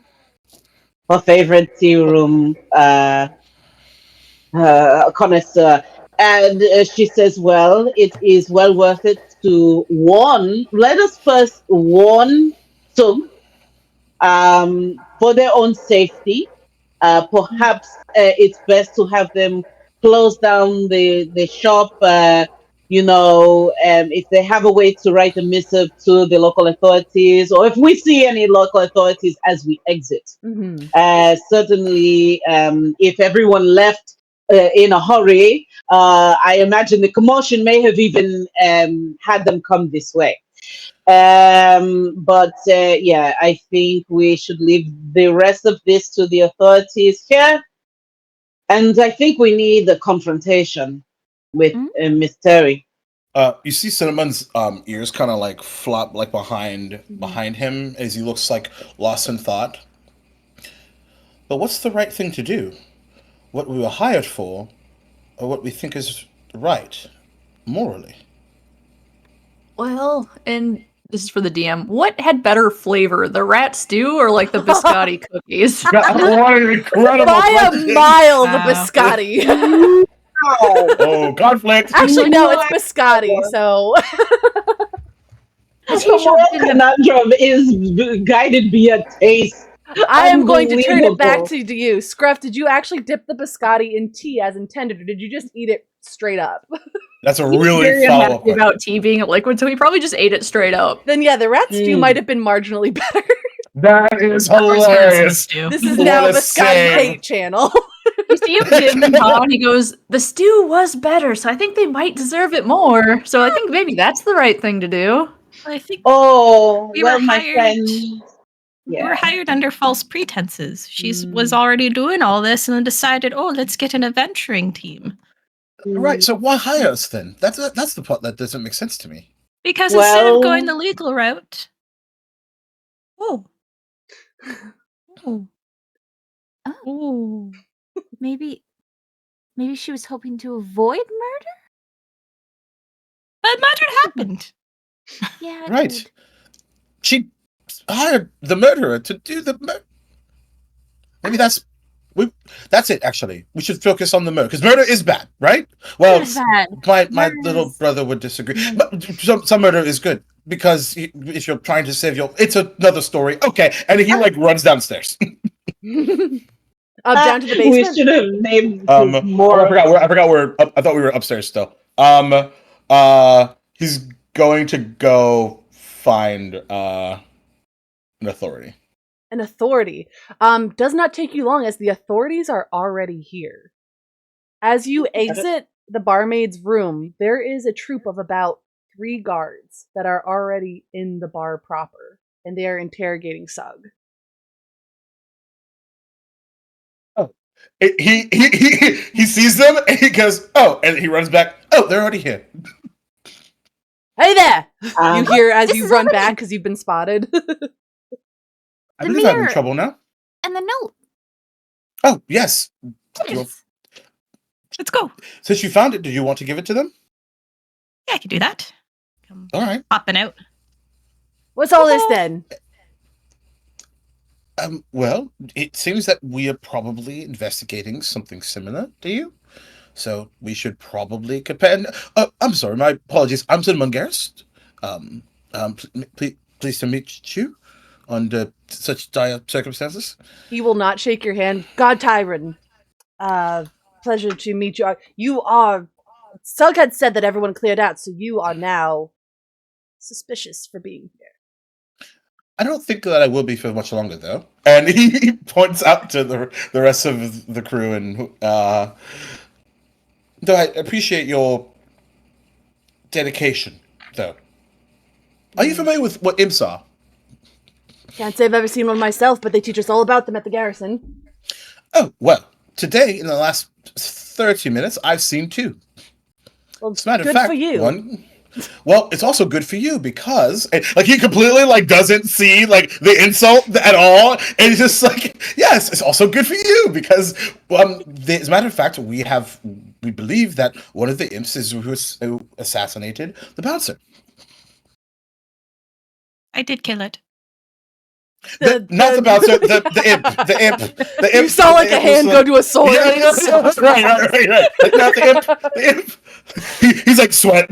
her favorite tea room connoisseur. And she says, well, it is well worth it to warn. Let us first warn Sug for their own safety. Perhaps it's best to have them close down the shop. If they have a way to write a missive to the local authorities, or if we see any local authorities as we exit. Mm-hmm. Certainly, if everyone left in a hurry, I imagine the commotion may have even had them come this way. Yeah, I think we should leave the rest of this to the authorities here. And I think we need a confrontation with Miss Terry. You see Cinnamon's ears kind of like flop like behind him as he looks like lost in thought. But what's the right thing to do? What we were hired for, or what we think is right, morally? Well, and this is for the DM. What had better flavor, the rat stew or like the biscotti cookies? What an incredible By question. a mile, the Wow. biscotti. Oh, conflict. Actually, no, it's biscotti. So The moral conundrum is guided via taste. I am going to turn it back Unbelievable. to you. Scruff, did you actually dip the biscotti in tea as intended, or did you just eat it straight up? That's a He's really very follow-up unhappy question. about tea being a liquid, so he probably just ate it straight up. Then yeah, the rat stew Mm. might have been marginally better. That is Of course, hilarious. stew. This is What now a Biscotti save. hate channel. You see him Jim and Paul, and he goes, the stew was better, so I think they might deserve it more. So I think maybe that's the right thing to do. I think Oh, We well, were my hired- friend. we were Yeah. hired under false pretenses. She was already doing all this and then decided, oh, let's get an adventuring team. Right, so why hire us then? That's the part that doesn't make sense to me. Because instead of going the Well, legal route, oh, oh, Oh, oh, maybe she was hoping to avoid murder? but murder happened. Yeah, it Right. did. She hired the murderer to do the murder. Maybe that's it. Actually, we should focus on the murder because murder is bad, right? Well, Murder's bad. my Murder little is- brother would disagree. Mm. But some murder is good because if you're trying to save your, it's another story. Okay, and he like runs downstairs. Up down to the we basement. should have named Oh, his I more. forgot where. I thought we were upstairs still. He's going to go find an authority. An authority. Does not take you long as the authorities are already here. As you exit the barmaid's room, there is a troop of about 3 guards that are already in the bar proper, and they are interrogating Sug. He sees them and he goes, oh, and he runs back. Oh, they're already here. Hey there! You hear as This you is run happening. back because you've been spotted. I The believe I'm in mirror. trouble now. And the note. Oh, yes. Yes. Let's go. Since you found it, do you want to give it to them? Yeah, I can do that. Come All right. popping out. What's all this then? Well, it seems that we are probably investigating something similar to you. So we should probably compare. I'm sorry, my apologies. I'm Sid Mungarist. Pleased to meet you under such dire circumstances. He will not shake your hand. God Tyron. Pleasure to meet you. You are... Sug had said that everyone cleared out, so you are now suspicious for being here. I don't think that I will be for much longer, though. And he points out to the rest of the crew, and though I appreciate your dedication, though. Are you familiar with what imps are? Can't say I've ever seen one myself, but they teach us all about them at the garrison. Oh, well, today, in the last 30 minutes, I've seen 2. Well, As a matter good of fact, for you. one. Well, it's also good for you because, like, he completely like doesn't see like the insult at all, and he's just like, yes, it's also good for you because, as a matter of fact, we believe that one of the imps is who assassinated the bouncer. I did kill it. Not the bouncer, the imp. You saw like a hand go to a sword. Yeah, right. Like, not the imp. He's like sweat.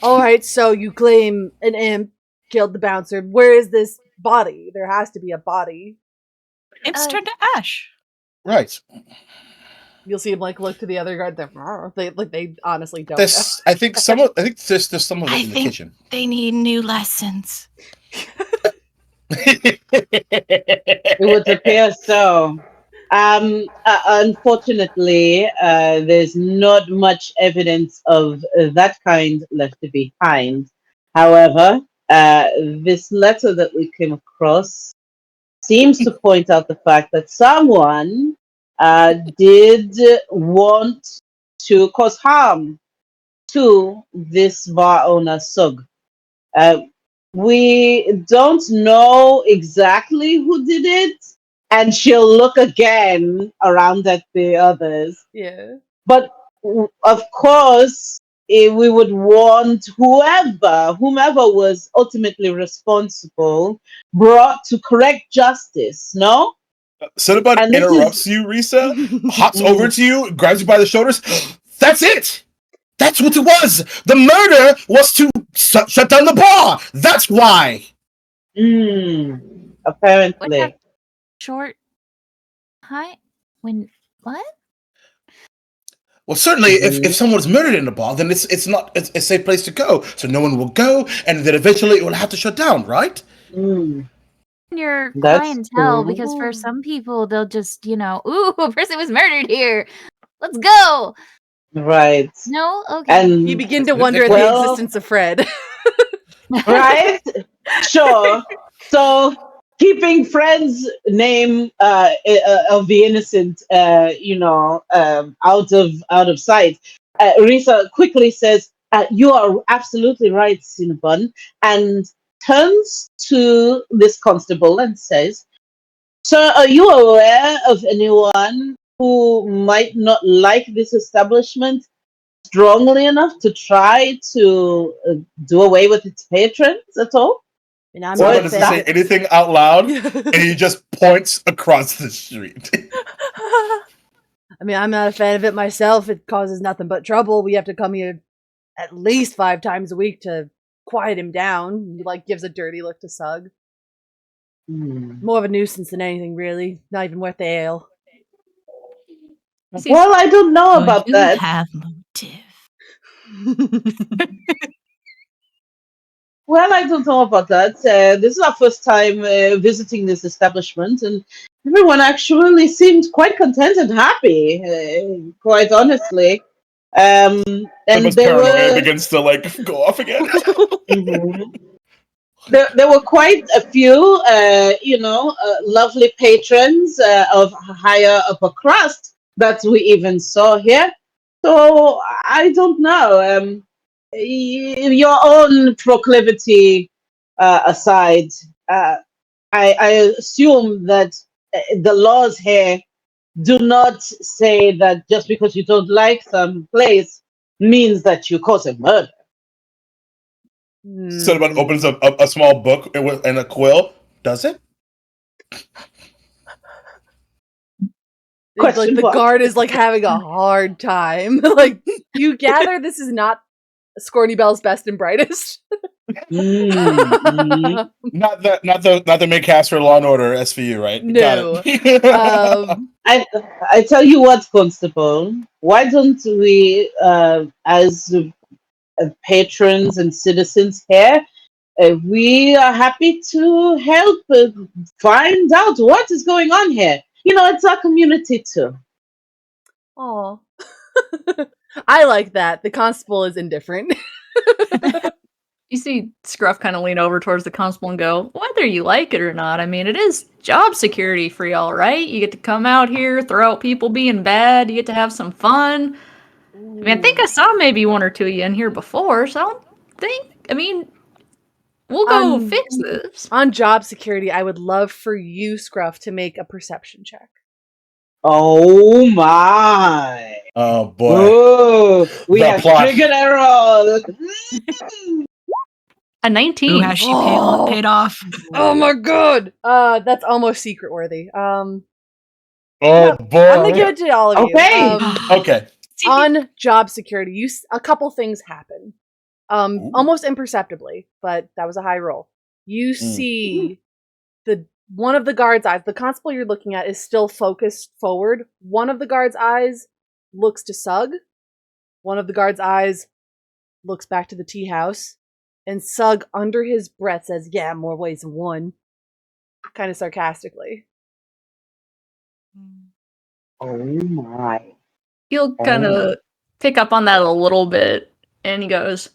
Alright, so you claim an imp killed the bouncer. Where is this body? There has to be a body. Imps turned to ash. Right. You'll see him like look to the other guard. They honestly don't. I think there's some of it I in the think kitchen. they need new lessons. It would appear so. Unfortunately, there's not much evidence of that kind left behind. However, this letter that we came across seems to point out the fact that someone did want to cause harm to this bar owner, Sug. We don't know exactly who did it, and she'll look again around at the others. Yeah. But of course, we would want whomever was ultimately responsible brought to correct justice, no? Cinnabon And this interrupts you, Risa, hops over to you, grabs you by the shoulders. That's it! That's what it was! The murder was to shut down the bar! That's why! Apparently. What short. Hi. When. What? Well, certainly, if someone's murdered in the bar, then it's a safe place to go. So no one will go, and then eventually it will have to shut down, right? Your That's clientele, true. because for some people, they'll just, ooh, a person was murdered here. Let's go. Right. No? Okay. And You begin to wonder at the Well- existence of Fred. right? Sure. So keeping Fred's name of the innocent, out of sight. Risa quickly says, You are absolutely right, Cinnabon, and turns to this constable and says, "Sir, are you aware of anyone who might not like this establishment strongly enough to try to do away with its patrons at all?" And I'm Someone not a doesn't fan say of it. anything out loud, and he just points across the street. I mean, I'm not a fan of it myself. It causes nothing but trouble. We have to come here at least 5 times a week to quiet him down. He like gives a dirty look to Sug. More of a nuisance than anything, really. Not even worth the ale. Well, I don't know So about you that. have motive. Well, I don't know about that. This is our first time visiting this establishment, and everyone actually seemed quite content and happy, quite honestly. And Someone's they paranoia were begins to like go off again. Mhm. There were quite a few, lovely patrons of higher upper crust that we even saw here. So I don't know. Your own proclivity aside, I assume that the laws here do not say that just because you don't like some place means that you cause a murder. Someone opens up a small book and a quill. Does it? Like Question the mark? guard is like having a hard time. Like you gather this is not Scorny Bell's best and brightest. Not the main cast for Law and Order SVU, right? No. Got it. I tell you what, Constable. Why don't we, as patrons and citizens here, we are happy to help find out what is going on here. You know, it's our community too. Aw. I like that. The constable is indifferent. You see Scruff kind of lean over towards the constable and go, whether you like it or not, I mean, it is job security for y'all, right? You get to come out here, throw out people being bad, you get to have some fun. I mean, I think I saw maybe one or two of you in here before, so I don't think, I mean, we'll go fix this. On job security, I would love for you, Scruff, to make a perception check. Oh my! Oh boy! Oh, we The have plot. triggered a roll. A 19. Who has she paid off? Oh my god! That's almost secret worthy. Oh No, boy! I'm gonna give it to all of Okay. you. Okay. On job security, a couple things happen. Almost imperceptibly, but that was a high roll. You see one of the guard's eyes, the constable you're looking at is still focused forward. One of the guard's eyes looks to Sug. One of the guard's eyes looks back to the tea house. And Sug, under his breath, says, "Yeah, more ways than one." Kind of sarcastically. Oh my! He'll kind of pick up on that a little bit, and he goes,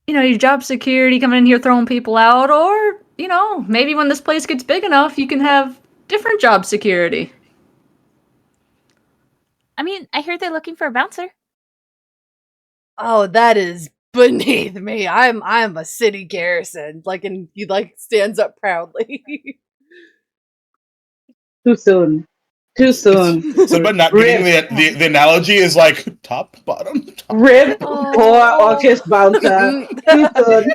you know, your job security coming in here throwing people out, or, you know, maybe when this place gets big enough, you can have different job security. I mean, I hear they're looking for a bouncer. Oh, that is beneath me. I'm a city garrison. And he stands up proudly. Too soon. Too soon. Somebody not getting the analogy is like top, bottom, top. Rip poor Orcus bouncer. Too soon.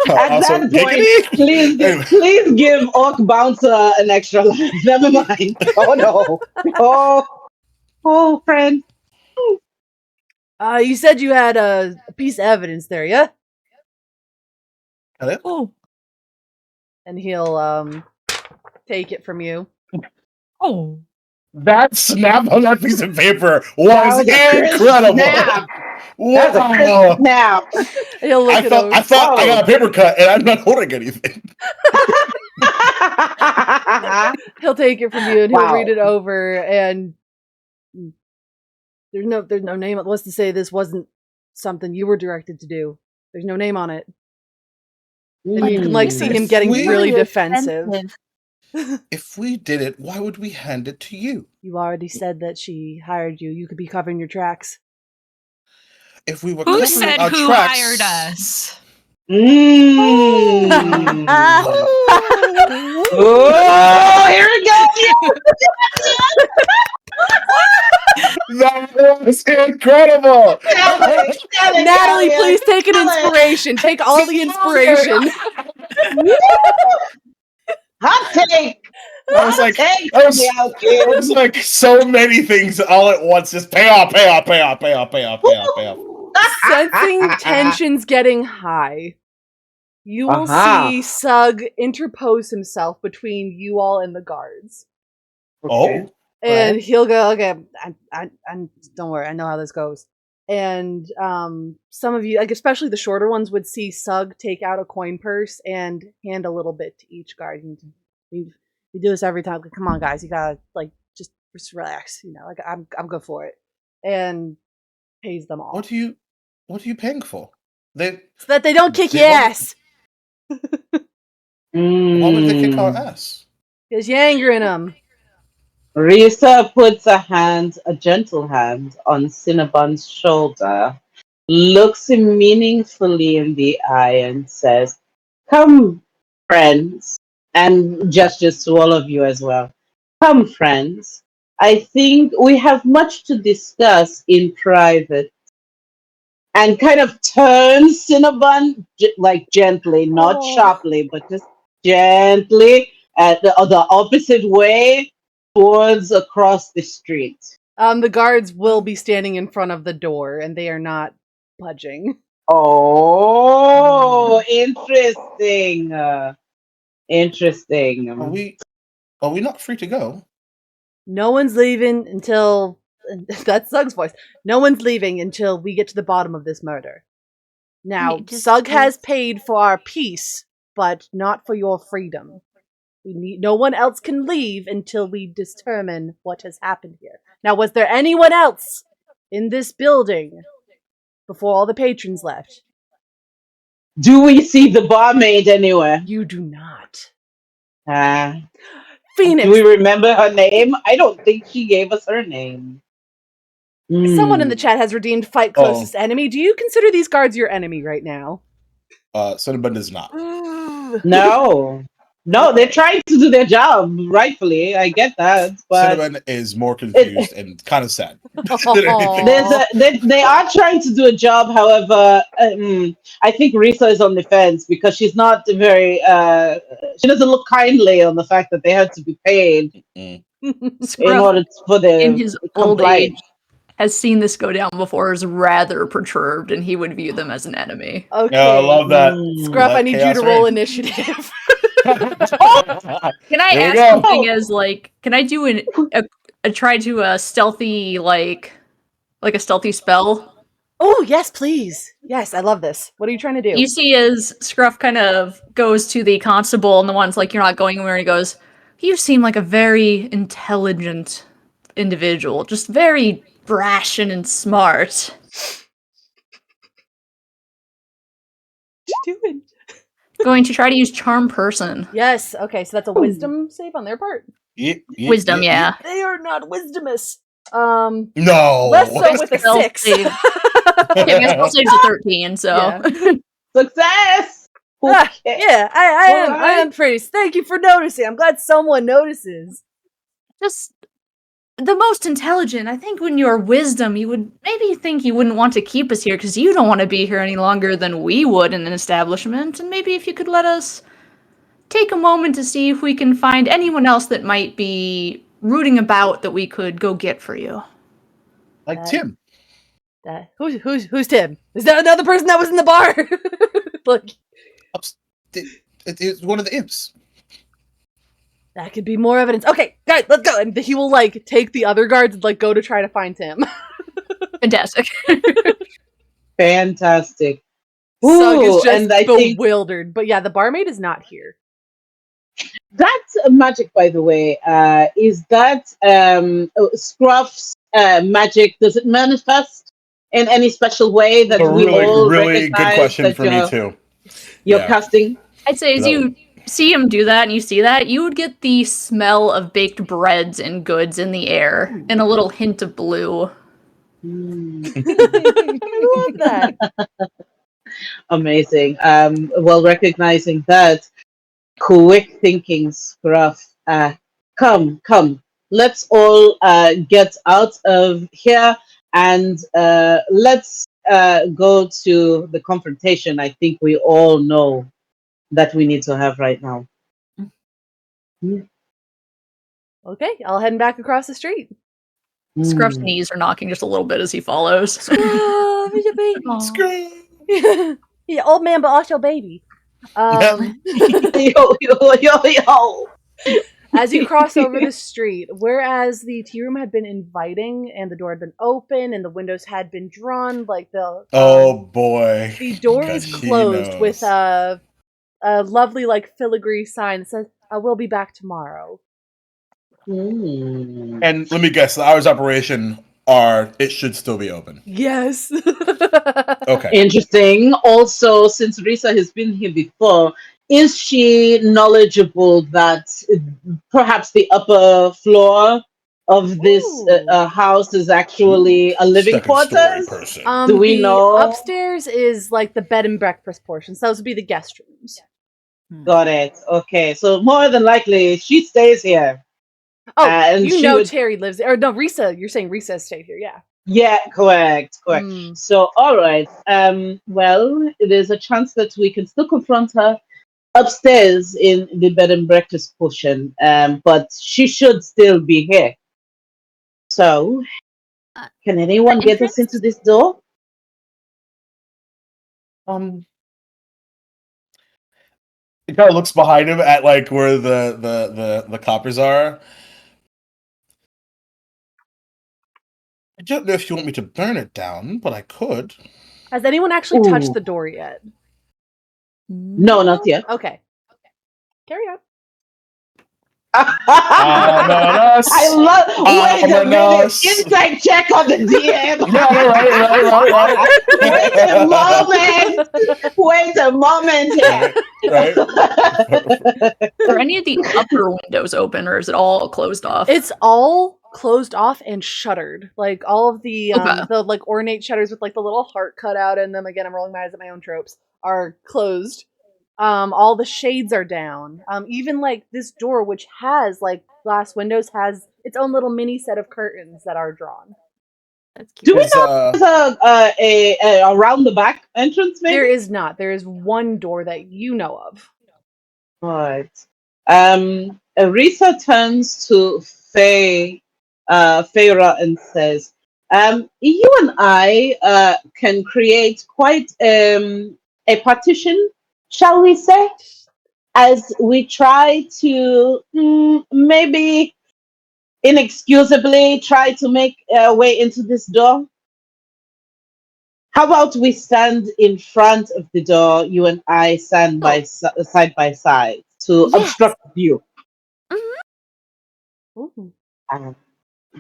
At Also, that point, giggity? please give Orc Bouncer an extra line. Never mind. Oh no. Oh, friend. You said you had a piece of evidence there, yeah? Oh. And he'll take it from you. Oh. That snap on that piece of paper was incredible. Snap. Wow. That's a crisp snap. He'll look I thought I got a paper cut and I'm not holding anything. He'll take it from you and he'll Wow. read it over, and there's no name. Let's to say this wasn't something you were directed to do. There's no name on it. And you can see him getting really defensive. If we did it, why would we hand it to you? You already said that she hired you. You could be covering your tracks. if we were Who covering said our who tracks, hired us? Mm. Oh, here we go. That was incredible. Natalie, please take an inspiration. Take all the inspiration. Hot take. I was like, Take I was, me out, I kid. was like so many things all at once. Just pay off. Sensing tensions getting high, you will Uh-huh. see Sug interpose himself between you all and the guards. Okay. Oh, And Right. he'll go, okay, I don't worry, I know how this goes. And some of you, like especially the shorter ones, would see Sug take out a coin purse and hand a little bit to each guard. We do this every time. Like, come on, guys, you gotta like just relax. You know, like I'm good for it. And pays them all what are you paying for? They so that they don't kick They your want- ass Why would they kick our Mm. ass? because you're angering them. Risa puts a gentle hand on Cinnabon's shoulder, looks him meaningfully in the eye, and says, "Come, friends," and gestures to all of you as well. "Come, friends. I think we have much to discuss in private." And kind of turns Cinnabon like gently, not Oh. sharply, but just gently at the opposite way towards across the street. The guards will be standing in front of the door, and they are not budging. Oh, interesting. Interesting. Are we not free to go? No one's leaving until that's Sug's voice. No one's leaving until we get to the bottom of this murder. Now, Wait, Sug has paid for our peace, but not for your freedom. No one else can leave until we determine what has happened here. Now, was there anyone else in this building before all the patrons left? Do we see the barmaid anywhere? You do not. Do Phoenix, we remember her name? I don't think she gave us her name. someone in the Hmm. chat has redeemed fight closest enemy. Do you consider these guards your enemy right now? Cinnabon does not. No, they're trying to do their job rightfully. I get that, but Cinnabon is more confused and kind of sad. Aw. they are trying to do a job. However, I think Risa is on the fence because she's not very. She doesn't look kindly on the fact that they had to be paid Mm. in Scruff, order for the in his old compliance. age, has seen this go down before, is rather perturbed, and he would view them as an enemy. Okay. Yeah, I love that. Scruff, Let I need you chaos to roll reign. initiative. Can I Here we ask go. something as like, can I do a try to a stealthy like a stealthy spell? Oh, yes, please. Yes, I love this. What are you trying to do? You see as Scruff kind of goes to the constable and the one's like, you're not going anywhere, and he goes, you seem like a very intelligent individual, just very brash and smart. What you doing? Going to try to use charm person. Yes, okay, so that's a wisdom save on their part. Wisdom, yeah. They are not wisdomous. No. Less so with a Spell 6. save. Yeah, my spell save's a 13, so. Yeah. Success. Ah, Okay. yeah, I am Alright. pretty. Thank you for noticing. I'm glad someone notices. Just the most intelligent. I think when you're wisdom, you would maybe think you wouldn't want to keep us here because you don't want to be here any longer than we would in an establishment. And maybe if you could let us take a moment to see if we can find anyone else that might be rooting about that we could go get for you. Like Tim. Who's Tim? Is that another person that was in the bar? Like, It's one of the imps. that could be more evidence. Okay, guys, let's go. And he will like take the other guards and like go to try to find Tim. Fantastic. Fantastic. Sug is Ooh, just and I think bewildered. But yeah, the barmaid is not here. that's magic, by the way. Is that Scruff's magic? Does it manifest in any special way that A we all really good recognize question that for me too. you're Yeah. casting? I'd say as No. you see him do that and you see that, you would get the smell of baked breads and goods in the air and a little hint of blue. I love that. Amazing. Well, recognizing that, quick thinking, Scruff. Come. Let's all get out of here and let's go to the confrontation I think we all know that we need to have right now. Okay, I'll head back across the street. Scruff's knees are knocking just a little bit as he follows. Scruff, it's a baby. Aw. Screw. Yeah, old man, but also baby. Yo. As you cross over the street, whereas the tea room had been inviting and the door had been open and the windows had been drawn, like Oh boy. the door is Because he closed knows. with a lovely like filigree sign that says, "I will be back tomorrow." And let me guess, the hours of operation are it should still be open. Yes. Okay. Interesting. Also, since Risa has been here before, is she knowledgeable that perhaps the upper floor of this house is actually a living Second story quarters? person. Do we the know? upstairs is like the bed and breakfast portion. So those would be the guest rooms. Got it. Okay, so more than likely she stays here. Oh, and you she know would- Terry lives there. Or no, Risa. You're saying Risa stayed here, yeah. Yeah, correct. Mm. So, all right. Well, there's a chance that we can still confront her upstairs in the bed and breakfast portion, but she should still be here. So, can anyone get us into this door? He kind of looks behind him at like where the coppers are. I don't know if you want me to burn it down, but I could. Has anyone actually touched Ooh. the door yet? No, not yet. Okay. Carry on. Ominous. I love. Wait a minute. Ominous. Inside check on the DM. Yeah, right. Wait a moment here. Right. Are any of the upper windows open, or is it all closed off? It's all closed off and shuttered. Like all of the Okay. the like ornate shutters with like the little heart cut out in them. Again, I'm rolling my eyes at my own tropes. Are closed. All the shades are down. Even like this door, which has like glass windows, has its own little mini set of curtains that are drawn. That's cute. Do we Is, know there's a around the back entrance? Maybe There is not. There is one door that you know of. Right. Risa turns to Feyre and says, "You and I can create quite a partition, shall we say, as we try to maybe inexcusably try to make our way into this door. How about we stand in front of the door, you and I stand side by side to Yes. obstruct view." Ooh.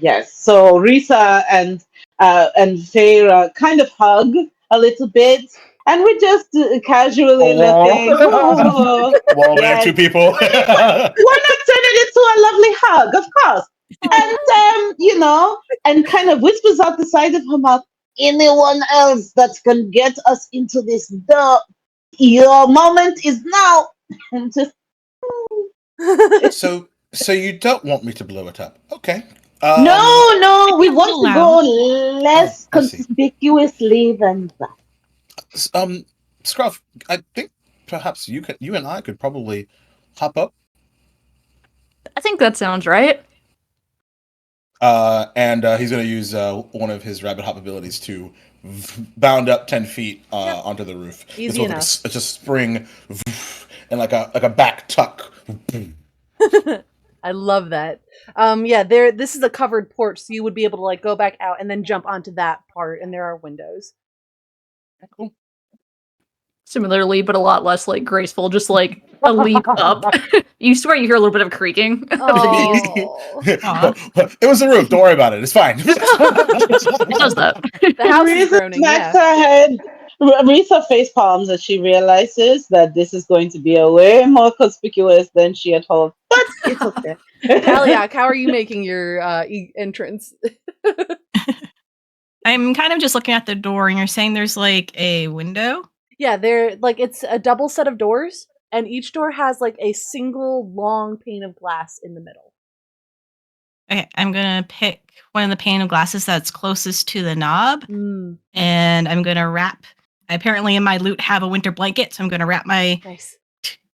Yes. So Risa and Feyre kind of hug a little bit, and we just casually looking. Oh, Well, we have yes. two people. Why not turn it into a lovely hug? Of course. And and kind of whispers out the side of her mouth. Anyone else that can get us into this door? Your moment is now. And just So you don't want me to blow it up? Okay. no, we want to go less I see. conspicuously than that. Scruff, I think perhaps you and I could probably hop up. I think that sounds right. And he's going to use one of his rabbit hop abilities to bound up 10 feet onto the roof. Easy It's enough. It's a spring and like a back tuck. I love that. Yeah, this is a covered porch, so you would be able to like go back out and then jump onto that part, and there are windows. Cool. Similarly, but a lot less like graceful, just like a leap up. You swear you hear a little bit of creaking of the knees. Oh, It was the roof. Don't worry about it. It's fine. It does that. the house is Risa groaning. smacks Yeah. her head. Risa face palms as she realizes that this is going to be a way more conspicuous than she had hoped. But it's okay. Aliak, how are you making your entrance? I'm kind of just looking at the door, and you're saying there's like a window. Yeah, they're like it's a double set of doors, and each door has like a single long pane of glass in the middle. Okay, I'm gonna pick one of the pane of glasses that's closest to the knob, and I'm gonna wrap. I apparently in my loot have a winter blanket, so I'm gonna wrap my Nice.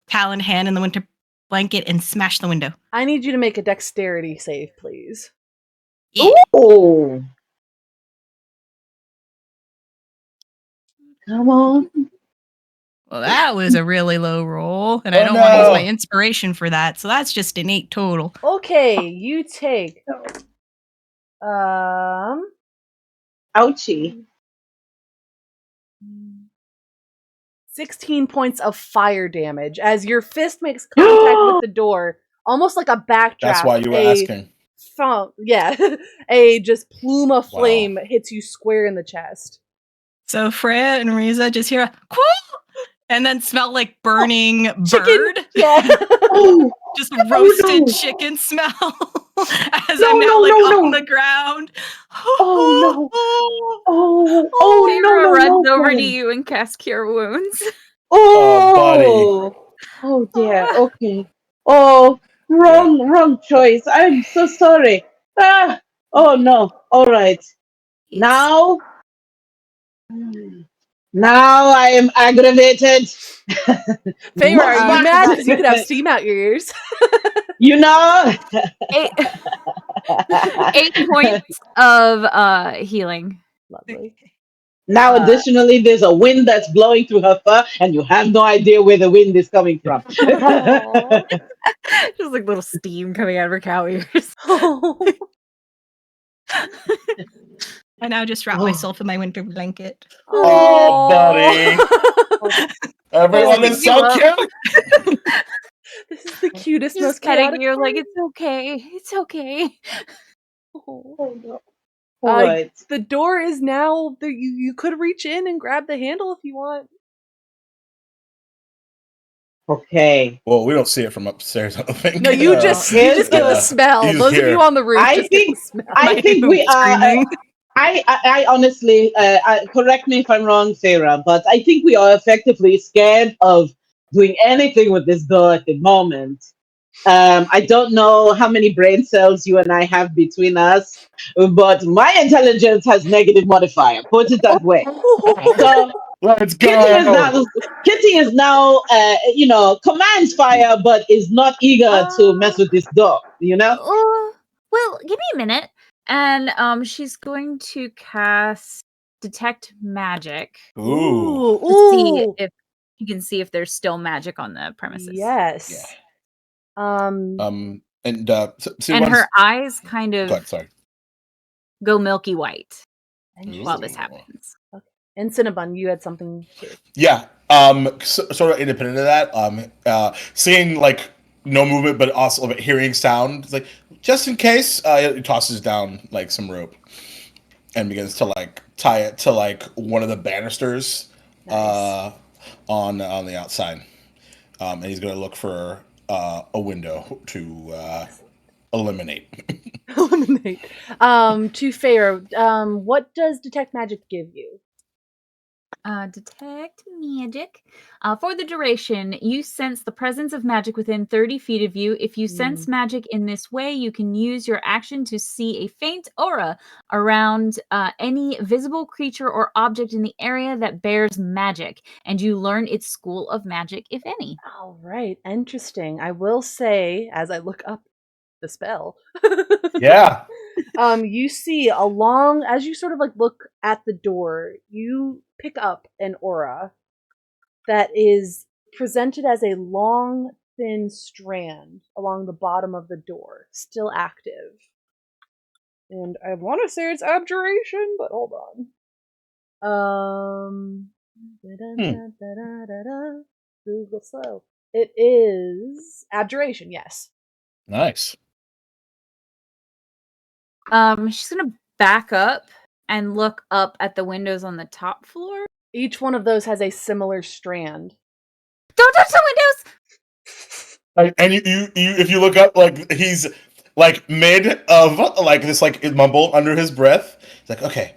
talon hand in the winter blanket and smash the window. I need you to make a dexterity save, please. Yeah. Oh, come on. Well, that was a really low roll, and I Oh, don't want to use no. my inspiration for that, so that's just an 8 total. Okay, you take Ouchie. 16 points of fire damage as your fist makes contact with the door, almost like a backdraft. That's why you were asking. A just plume of flame hits you square in the chest. So Freya and Riza just hear a "Quoo!" and then smell like burning Chicken. bird. Yeah. Just roasted no. chicken smell as No, I'm now no, like no, on no. the ground. Oh no. Oh Feyre no, no, runs no, over to Brian. you and casts Cure Wounds. Oh, oh dear. Okay. Oh, wrong choice. I'm so sorry. Ah. Oh no. All right. Now I am aggravated. Feyre, are you What's mad? that? Because you could have steam out your ears. You know. 8 points of healing. Lovely. Now, additionally, there's a wind that's blowing through her fur, and you have no idea where the wind is coming from. Just like little steam coming out of her cow ears. I now just wrap myself in my winter blanket. Oh, buddy. Everyone is so cute. This is the cutest, Just most petting chaotic you part. like, it's okay. It's okay. Oh, no. All right. The door is now. You could reach in and grab the handle if you want. Okay. Well, we don't see it from upstairs, I don't think. No, you just get the smell. You just Those of hear. you on the roof just get the smell. I think we are. I honestly, correct me if I'm wrong, Sarah, but I think we are effectively scared of doing anything with this door at the moment. I don't know how many brain cells you and I have between us, but my intelligence has negative modifier. Put it that way. So let's go. Kitty is now, commands fire, but is not eager to mess with this door. You know. Well, give me a minute. And she's going to cast Detect Magic. Ooh. To see if you can see if there's still magic on the premises. Yes. And her eyes kind of go milky white while this Ooh. happens. Okay. And Cinnabon, you had something too. Yeah. Sort of independent of that. Seeing like no movement, but also hearing sound. It's like just in case. It tosses down like some rope and begins to like tie it to like one of the banisters on the outside. And he's gonna look for a window to eliminate. Eliminate. To Feyre, what does Detect Magic give you? Detect Magic. For the duration, you sense the presence of magic within 30 feet of you. If you sense magic in this way, you can use your action to see a faint aura around any visible creature or object in the area that bears magic, and you learn its school of magic, if any. All right, interesting. I will say, as I look up the spell, you see as you sort of like look at the door, you pick up an aura that is presented as a long, thin strand along the bottom of the door, still active. And I want to say it's abjuration, but hold on. Google slow. It is abjuration, yes. Nice. She's gonna back up and look up at the windows on the top floor. Each one of those has a similar strand. Don't touch the windows! And you if you look up, like he's like mid of like this like mumble under his breath. He's like, okay,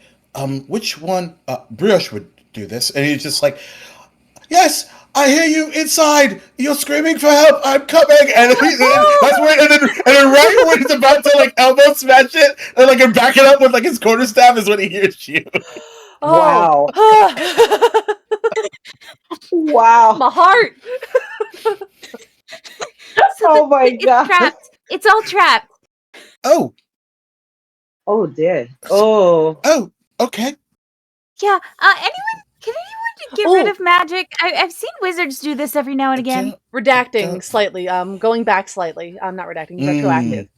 which one? Brioche would do this, and he's just like, yes, I hear you inside. You're screaming for help. I'm coming. And then right when he's about to like elbow smash it and like back it up with like his quarterstaff is when he hears you. Wow. Oh. Wow. My heart. Oh my It's god. trapped. It's all trapped. Oh, Oh dear. Oh. okay. Yeah. Can anyone get rid of magic? I've seen wizards do this every now and again. Redacting slightly. Going back slightly. I'm not redacting. Mm. Retroactive.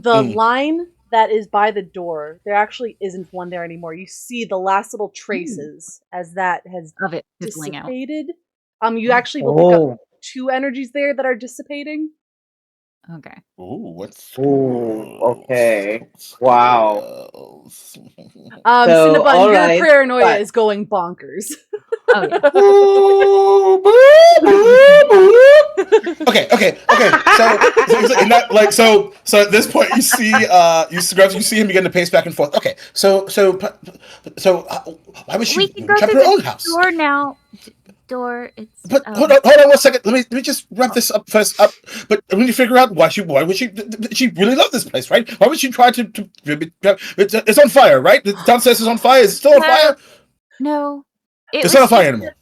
The line that is by the door, there actually isn't one there anymore. You see the last little traces as that has Of it fizzling out. dissipated. You actually will pick Oh. up 2 energies there that are dissipating. Okay. Ooh, what's Okay. Wow. Cinnabon, all your right, paranoia but- is going bonkers. Oh yeah. Okay. So at this point, you see him begin to pace back and forth. Okay, so why would she We can go jump through her own the house? door now. Door. It's. But hold on 1 second. Let me just wrap this up first. But we need to figure out why would she really love this place, right? Why would she try to it's on fire, right? The downstairs is on fire. Is it still on fire? No. It's not on fire anymore.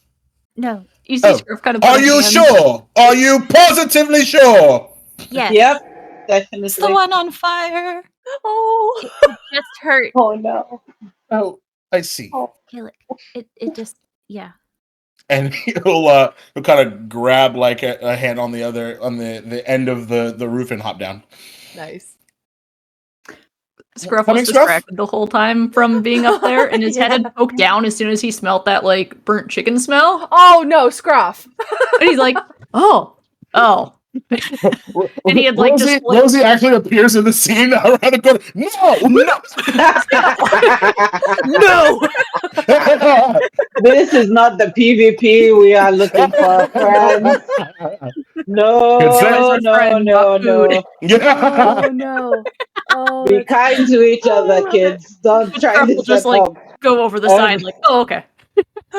No. You see Scruff kind of. put Are his you hand- sure? Are you positively sure? Yes. Yep. Definitely. It's the one on fire. Oh. It just hurt. Oh no. Oh, I see. Kill it. It just. Yeah. And he'll kind of grab like a hand on the end of the roof and hop down. Nice. Scruff Coming, was Scruff? distracted the whole time from being up there, and his head had poked down as soon as he smelt that like burnt chicken smell. Oh no, Scruff. And he's like, "Oh. And he had like just like, Rosie actually appears in the scene around the corner. No. This is not the PvP we are looking for, friends. No, Consent. no, no, no. Oh no. Oh, Be that's kind to each other, kids. Don't try Scruff will this just at like home. go over the side, like, "Oh, okay."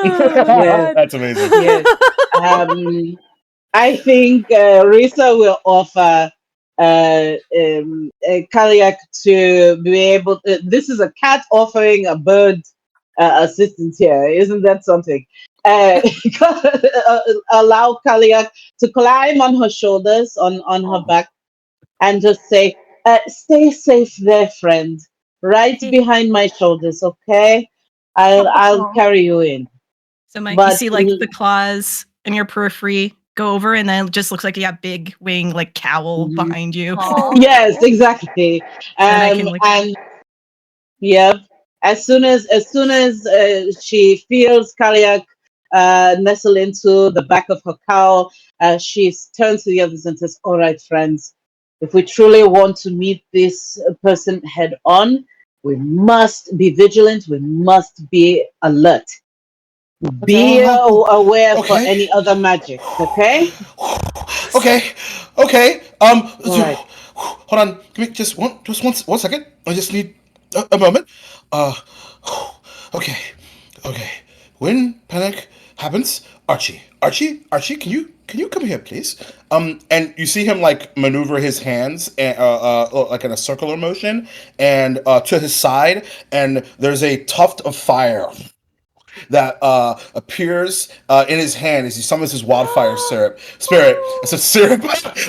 Yeah. That's amazing. Yes. I think Risa will offer Kaliak to be able to. This is a cat offering a bird assistance here. Isn't that something? Allow Kaliak to climb on her shoulders, on her back, and just say, stay safe there, friend. Right behind my shoulders, okay? I'll carry you in. So Mike, you But- see like the claws in your periphery go over, and then it just looks like you have big wing like cowl Mhm. behind you. Aw. Yes, exactly. And I can, like- And yeah, as soon as she feels Kaliak nestle into the back of her cowl, she turns to the others and says, "All right, friends, if we truly want to meet this person head on, we must be vigilant. We must be alert. Be aware for Okay. any other magic. Okay." Okay. Right. Hold on. Give me just one second. I just need a moment. Okay. When panic happens, Archie, can you come here, please? And you see him like maneuver his hands and like in a circular motion, and to his side, and there's a tuft of fire that appears in his hand as he summons his wildfire spirit. It's a syrup,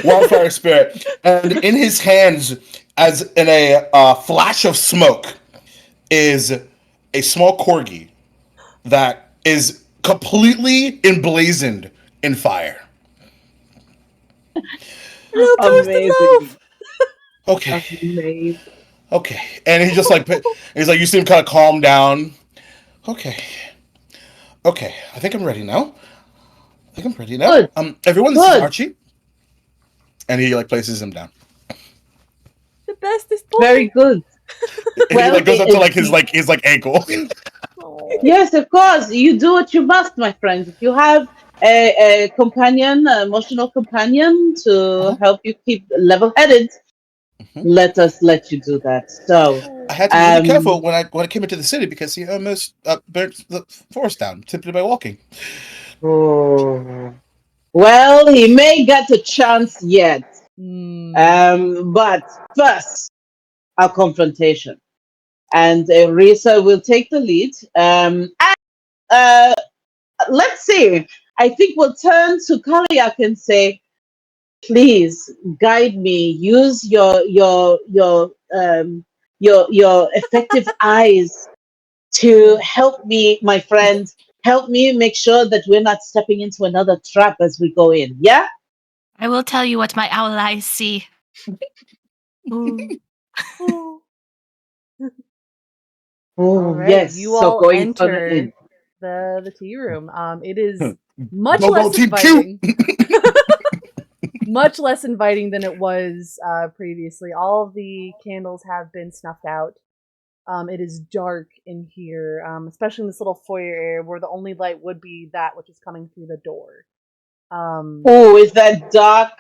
wildfire spirit, and in his hands, as in a flash of smoke, is a small corgi that is completely emblazoned in fire. Amazing. Okay, Amazing. and he's like, you see him kind of calm down. Okay, I think I'm ready now. Good. Everyone, this is Good. Archie, and he like places him down. the bestest boy. Very good. And he Well, like goes up to like his ankle. Oh. Yes, of course. You do what you must, my friends. If you have a companion, an emotional companion to help you keep level-headed, let us let you do that. So, I had to be really careful when I came into the city because he almost burnt the forest down simply by walking. oh, well, he may get a chance yet. But first, our confrontation. And Risa will take the lead. Uh, let's see. I think we'll turn to Kaliak and say, please guide me. Use your effective eyes to help me, my friend. Help me make sure that we're not stepping into another trap as we go in. Yeah? I will tell you what my owl eyes see. Ooh. Oh, right, yes. you So all going further enter in. the tea room. It is much Go, less Team Q! inviting. Much less inviting than it was previously. All of the candles have been snuffed out. It is dark in here, especially in this little foyer area where the only light would be that which is coming through the door. Oh, is that dark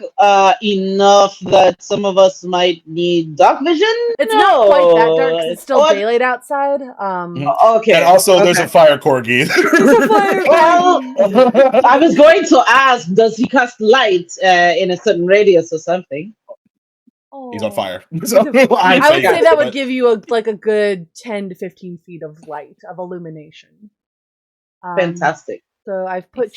enough that some of us might need dark vision? It's No. not quite that dark 'cause it's still Oh, daylight outside. okay. And also, there's okay. a fire corgi. There's a fire Well, I was going to ask, does he cast light in a certain radius or something? He's on Aw. fire. So, I would say yes, that would but- give you a good 10 to 15 feet of light, of illumination. Fantastic. So I've put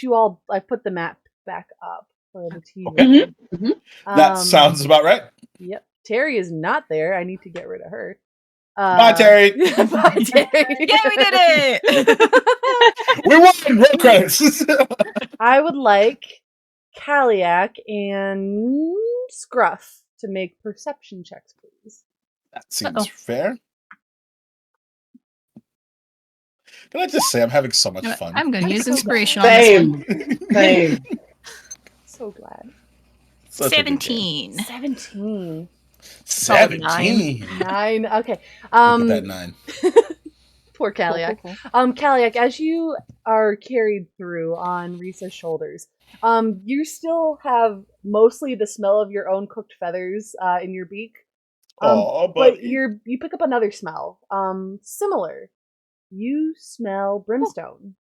the map back up for the TV. Okay. Mhm. That sounds about right. Yep. Terry is not there. I need to get rid of her. Bye, Terry. Bye, Terry. Yeah, we did it! We won! Roll credits! I would like Kaliak and Scruff to make perception checks, please. That seems Uh-oh. fair. Can I just say I'm having so much You know what? fun? I'm going to use inspiration on this one. Same. So glad. Such a good game. 17. 17. 17. 9. Okay. Look at that 9. Poor Kaliak. Kaliak, as you are carried through on Risa's shoulders, you still have mostly the smell of your own cooked feathers in your beak. Aw, But buddy. you pick up another smell. Similar. You smell brimstone.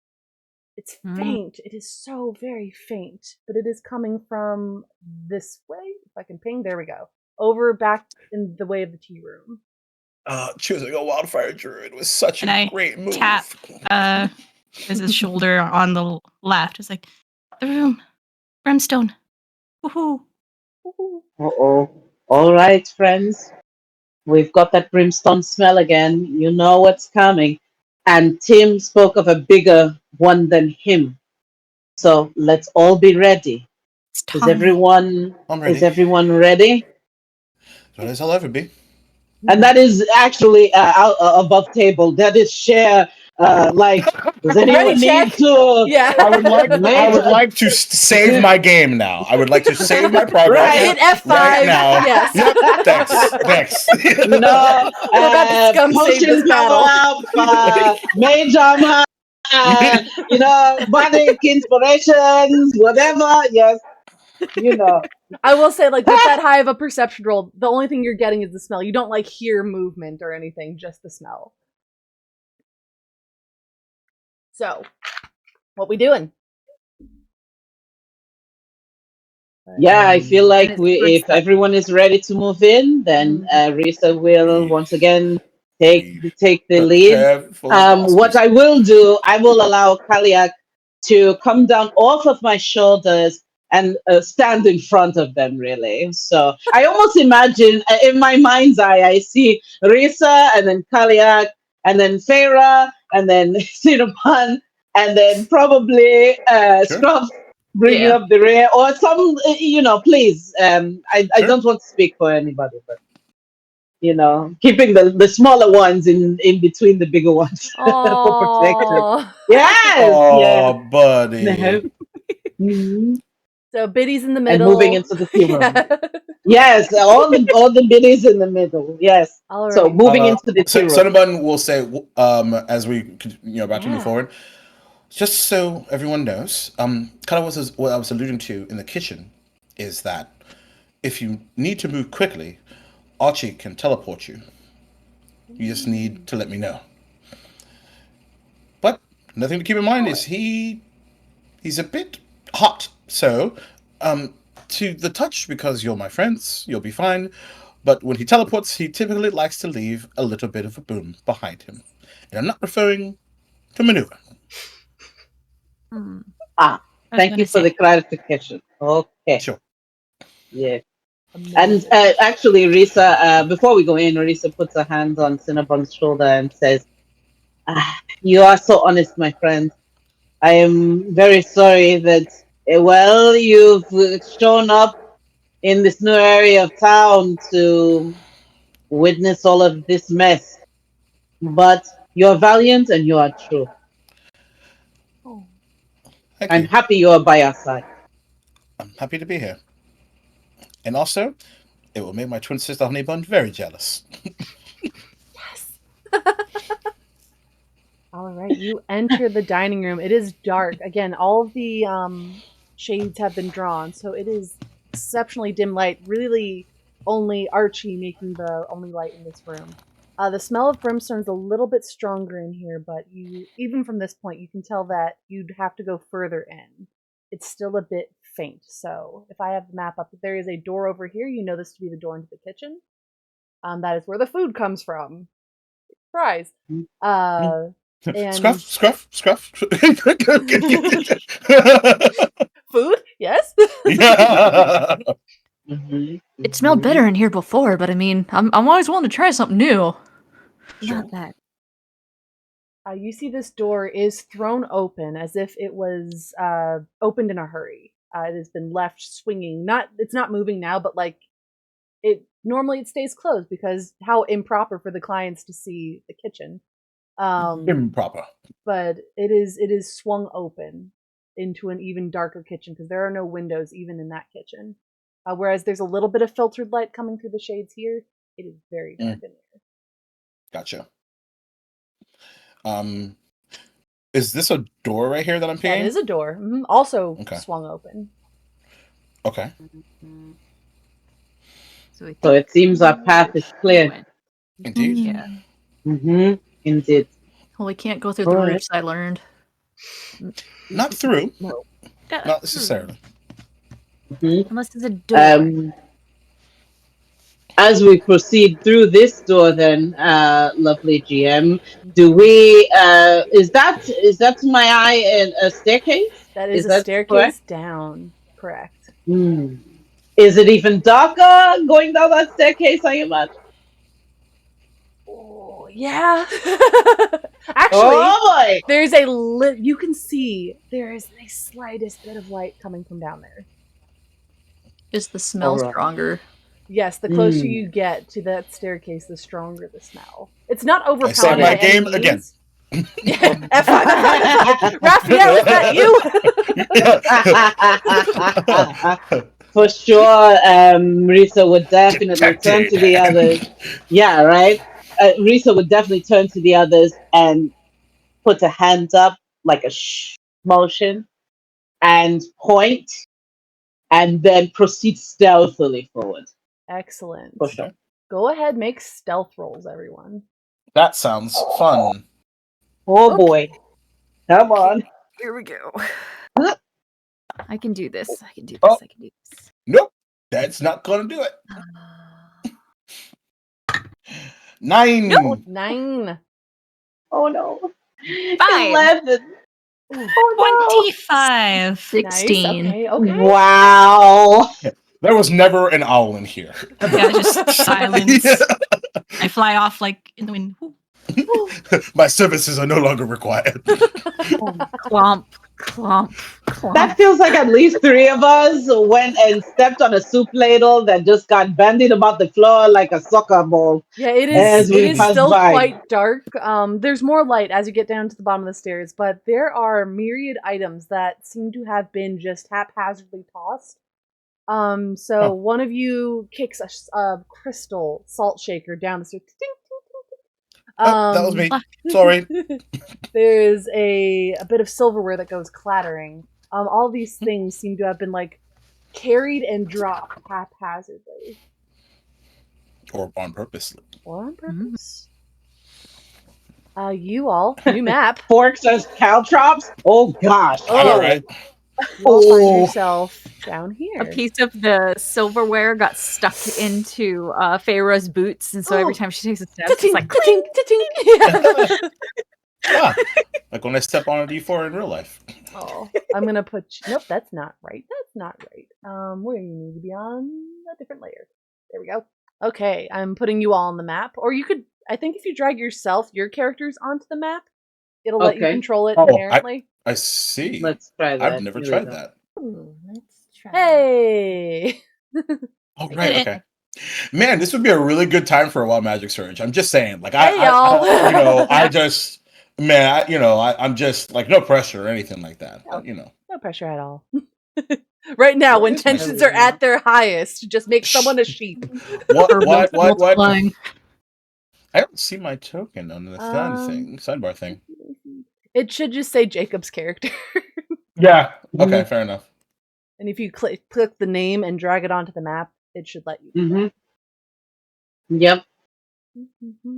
It's faint. It is so very faint, but it is coming from this way. If I can ping, there we go. Over back in the way of the tea room. Choosing a wildfire druid was such And a I great move. tap his shoulder on the left. It's like, the room. Brimstone. Woohoo. Uh-oh. All right, friends. We've got that brimstone smell again. You know what's coming. And Tim spoke of a bigger one than him. So let's all be ready. It's Is Tommy. everyone I'm ready. ready? That is I'll ever be. And that is actually out above table. That is share. Does anyone Ready, check. need to? Yeah. I would like to save my game now. I would like to save my progress. Hit F5. Right now. Yes. Yep. Thanks. You know, We're about to scum save potion this battle. power up, mage armor, bardic inspirations, whatever. Yes, you know. I will say, like, with that high of a perception roll, the only thing you're getting is the smell. You don't, like, hear movement or anything, just the smell. So, what we doing? Yeah, I feel like And it's if everyone is ready to move in, then Risa will once again take the lead. What I will do, I will allow Kaliak to come down off of my shoulders and stand in front of them, really. So I almost imagine, in my mind's eye, I see Risa and then Kaliak and then Farah and then Cinnamon and then probably Scruff bringing up the rear or some, please. I don't want to speak for anybody, but keeping the smaller ones in between the bigger ones for protection. Yes, Oh, buddy. Mhm. So Biddy's in the And middle. moving into the tea room. Yes, all the biddies in the middle. Yes. All right. So moving into the tea room. Cinnamon will say, as we about to move forward, just so everyone knows, kind of what I was alluding to in the kitchen is that if you need to move quickly, Archie can teleport you. You just need to let me know. But another thing to keep in mind is he's a bit hot. So, to the touch, because you're my friends, you'll be fine. But when he teleports, he typically likes to leave a little bit of a boom behind him. And I'm not referring to maneuver. Ah, I was thank gonna you for the say. clarification. Okay. Sure. Yeah. And Amazing. actually, Risa, before we go in, Risa puts her hands on Cinnabon's shoulder and says, "You are so honest, my friend. I am very sorry that, well, you've shown up in this new area of town to witness all of this mess. But you're valiant and you are true. Oh. Thank I'm you. happy you are by our side." I'm happy to be here. And also, it will make my twin sister Honeybun very jealous. Yes. All right, you enter the dining room. It is dark. Again, all of the shades have been drawn, so it is exceptionally dim light. Really, only Archie making the only light in this room. The smell of brimstone is a little bit stronger in here, but you, even from this point, you can tell that you'd have to go further in. It's still a bit faint. So, if I have the map up, there is a door over here. You know this to be the door into the kitchen. That is where the food comes from. Surprise. Scruff, And scruff, scruff. food, yes. Yeah. It smelled better in here before, but I mean, I'm always willing to try something new. Sure. Not that. You see this door is thrown open as if it was opened in a hurry. It has been left swinging. It's not moving now, but like normally it stays closed because how improper for the clients to see the kitchen. Improper. But it is swung open into an even darker kitchen because there are no windows even in that kitchen. Whereas there's a little bit of filtered light coming through the shades here. It is very dark in there. Gotcha. Is this a door right here that I'm That peeing? is a door. Also Okay. swung open. Okay. So, I So think it seems our path is clear. went. Indeed. Yeah. Mm-hmm. Indeed. Well, we can't go through the All right. roofs, I learned. Not through. No. Not necessarily. Mhm. Unless it's a door. As we proceed through this door, then, lovely GM, do we? Is that to my eye a staircase? That is a that staircase correct? down. Correct. Hmm. Is it even darker going down that staircase? I imagine. Oh yeah. Actually, Oh boy! there's you can see there is the slightest bit of light coming from down there. Is the smell Alright. stronger? Yes, the closer Mm. you get to that staircase, the stronger the smell. It's not I overpowering say my by any game means. again. Yeah, F5, F5, F5. Raphael, is that you? For sure, Risa would definitely turn to the others. Yeah, right. Risa would definitely turn to the others and put her hands up like a shh motion and point, and then proceed stealthily forward. Excellent. For sure. Go ahead, make stealth rolls, everyone. That sounds fun. Oh boy. Come on. Here we go. I can do this. I can do this. Oh. I can do this. Nope. That's not gonna do it. 9. No, 9. Oh no. 5. 11. Oh 25. 16. Nice. no. Okay. Wow. There was never an owl in here. Yeah, just silence. Yeah. I fly off like in the wind. Whoo. My services are no longer required. Clomp, clomp, clomp. That feels like at least 3 of us went and stepped on a soup ladle that just got bandied about the floor like a soccer ball. Yeah, it As is. we It is pass still by. quite dark. There's more light as you get down to the bottom of the stairs, but there are myriad items that seem to have been just haphazardly tossed. So one of you kicks a crystal salt shaker down the stairs. Ting, ting, ting, ting. Oh, that was me. Sorry. There is a bit of silverware that goes clattering. All these things seem to have been like carried and dropped haphazardly. Or on purpose. Or on purpose. You all, new map. Forks as caltrops? Oh gosh. I know, Oh. right? You all find Oh. yourself down A here. piece of the silverware got stuck into Pharaoh's boots, and so every Oh. time she takes a step, it's like Tink, tink. Yeah. Ah, like when I step on a D4 in real life. Oh, I'm gonna put. Nope, that's not right. That's not right. Where you need to be on a different layer. There we go. Okay, I'm putting you all on the map. Or you could. I think if you drag your characters onto the map, it'll let you Okay. control it Oh, inherently. I see. Let's try that. I've never Here we tried go. that. Ooh, let's try. Hey. Oh, I right, did it. okay. Man, this would be a really good time for a Wild Magic Surge. I'm just saying. Like, Hey, y'all. I just, man, I'm just, like, no pressure or anything like that. But, No pressure at all. Right now, Well, when it's my tensions turn. are at their highest, just make someone a sheep. What? Multiplying. I don't see my token on the sidebar thing. It should just say Jacob's character. Yeah. Okay, fair enough. And if you click the name and drag it onto the map, it should let you. Mm-hmm. Yep.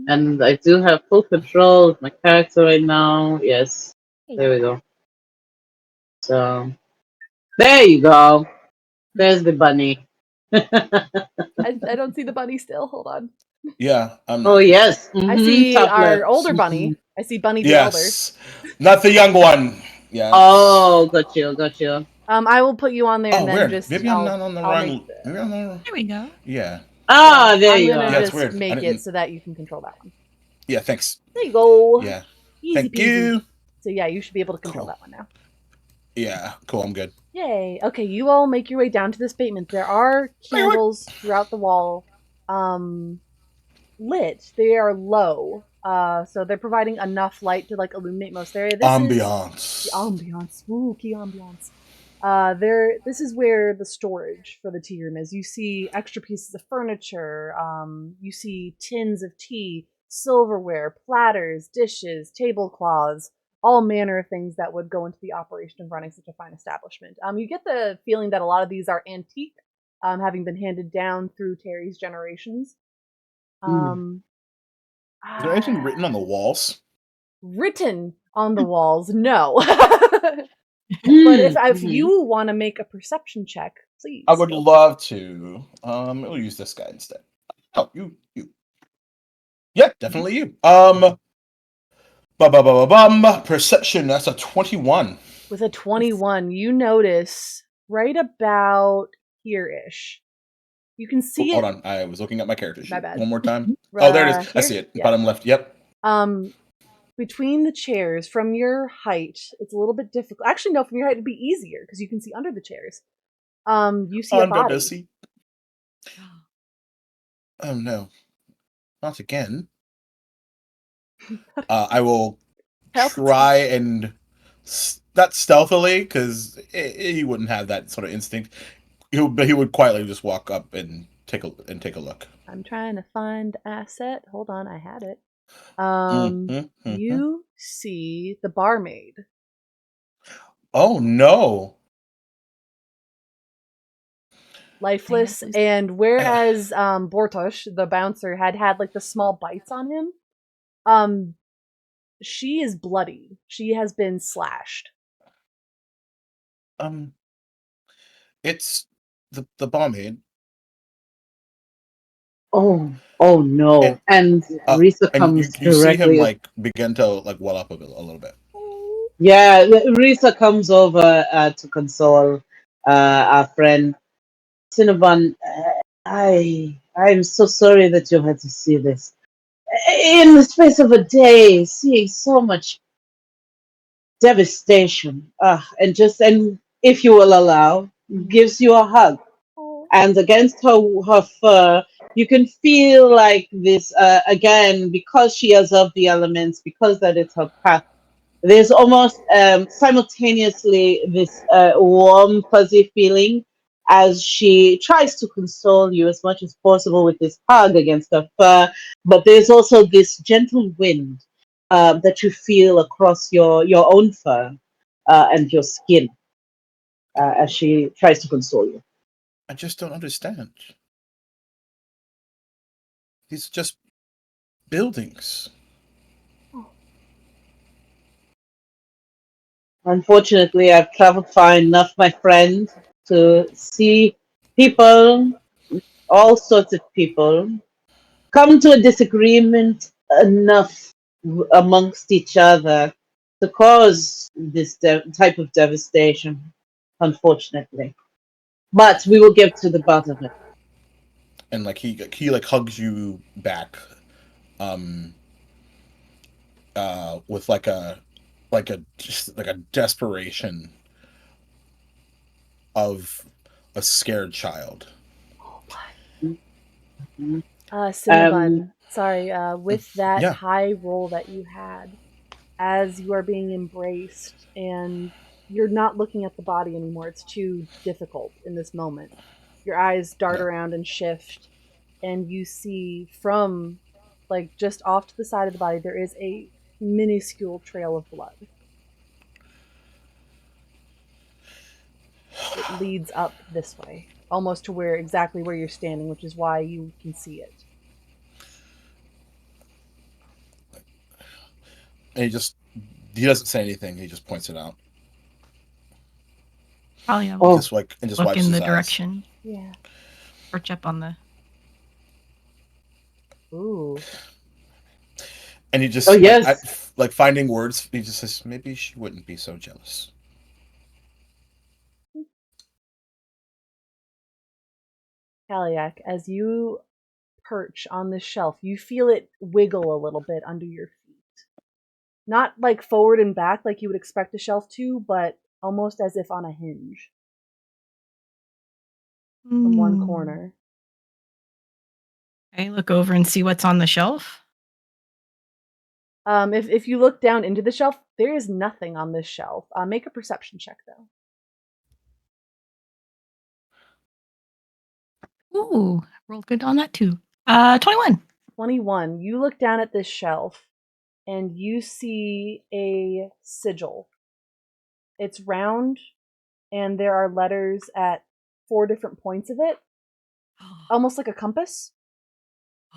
And I do have full control of my character right now. Yes. There we go. So there you go. There's the bunny. I don't see the bunny still. Hold on. Yeah. Oh yes. Mm-hmm. I see Top our left. older bunny. I see Bunny the Yes. Not the young one. Yeah. Oh, got you. I will put you on there and Oh, then weird. just Maybe I'm not on the I'll wrong. make Maybe I'm not. There we go. Yeah. Ah, there I'm you gonna are. Yeah, it's just weird. I make it didn't- so that you can control that one. Yeah. Thanks. There you go. Yeah. Easy Thank peasy. you. So yeah, you should be able to control Cool. that one now. Yeah. Cool. I'm good. Yay. Okay, you all make your way down to this basement. There are candles throughout the wall. Lit. They are low. So they're providing enough light to like illuminate most of the area. This Ambiance. is the ambiance. Spooky ambiance. This is where the storage for the tea room is. You see extra pieces of furniture, you see tins of tea, silverware, platters, dishes, tablecloths, all manner of things that would go into the operation of running such a fine establishment. You get the feeling that a lot of these are antique, having been handed down through Terry's generations. Is there anything written on the walls? Written on the walls, no. But if Mhm. you want to make a perception check, please. I would love to. We'll use this guy instead. Oh, you. Yeah, definitely you. Perception. That's a 21. With a 21, you notice right about here-ish. You can see Hold it. on. I was looking at my character sheet. My bad. One more time. Oh, there it is. I Here? see it. Yeah. Bottom left. Yep. Between the chairs, from your height, it's a little bit difficult. Actually, no, from your height it'd be easier because you can see under the chairs. You see a Under body. the seat. Oh no, not again. I will try and not stealthily, because he wouldn't have that sort of instinct. He would quietly just walk up and take a look. I'm trying to find asset. Hold on, I had it. You see the barmaid. Oh no. Lifeless, and whereas Bortosh, the bouncer, had like the small bites on him, she is bloody. She has been slashed. It's the barmaid. Oh no! And Risa and comes you see him directly. like begin to like well up a little bit. Yeah, Risa comes over to console our friend Cinnabon. I'm so sorry that you had to see this. In the space of a day, seeing so much devastation, and if you will allow, gives you a hug. And against her fur, you can feel like this again, because she is of the elements, because that is her path. There's almost simultaneously this warm, fuzzy feeling as she tries to console you as much as possible with this hug against her fur. But there's also this gentle wind that you feel across your own fur and your skin as she tries to console you. I just don't understand. These are just buildings. Unfortunately, I've traveled far enough, my friend, to see people, all sorts of people, come to a disagreement enough amongst each other to cause this type of devastation, unfortunately. But we will get to the bottom of it. And like he like hugs you back, um, with just like a desperation of a scared child. Cinnabon, sorry, with that Yeah. high roll that you had, as you are being embraced and you're not looking at the body anymore, it's too difficult in this moment. Your eyes dart Yeah. around and shift, and you see from, like, just off to the side of the body, there is a minuscule trail of blood. It leads up this way, almost to exactly where you're standing, which is why you can see it. And he doesn't say anything. He just points it out. Probably have Oh. Just look wipes in his the eyes. direction. Yeah. Perch up on the. Ooh. And he just Oh, yes. like finding words. He just says, maybe she wouldn't be so jealous. Kaliak, as you perch on this shelf, you feel it wiggle a little bit under your feet. Not like forward and back like you would expect a shelf to, but almost as if on a hinge from one corner. I look over and see what's on the shelf. If you look down into the shelf, there is nothing on this shelf. Make a perception check, though. Ooh, rolled good on that too. 21. 21. You look down at this shelf, and you see a sigil. It's round, and there are letters at 4 different points of it, almost like a compass.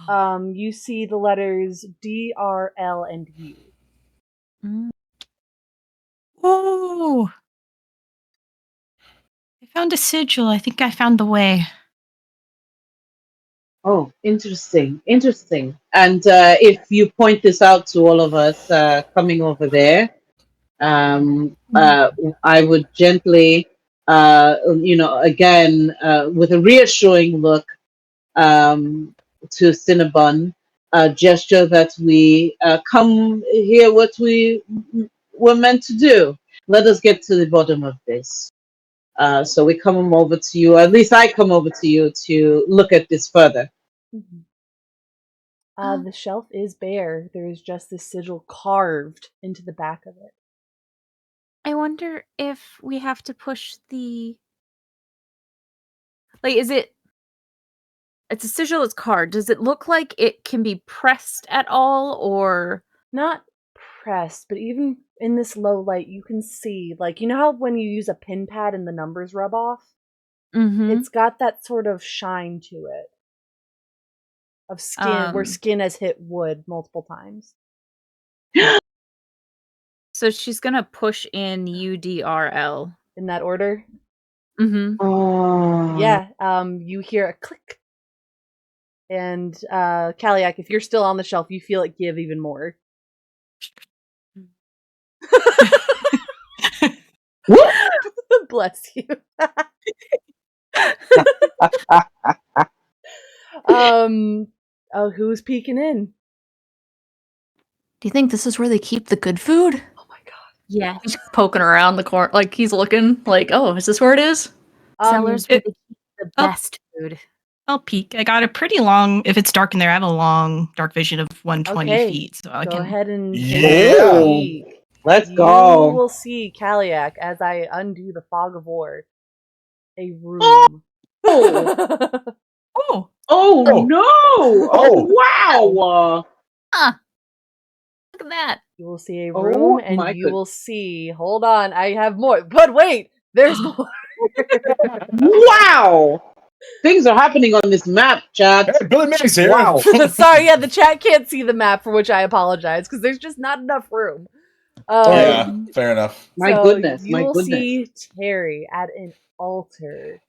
You see the letters D, R, L, and U. Oh, I found a sigil. I think I found the way. Oh, interesting. And if you point this out to all of us coming over there, I would gently, again, with a reassuring look to Cinnabon, gesture that we come here what we were meant to do. Let us get to the bottom of this. So we come over to you, at least I come over to you to look at this further. The shelf is bare. There is just this sigil carved into the back of it. I wonder if we have to push the... Like, is it... It's a sigil, it's carved. Does it look like it can be pressed at all, or... Not pressed, but even in this low light, you can see, like, you know how when you use a pin pad and the numbers rub off? Mm-hmm. It's got that sort of shine to it. Of skin, where skin has hit wood multiple times. So she's gonna push in UDRL. In that order? Mm-hmm. Oh. Yeah, you hear a click. And, Kaliak, if you're still on the shelf, you feel it give even more. Bless you. Who's peeking in? Do you think this is where they keep the good food? Oh my god. Yeah. He's poking around the corner, like he's looking, like, oh, is this where it is? Cellars where they keep the best food. I'll peek. I got a pretty long. If it's dark in there, I have a long dark vision of 120 feet. So I go can ahead and Yeah. peek. Let's You go. will see Kaliak as I undo the fog of war. A room. Oh. Oh no! Oh wow! Look at that. You will see a Oh room, and my you will see. Hold on, I have more. But wait, there's more. Wow! Things are happening on this map, chat. Hey, Billy Mays here. Wow. Sorry, yeah, the chat can't see the map, for which I apologize, because there's just not enough room. Yeah, fair enough. My So goodness, you my will goodness. see Terry at an altar.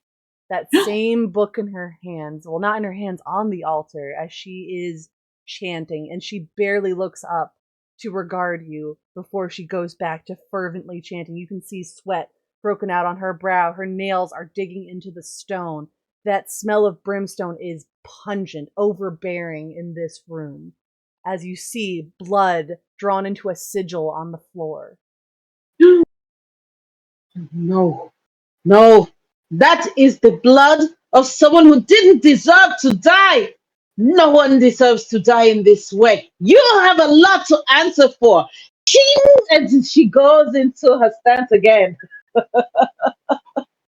That same book in her hands. Well, not in her hands, on the altar, as she is chanting, and she barely looks up to regard you before she goes back to fervently chanting. You can see sweat broken out on her brow. Her nails are digging into the stone. That smell of brimstone is pungent, overbearing in this room, as you see blood drawn into a sigil on the floor. No, no. That is the blood of someone who didn't deserve to die. No one deserves to die in this way. You have a lot to answer for. King, and she goes into her stance again.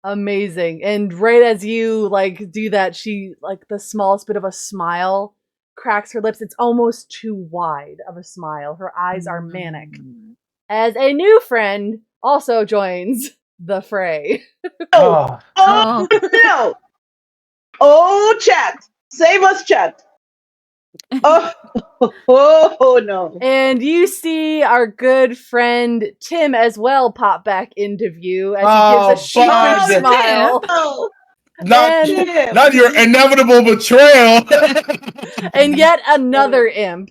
Amazing. And right as you do that, she the smallest bit of a smile cracks her lips. It's almost too wide of a smile. Her eyes are manic. As a new friend also joins the fray. Oh. Oh, no. Oh, chat. Save us, chat. Oh, no. And you see our good friend Tim as well pop back into view as he gives a sheepish bud. smile. Oh, Not your inevitable betrayal. And yet another imp.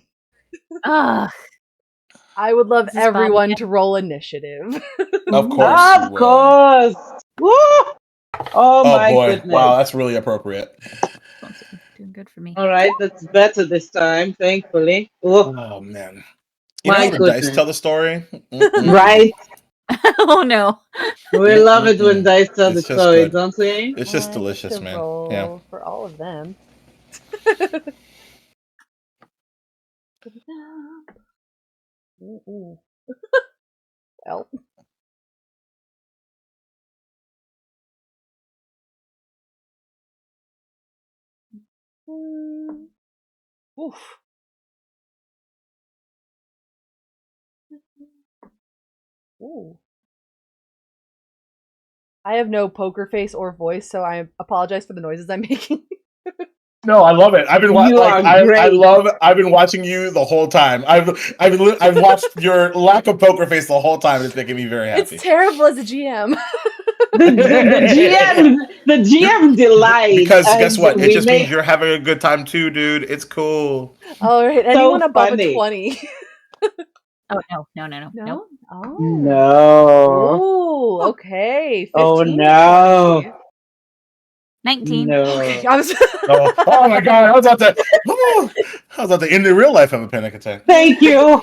Ugh. I would love This is everyone Bobby. to roll initiative. Of course. Of course. Woo. Oh, my boy. goodness. Wow, that's really appropriate. Doing good for me. All right, that's better this time, thankfully. Oh, Oh man. You my know when the dice goodness. tell the story? Mm-mm. Right? Oh no. We love it when dice tell the It's just story, good. don't we? It's just I get delicious, to man. roll Yeah. for all of them. Ooh. Well. Oof. Ooh. I have no poker face or voice, so I apologize for the noises I'm making. No, I love it. I've been You are great. I've been watching you the whole time. I've watched your lack of poker face the whole time. It's making me very happy. It's terrible as a GM. The GM delights. Because guess and what? It we just make means you're having a good time too, dude. It's cool. All right, So anyone above funny. a 20? Oh no. No? Nope. Oh. No. Ooh, okay. 15 Oh, to no. 20. 19. No. Okay, I was Oh my god! I was about to end the real life of a panic attack. Thank you.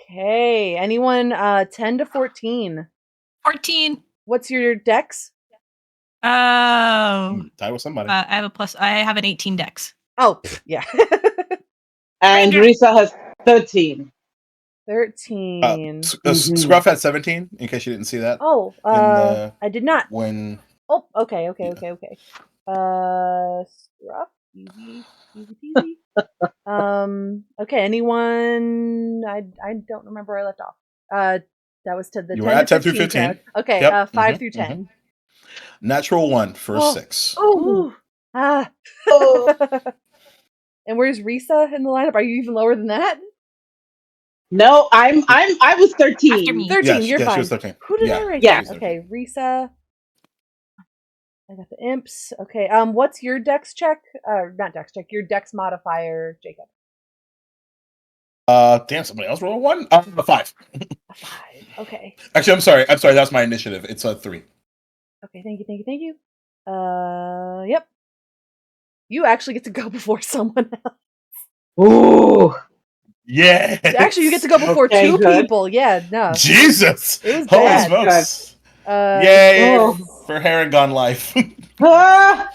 Okay, anyone 10 to 14? 14. What's your dex? Oh. Die with somebody. I have a plus. I have an 18 dex. Oh, yeah. And Ranger. Risa has 13. 13. Scruff had 17. In case you didn't see that. Oh, the- I did not. When Oh, okay. Scruff, easy peasy. Okay, anyone? I don't remember where I left off. That was to the You 10 were at to 10 through 15 15. crowd. Okay, Yep. 5 through 10. Natural 1 for Oh. 6. Ooh. Ah. Oh. And where's Risa in the lineup? Are you even lower than that? No, I was 13. After me. 13, you're She fine. was 13. Who did I write? Yeah. down? Okay, Risa. I got the imps. Okay, what's your dex check? Not dex check. Your dex modifier, Jacob. Damn, somebody else rolled a 1? A 5. A 5. Okay. Actually, I'm sorry. That's my initiative. It's a 3. Okay, thank you. Yep. You actually get to go before someone else. Ooh. Yeah. Actually, you get to go before Okay, two good. people. Yeah, no. Jesus. It was Holy bad. smokes. Uh, Yay Oh. for Haragon life. Ah.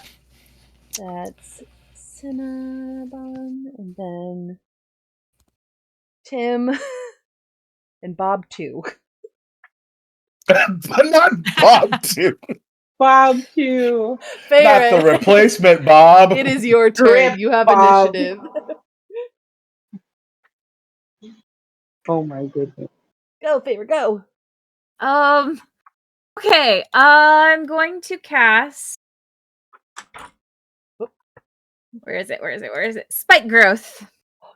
That's Cinnabon, and then Tim, and Bob too. But not Bob, too. Bob too. Fair. Not the replacement Bob. It is your turn. Rip You have Bob. initiative. Oh my goodness. Go, Favor, go. Okay, I'm going to cast Where is it? Spike growth.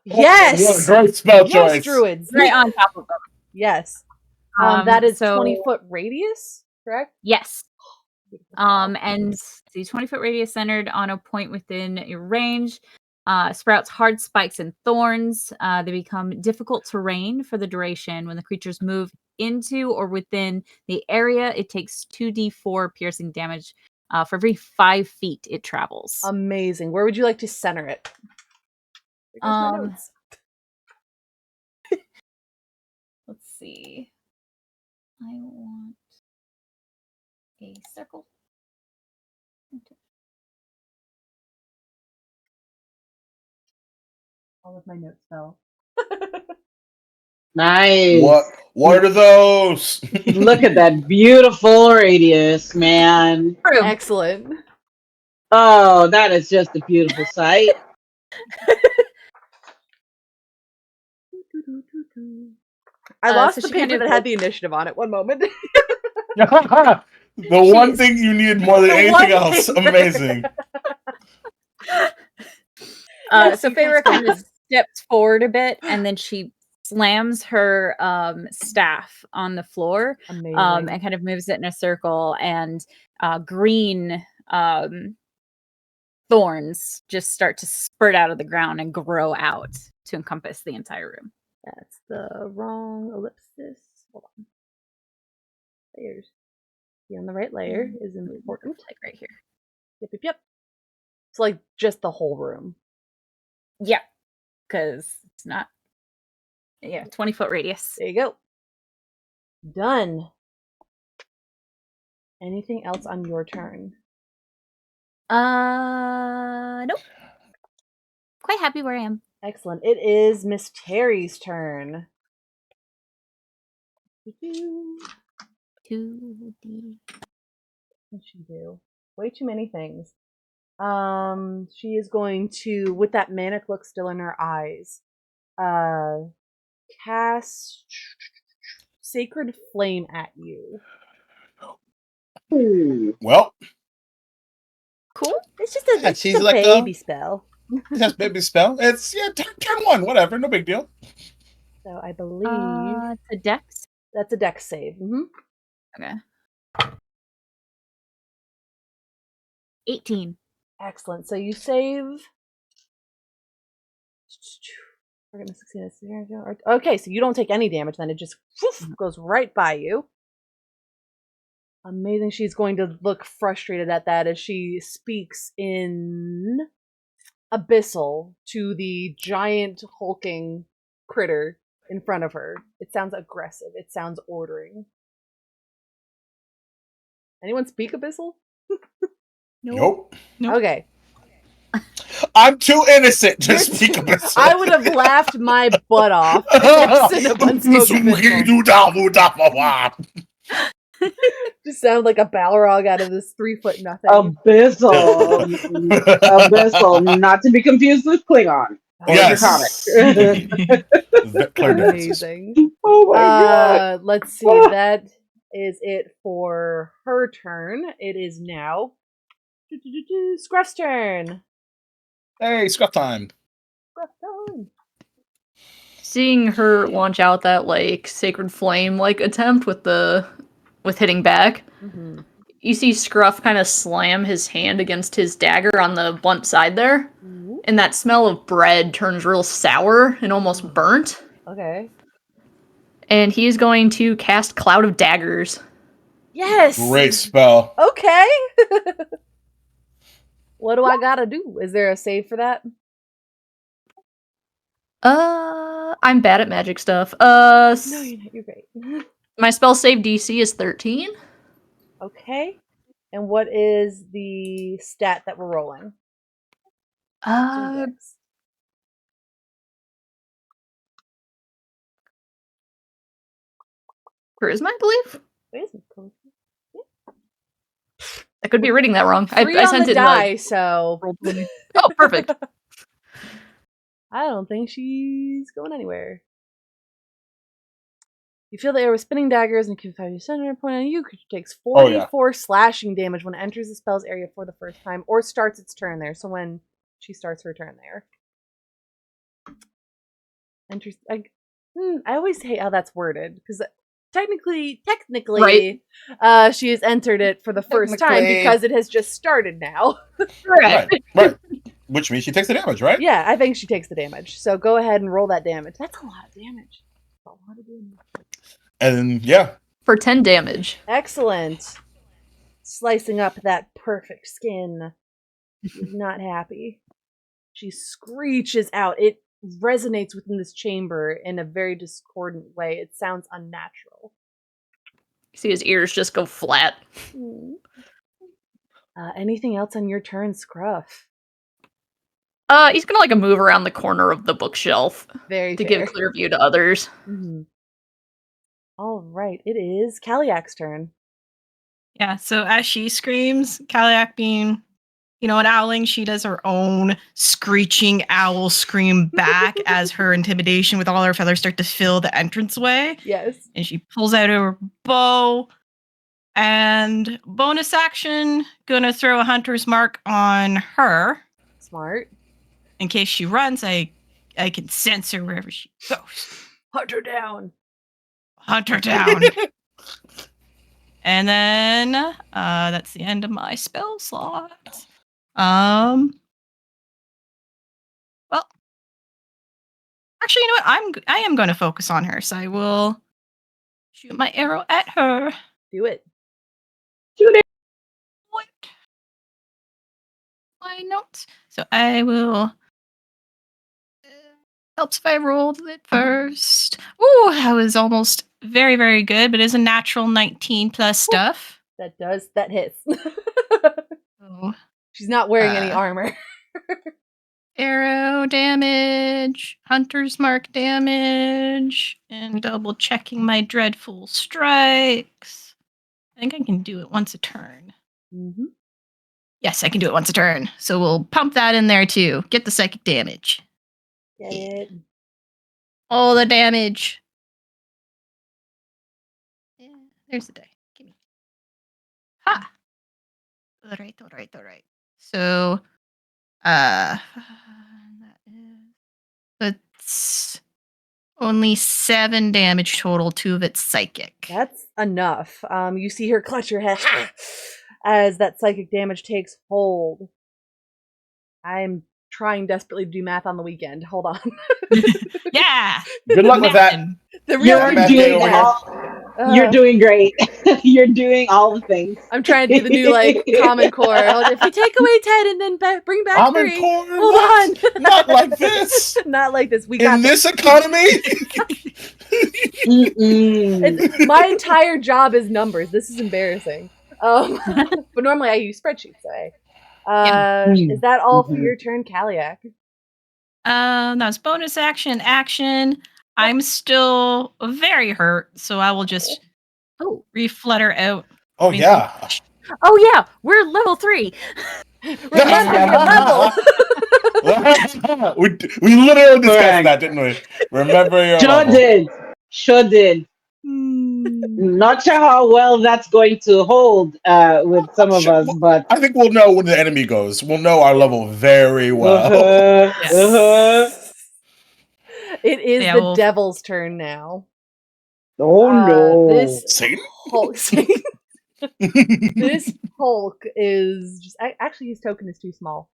Yes! What a great spell Yes, choice. druids. Right on top of them. Yes. That is So 20-foot radius, correct? yes. And the 20-foot radius centered on a point within your range. Sprouts hard spikes and thorns. They become difficult terrain for the duration. When the creatures move into or within the area, it takes 2d4 piercing damage for every 5 feet it travels. Amazing. Where would you like to center it? Here goes my notes. Let's see. I want a circle. All of my notes fell. Nice. What are those? Look at that beautiful radius, man. Excellent. Oh, that is just a beautiful sight. I lost so the she paper kind of that had the initiative on it. One moment. The one thing you need more than The anything one else. thing. Amazing. Yes, So you can Feyre kind stop. of steps forward a bit, and then she slams her staff on the floor, Amazing. and kind of moves it in a circle, and green thorns just start to spurt out of the ground and grow out to encompass the entire room. That's the wrong ellipsis. Hold on. Layers. Be on the right layer is important. Like right here. Yep. It's like just the whole room. Yeah, because it's not. Yeah, 20-foot radius. There you go. Done. Anything else on your turn? Nope. Quite happy where I am. Excellent. It is Miss Terry's turn. 2D. What she do? Way too many things. She is going to, with that manic look still in her eyes, cast Sacred Flame at you. Well, Cool. It's just a, Yeah, it's she's just a like, baby spell. that's baby spell. It's turn one, whatever, no big deal. So I believe It's a dex. that's a dex save. Okay. 18. Excellent. So you save. We're gonna succeed. Okay, so you don't take any damage. Then it just goes right by you. Amazing. She's going to look frustrated at that as she speaks in Abyssal to the giant hulking critter in front of her. It sounds aggressive. It sounds ordering. Anyone speak Abyssal? Nope. Okay. I'm too innocent to You're speak too- Abyssal. I would have laughed my butt off if Cinnabon spoke Abyssal. Just sound like a Balrog out of this 3-foot nothing. Abyssal. Abyssal, not to be confused with Klingon. Or Yes. Draconic. Amazing. Oh my god. Let's see. That is it for her turn. It is now Scruff's turn. Hey, scruff time. Scruff time. Seeing her launch out that like sacred flame like attempt with hitting back, Mm-hmm. you see Scruff kind of slam his hand against his dagger on the blunt side there, and that smell of bread turns real sour and almost burnt. Okay. And he is going to cast Cloud of Daggers. Yes. Great spell. Okay. What do I gotta do? Is there a save for that? I'm bad at magic stuff. No, you're not. You're great. My spell save DC is 13. Okay. And what is the stat that we're rolling? Index. Charisma, I believe. Charisma. I could be reading that wrong. I 3 on sent the it die, in so Oh, perfect. I don't think she's going anywhere. You feel the air with spinning daggers and can find your center point on you. Creature takes 44 slashing damage when it enters the spell's area for the first time or starts its turn there. So when she starts her turn there. I always hate how that's worded because technically, Right. she has entered it for the first time Technically. because it has just started now. Right. Which means she takes the damage, right? Yeah, I think she takes the damage. So go ahead and roll that damage. That's a lot of damage. A lot of damage. And yeah. For 10 damage. Excellent. Slicing up that perfect skin. She's not happy. She screeches out. It resonates within this chamber in a very discordant way. It sounds unnatural. You see his ears just go flat. Anything else on your turn, Scruff? He's gonna like move around the corner of the bookshelf Very to fair. give clear view to others. Mm-hmm. All right, it is Kaliak's turn. Yeah, so as she screams, Kaliak being, an owling, she does her own screeching owl scream back as her intimidation with all her feathers start to fill the entranceway. Yes. And she pulls out her bow. And bonus action, gonna throw a hunter's mark on her. Smart. In case she runs, I can sense her wherever she goes. Hunt her down. Hunt her down. And then that's the end of my spell slot. Well, actually, you know what? I am going to focus on her, so I will shoot my arrow at her. Do it. What? My notes. So I will. Helps if I rolled it first. Ooh, that was almost very, very good, but it is a natural 19 plus stuff. That hits. Oh. She's not wearing any armor. Arrow damage, hunter's mark damage, and double checking my dreadful strikes. I think I can do it once a turn. Mm-hmm. Yes, I can do it once a turn. So we'll pump that in there too. Get the psychic damage. Get it. All the damage. Yeah, there's the die. Give me. Ha! All right. So, that is. That's only 7 damage total. 2 of it's psychic. That's enough. You see her clutch her head as that psychic damage takes hold. I'm trying desperately to do math on the weekend. Hold on. Yeah. Good luck with that. The real You're doing great. You're doing all the things. I'm trying to do the new Common Core. If you take away 10 and then bring back Common 3. Core? Hold on. Not like this. Not like this. We got In this economy? My entire job is numbers. This is embarrassing. But normally I use spreadsheets. So is that all for your turn, Kaliak? That was bonus action. I'm still very hurt, so I will just reflutter out. Oh, yeah. Oh yeah, we're level 3. Remember your level. we literally discussed that, didn't we? Remember your level. Sure did. Not sure how well that's going to hold with some of us, but I think we'll know when the enemy goes. We'll know our level very well. It is the devil's turn now. Oh no! Satan? This Hulk is just. Actually, his token is too small.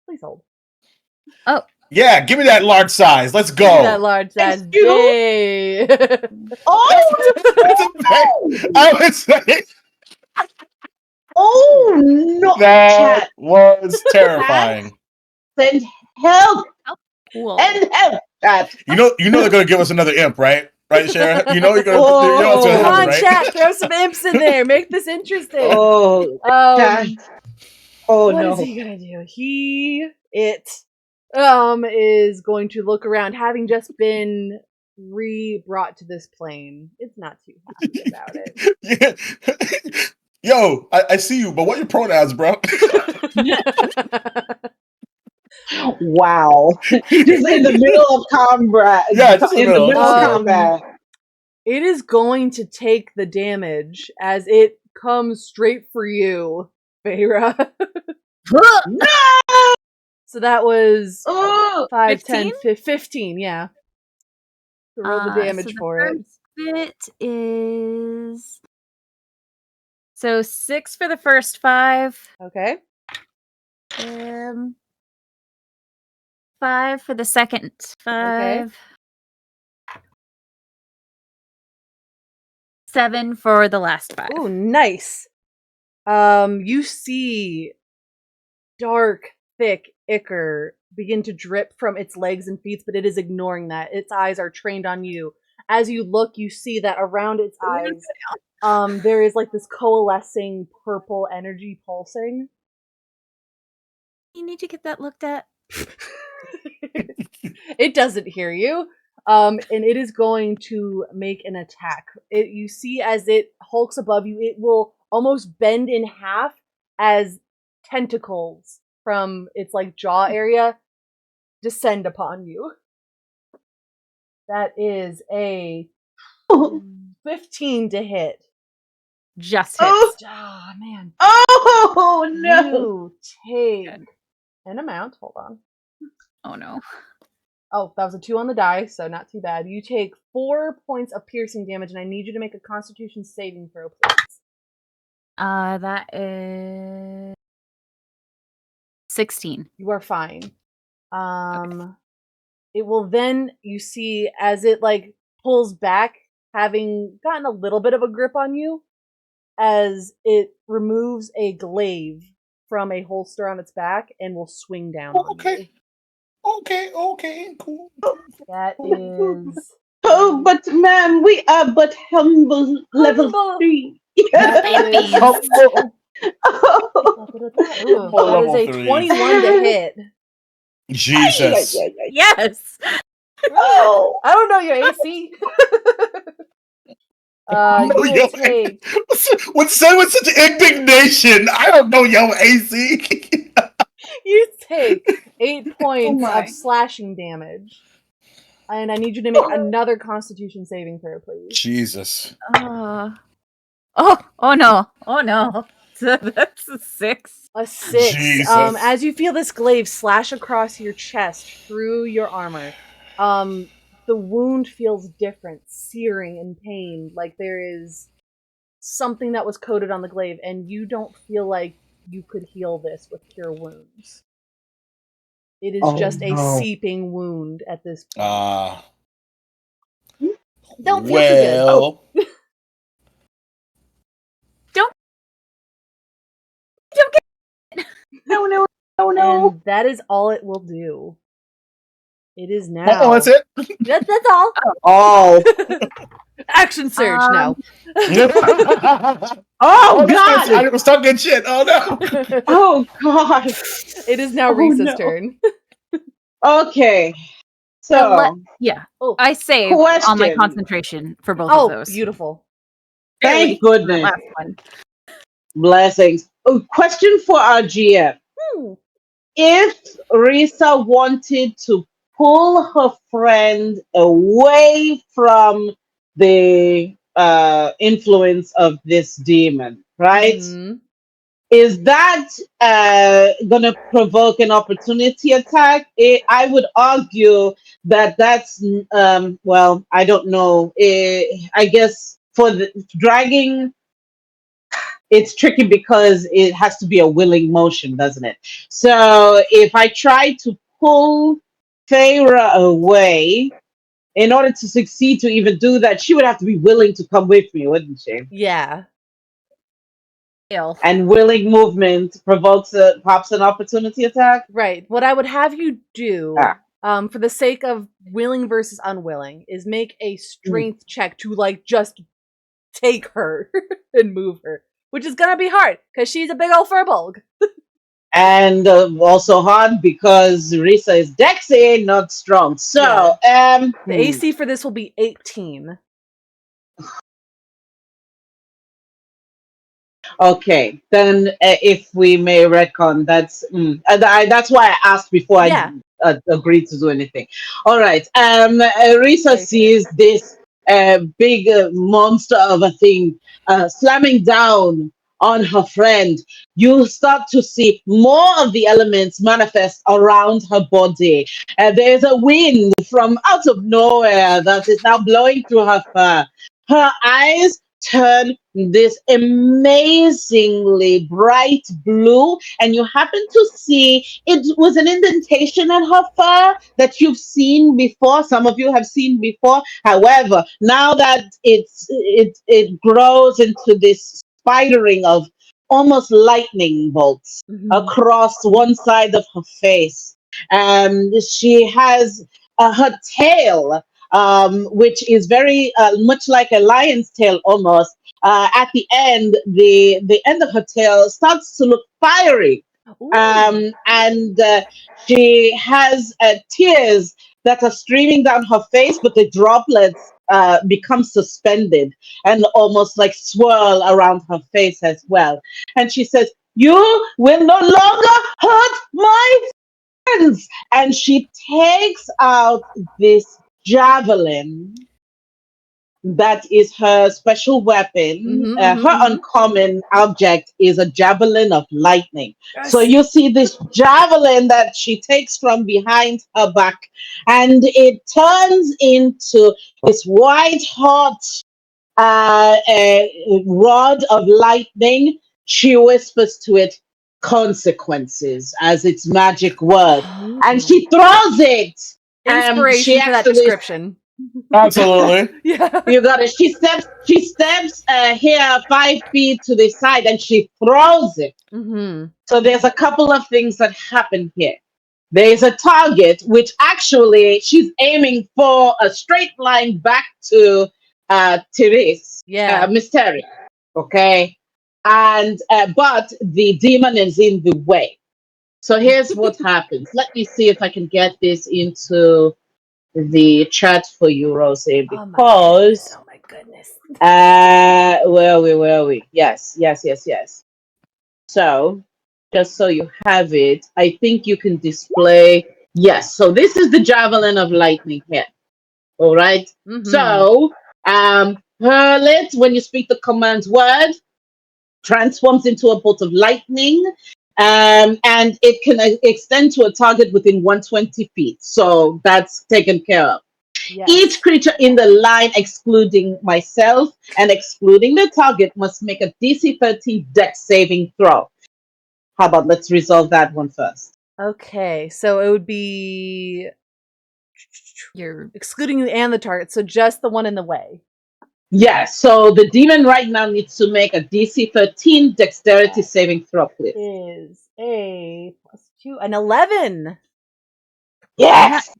Please hold. Oh. Yeah, give me that large size. Let's go. Give me that large size. Yay! I was saying. Oh no! That was terrifying. Send help! Cool. And help! Chat. You know they're gonna give us another imp, right? Right, Sharon? You know you're gonna. Oh, you know what's gonna Come happen, on, right? chat. Throw some imps in there. Make this interesting. Oh, chat. Oh what no! What is he gonna do? Is going to look around, having just been re-brought to this plane. It's not too happy about it. Yeah. Yo, I see you, but what are your pronouns, bro? Wow. Just in the middle of combat. Yeah, just in the middle of combat. It is going to take the damage as it comes straight for you, Feyre. No! So that was Oh, 5, 15? 10, 15, yeah. So roll the damage So the for it. first bit is so 6 for the first 5. Okay. 5 for the second 5. 7 for the last 5. Ooh, nice. You see dark, thick ichor begin to drip from its legs and feet, but it is ignoring that. Its eyes are trained on you. As you look, you see that around its eyes, there is like this coalescing purple energy pulsing. You need to get that looked at. It doesn't hear you. And it is going to make an attack. You see as it hulks above you, it will almost bend in half as tentacles from its like jaw area descend upon you. That is a 15 to hit. Just hits. Oh. Ah, man. Oh no! You take an amount. Hold on. Oh no. Oh, that was a 2 on the die, so not too bad. You take 4 points of piercing damage, and I need you to make a Constitution saving throw, please. That is 16. You are fine. It will then, you see, as it like pulls back, having gotten a little bit of a grip on you, as it removes a glaive from a holster on its back and will swing down on you. Okay, cool. That is... Oh, but ma'am, we are but humble level Humble. 3. That is... Oh. Ooh, that is a 21 to hit. Jesus. Yes. Oh. I don't know your AC. You will take... When said with such indignation, I don't know your AC. You take 8 points of slashing damage. And I need you to make another Constitution saving throw, please. Jesus. Oh no. Oh no. That's a 6. A 6. Jesus. As you feel this glaive slash across your chest through your armor, the wound feels different, searing and pain, like there is something that was coated on the glaive, and you don't feel like you could heal this with cure wounds. It is just a seeping wound at this point. Don't feel too good. Well, No. And that is all it will do. It is now. oh, that's it. That's all. Oh. Action surge now. Oh God! I was talking good shit. Oh no. Oh God! It is now Risa's turn. Okay. So, I saved on my question. concentration for both of those. Beautiful. Thank goodness. Last one. Blessings. Oh, question for our GM. If Risa wanted to pull her friend away from the influence of this demon, right? Is that going to provoke an opportunity attack? I would argue that that's, well, I don't know. I guess for the dragging, it's tricky because it has to be a willing motion, doesn't it? So if I try to pull Feyre away, in order to succeed to even do that, she would have to be willing to come with me, wouldn't she? Yeah. And willing movement pops an opportunity attack. Right. What I would have you do, for the sake of willing versus unwilling, is make a strength check to like just take her and move her, which is gonna be hard because she's a big old furbulg. And also hard because Risa is Dexy, not strong. So the AC for this will be 18. Okay, then if we may retcon, that's why I asked before I agreed to do anything. All right, Risa sees this big monster of a thing slamming down on her friend, you start to see more of the elements manifest around her body. There's a wind from out of nowhere that is now blowing through her fur. Her eyes turn this amazingly bright blue, and you happen to see it was an indentation in her fur that you've seen before. Some of you have seen before. However, now that it grows into this spidering of almost lightning bolts across one side of her face. She has her tail, which is very much like a lion's tail almost. At the end of her tail starts to look fiery. And she has tears that are streaming down her face, but the droplets become suspended and almost like swirl around her face as well. And she says, "You will no longer hurt my friends." And she takes out this javelin that is her special weapon. Her uncommon object is a javelin of lightning. Yes. So you see this javelin that she takes from behind her back, and it turns into this white hot rod of lightning. She whispers to it consequences as its magic word, and she throws it. Inspiration for that description. Absolutely. Yeah. You got it. She steps here 5 feet to the side, and she throws it. So there's a couple of things that happen here. There's a target, which actually she's aiming for a straight line back to Therese, Miss Terry. Okay, and but the demon is in the way. So here's what happens. Let me see if I can get this into the chat for you, Rosie, because oh my goodness. where are we? Yes. So just so you have it, I think you can display. Yes, so this is the javelin of lightning here. All right. So Hurlet, when you speak the command word, transforms into a bolt of lightning. And it can extend to a target within 120 feet. So that's taken care of. Yes. Each creature in the line, excluding myself and excluding the target, must make a DC 13 Dex saving throw. How about let's resolve that one first? Okay, so it would be you're excluding you and the target, so just the one in the way. Yeah, so the demon right now needs to make a DC 13 dexterity saving throw, please. Is a +2, an 11. Yes!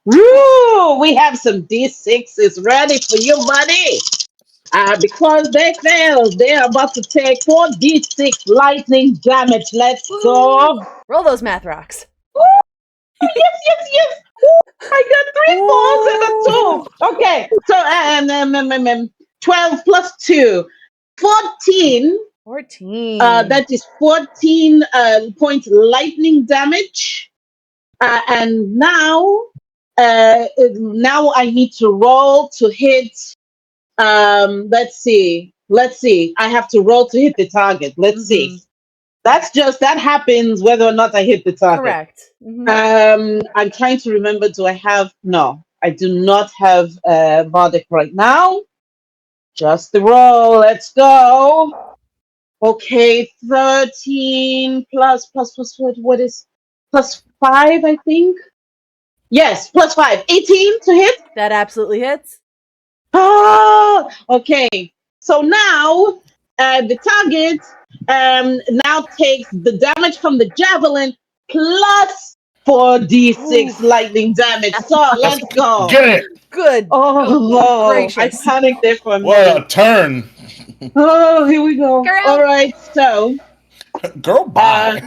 Woo! We have some D6s ready for you, buddy. Because they failed, they're about to take 4d6 lightning damage. Let's go. Roll those math rocks. Ooh, yes. Ooh, I got 3 4s and a 2. Okay, so 12 plus 2, 14. 14. That is 14 point lightning damage. And now I need to roll to hit. Let's see. I have to roll to hit the target. Let's see. That happens whether or not I hit the target. Correct. I'm trying to remember. Do I have? No, I do not have Bardic right now. Just the roll. Let's go. Okay, 13 plus what is plus 5? I think. Yes, plus 5. 18 to hit. That absolutely hits. Oh, okay. So now the target now takes the damage from the javelin plus 4d6 lightning damage. So let's go. Get it. Good. Oh, gracious. I panicked there for a minute. What a turn. Oh, here we go. Girl. All right, so Girl, bye.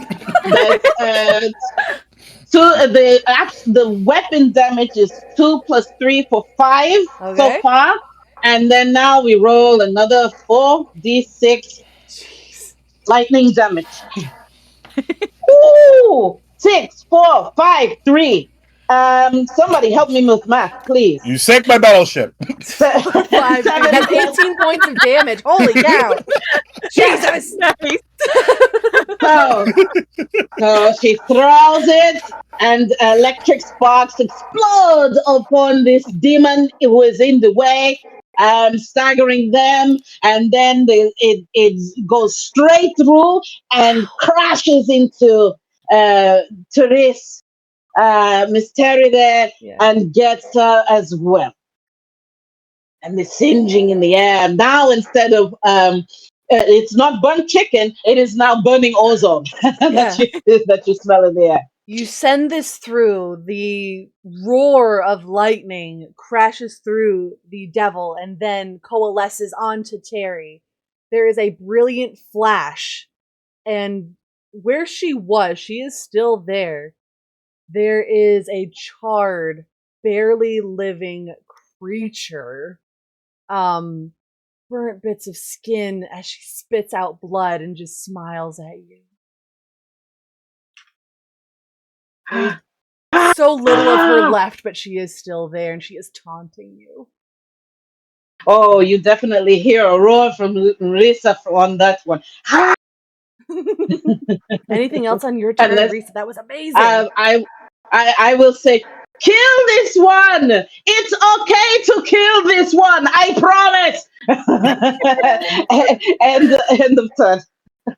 so the weapon damage is 2 plus 3 for 5 so far, and then now we roll another 4d6 lightning damage. Ooh, 6, 4, 5, 3. Somebody help me with math, please. You sank my battleship. 5, dude, that's 18 points of damage. Holy cow. Jesus! Nice. So she throws it, and electric sparks explode upon this demon who is in the way, staggering them, and then it goes straight through and crashes into Therese, Miss Terry there, and gets her as well. And the singeing in the air. Now instead of it's not burnt chicken, it is now burning ozone that you smell in the air. You send this through, the roar of lightning crashes through the devil and then coalesces onto Terry. There is a brilliant flash, and where she was, she is still there. There is a charred, barely living creature. Burnt bits of skin as she spits out blood and just smiles at you. There's so little of her left, but she is still there and she is taunting you. Oh, you definitely hear a roar from Risa on that one. Anything else on your turn, Risa? That was amazing. I will say, kill this one. It's okay to kill this one. I promise. End of turn.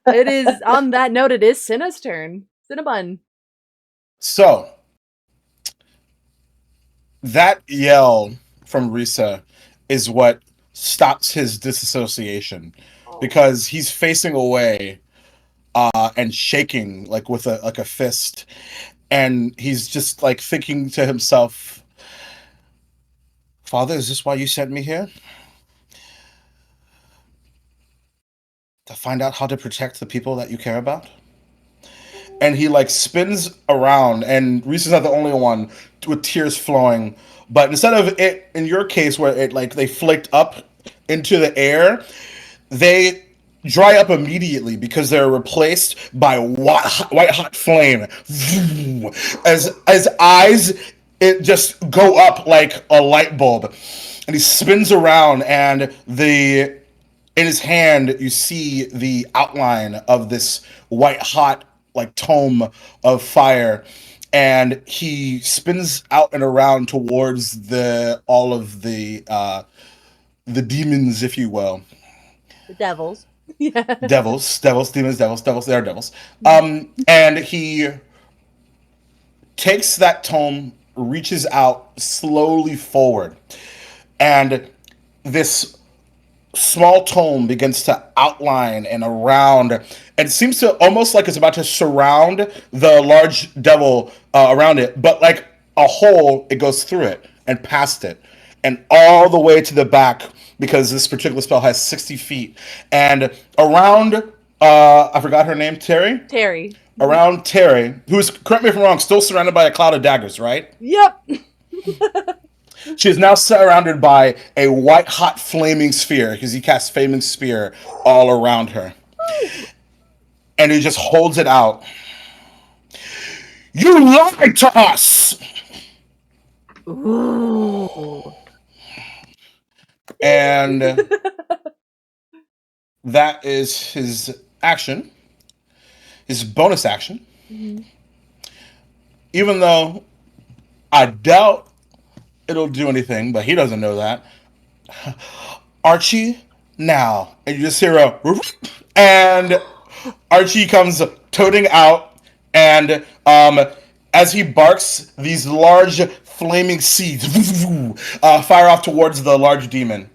It is, on that note, it is Cinna's turn. Cinnabon. So, that yell from Risa is what stops his disassociation, because he's facing away and shaking like with a fist, and he's just like thinking to himself, "Father, is this why you sent me here? To find out how to protect the people that you care about?" And he like spins around, and Risa's not the only one with tears flowing. But instead of it, in your case, where it like they flicked up into the air, they dry up immediately because they're replaced by white hot flame. As eyes, it just go up like a light bulb, and he spins around, and in his hand you see the outline of this white hot like tome of fire, and he spins out and around towards all of the demons, if you will. The devils. Devils, demons, devils, they are devils. And he takes that tome, reaches out slowly forward, and this small tome begins to outline and around, and it seems to almost like it's about to surround the large devil around it, but like a hole, it goes through it and past it and all the way to the back, because this particular spell has 60 feet. And around, I forgot her name, Terry? Terry. Around Terry, who's, correct me if I'm wrong, still surrounded by a cloud of daggers, right? Yep. She is now surrounded by a white hot flaming sphere, because he casts flaming spear all around her. And he just holds it out. You lied to us! Ooh. And that is his action. His bonus action. Mm-hmm. Even though I doubt it'll do anything, but he doesn't know that. Archie, now. And you just hear a... And Archie comes toting out, and as he barks, these large flaming seeds fire off towards the large demon.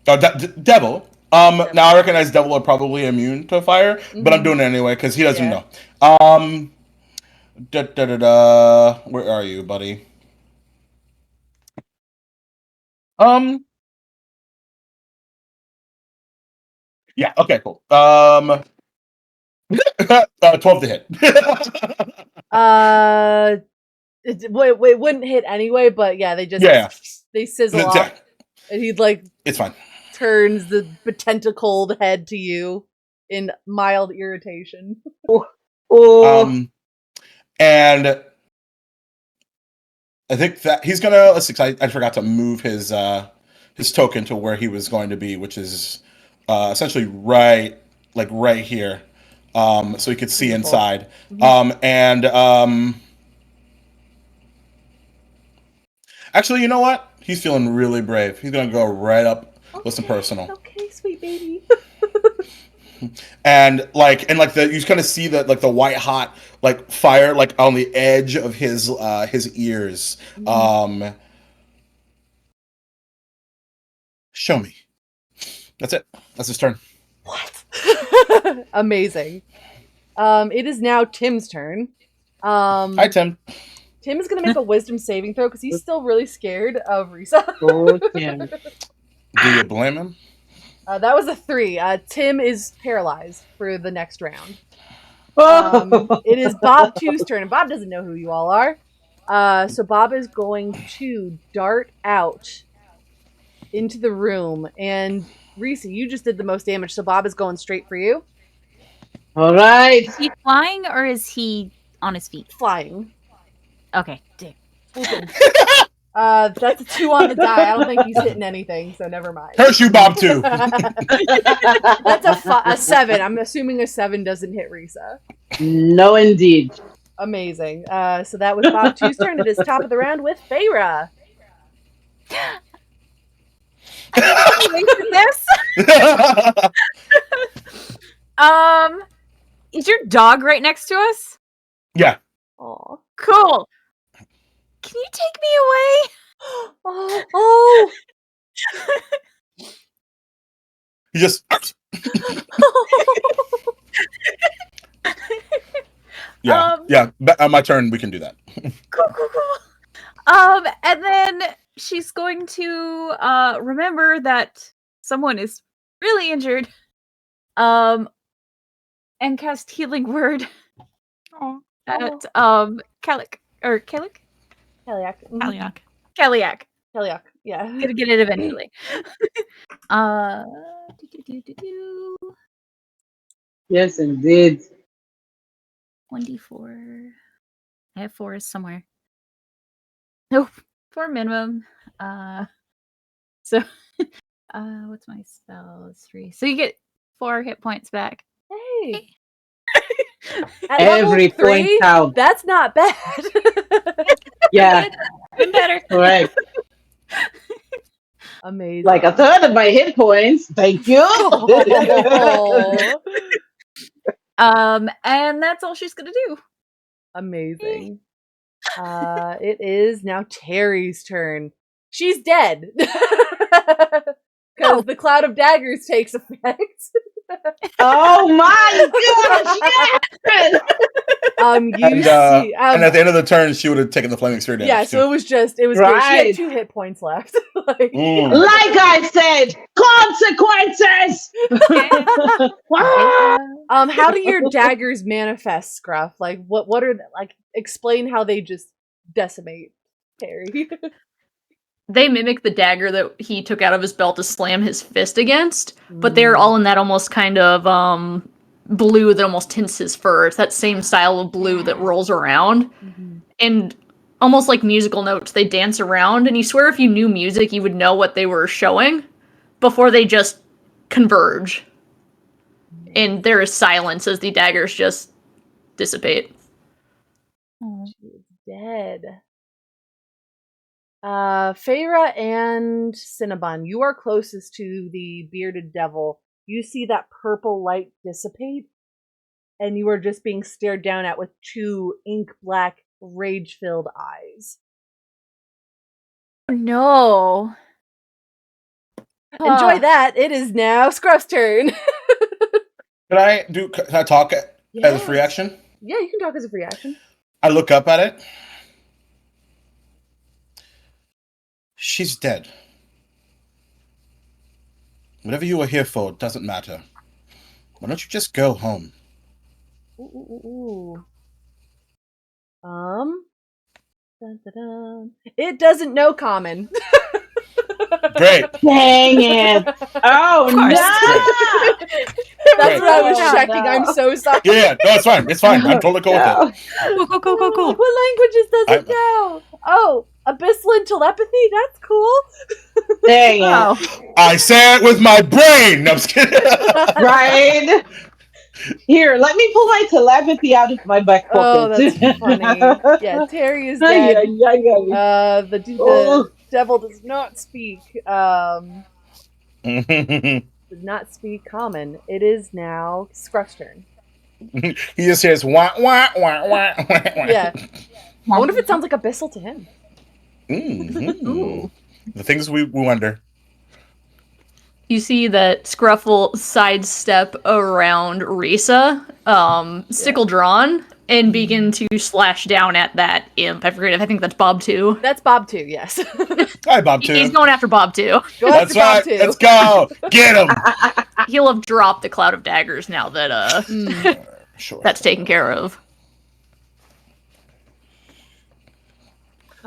Devil. Now I recognize Devil are probably immune to fire, but I'm doing it anyway because he doesn't know. Where are you, buddy? Yeah. Okay. Cool. 12 to hit. It wouldn't hit anyway, but yeah, they just they sizzle off, and he like it's fine. Turns the tentacled head to you in mild irritation. And I think that he's gonna. Let's see. I forgot to move his token to where he was going to be, which is essentially right here, so he could see Beautiful. inside. Actually, you know what? He's feeling really brave. He's gonna go right up with some personal. Okay, sweet baby. And you kind of see that the white hot fire on the edge of his ears. Show me. That's it. That's his turn. What? Amazing. It is now Tim's turn. Hi, Tim. Tim is going to make a wisdom saving throw because he's still really scared of Risa. Oh, Tim. Do you blame him? That was a 3. Tim is paralyzed for the next round. It is Bob 2's turn, and Bob doesn't know who you all are. So Bob is going to dart out into the room, and Risa, you just did the most damage, so Bob is going straight for you. All right. Is he flying or is he on his feet? Flying. Okay, dig. That's a 2 on the die. I don't think he's hitting anything, so never mind. Curse you, Bob, too. That's a 7. I'm assuming a 7 doesn't hit Risa. No, indeed. Amazing. So that was Bob 2's turn. It is top of the round with Feyre. This? Is your dog right next to us? Yeah. Aw. Cool. Can you take me away? Oh. You just. Yeah. On my turn, we can do that. Cool. And then she's going to remember that someone is really injured. And cast Healing Word at Kaliak. Kaliak. Kaliak. Kaliak. Kaliak. Yeah. Gonna get it eventually. Yes, indeed. 1d4. I have 4s somewhere. Nope. 4 minimum. So what's my spell? It's 3. So you get 4 hit points back. Hey. At Every level 3, point counts. that's not bad. Yeah, Been better. correct. Amazing. Like a third of my hit points. Thank you. And that's all she's gonna do. Amazing. It is now Terry's turn. She's dead. Because the cloud of daggers takes effect. Oh my gosh! Yes! And at the end of the turn, she would have taken the flaming spear damage. Yeah, so it was good. She Right. had 2 hit points left. Like I said, consequences. how do your daggers manifest, Scruff? Like what are explain how they just decimate Terry. They mimic the dagger that he took out of his belt to slam his fist against, but they're all in that almost kind of blue that almost tints his fur. It's that same style of blue that rolls around. And almost like musical notes, they dance around, and you swear if you knew music, you would know what they were showing before they just converge. And there is silence as the daggers just dissipate. She's dead. Feyre and Cinnabon, you are closest to the bearded devil. You see that purple light dissipate, and you are just being stared down at with 2 ink black, rage-filled eyes. No. Enjoy that. It is now Scruff's turn. Can I talk as a free action? Yeah, you can talk as a free action. I look up at it. She's dead. Whatever you were here for doesn't matter. Why don't you just go home? Ooh. Dun, dun, dun. It doesn't know common. Great. Dang it. Oh, no. That's what I was Oh, checking. no. I'm so sorry. Yeah, no, it's fine. It's fine. I'm totally cool with it. Cool. What languages does it know? Oh, Abyssal telepathy? That's cool. Dang it. Oh, I say it with my brain. No, I'm just kidding. Right? Here, let me pull my telepathy out of my back Oh, pocket. that's funny. Yeah, Terry is Ay, dead. ay, ay, ay. The Oh. devil does not speak. Does not speak common. It is now Scruff's turn. He just hears wah wah wah wah wah. Yeah. I wonder if it sounds like Abyssal to him. Mm-hmm. The things we wonder. you see that Scruff will sidestep around Risa, sickle drawn, and begin to slash down at that imp. I think that's Bob too. That's Bob too, yes. Hi, Bob. Too. He's going after Bob too. Go That's after Bob right. too. Let's go. Get him. He'll have dropped the cloud of daggers now that Sure. that's taken care of.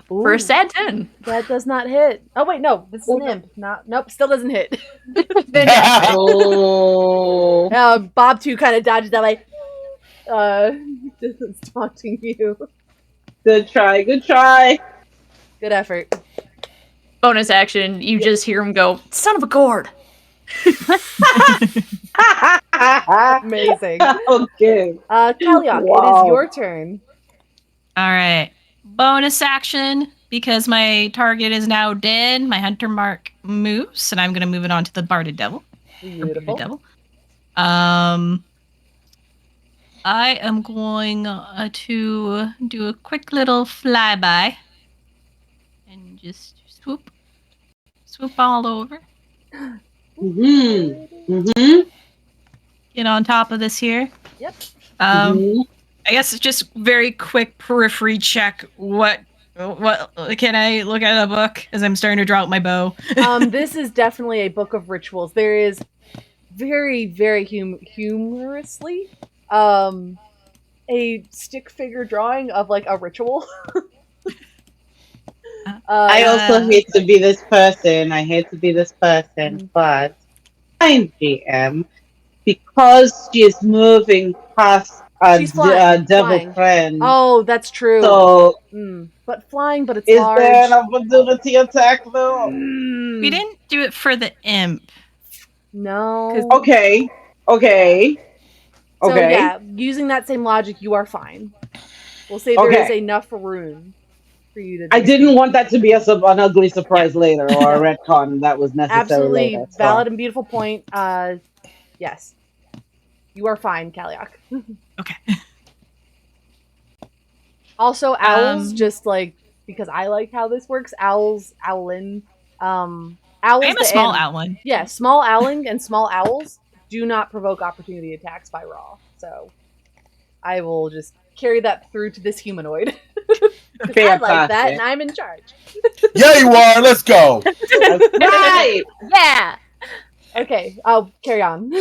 For a Ooh, sad 10. that does not hit. Oh wait, no, this is an imp. Nope, still doesn't hit. Oh. Bob too kind of dodges that way. Just taunting you. Good try, good try. Good effort. Bonus action, you just hear him go, son of a gourd. Amazing. Okay. Kaliak, it Wow. is your turn. All right. Bonus action, because my target is now dead. My hunter mark moves, and I'm going to move it on to the Barded Devil. Beautiful. Devil. I am going to do a quick little flyby and just swoop all over. Get on top of this here. Yep. I guess it's just very quick periphery check. What can I look at a book as I'm starting to draw out my bow? This is definitely a book of rituals. There is very, very humorously a stick figure drawing of like a ritual. I also hate to be this person. But I'm GM because she is moving past a She's flying, devil flying. friend. Oh, that's true. So, but flying, but it's is large. there an opportunity attack though? We didn't do it for the imp. No. Okay. So yeah, using that same logic, you are fine. We'll say there is enough room for you to do I didn't want that to be an ugly surprise later or a retcon that was necessary absolutely later. So. valid and beautiful point. Yes. You are fine, Kaliak. Okay. Also, owls, just like, because I like how this works, owls, owlin, owls. I am a small owlin. Yeah, small owling and small owls do not provoke opportunity attacks by raw. So I will just carry that through to this humanoid. I like that, and I'm in charge. Yeah, you are. Let's go. Right. Yeah. Okay, I'll carry on.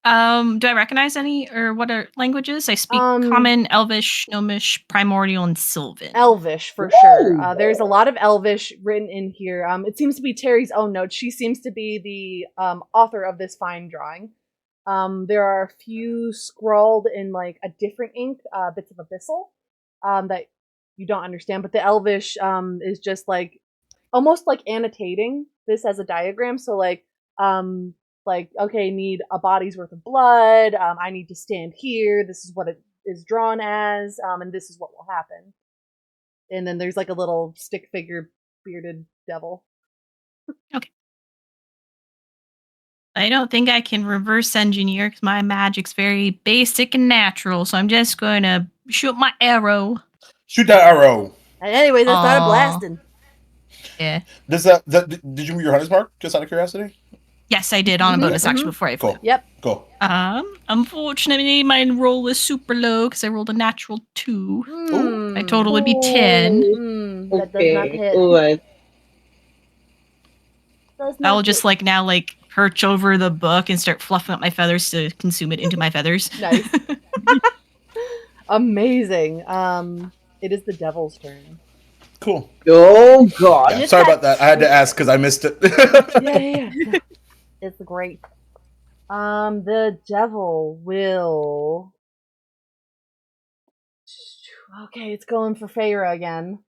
Do I recognize any, or what are languages? I speak Common, Elvish, Gnomish, Primordial, and Sylvan. Elvish, for sure. There's a lot of Elvish written in here. It seems to be Terry's own notes. She seems to be the author of this fine drawing. There are a few scrawled in like a different ink, bits of abyssal, that you don't understand. But the Elvish is just like almost like annotating this as a diagram. So like okay, need a body's worth of blood. I need to stand here. This is what it is drawn as, and this is what will happen. And then there's like a little stick figure bearded devil. Okay. I don't think I can reverse engineer because my magic's very basic and natural. So I'm just going to shoot my arrow. Shoot that arrow. And anyways, I started blasting. Yeah. Did you move your hunter's mark? Just out of curiosity. Yes, I did on a bonus action before I flew. Cool. Yep. Cool. Unfortunately, my roll was super low because I rolled a natural 2. My total would be 10. That does not hit. Good. I will just now perch over the book and start fluffing up my feathers to consume it into my feathers. Nice. Amazing. It is the devil's turn. Cool. Oh god. Yeah, sorry about that. I had to ask because I missed it. Yeah. It's great. The devil will. Okay, it's going for Feyre again.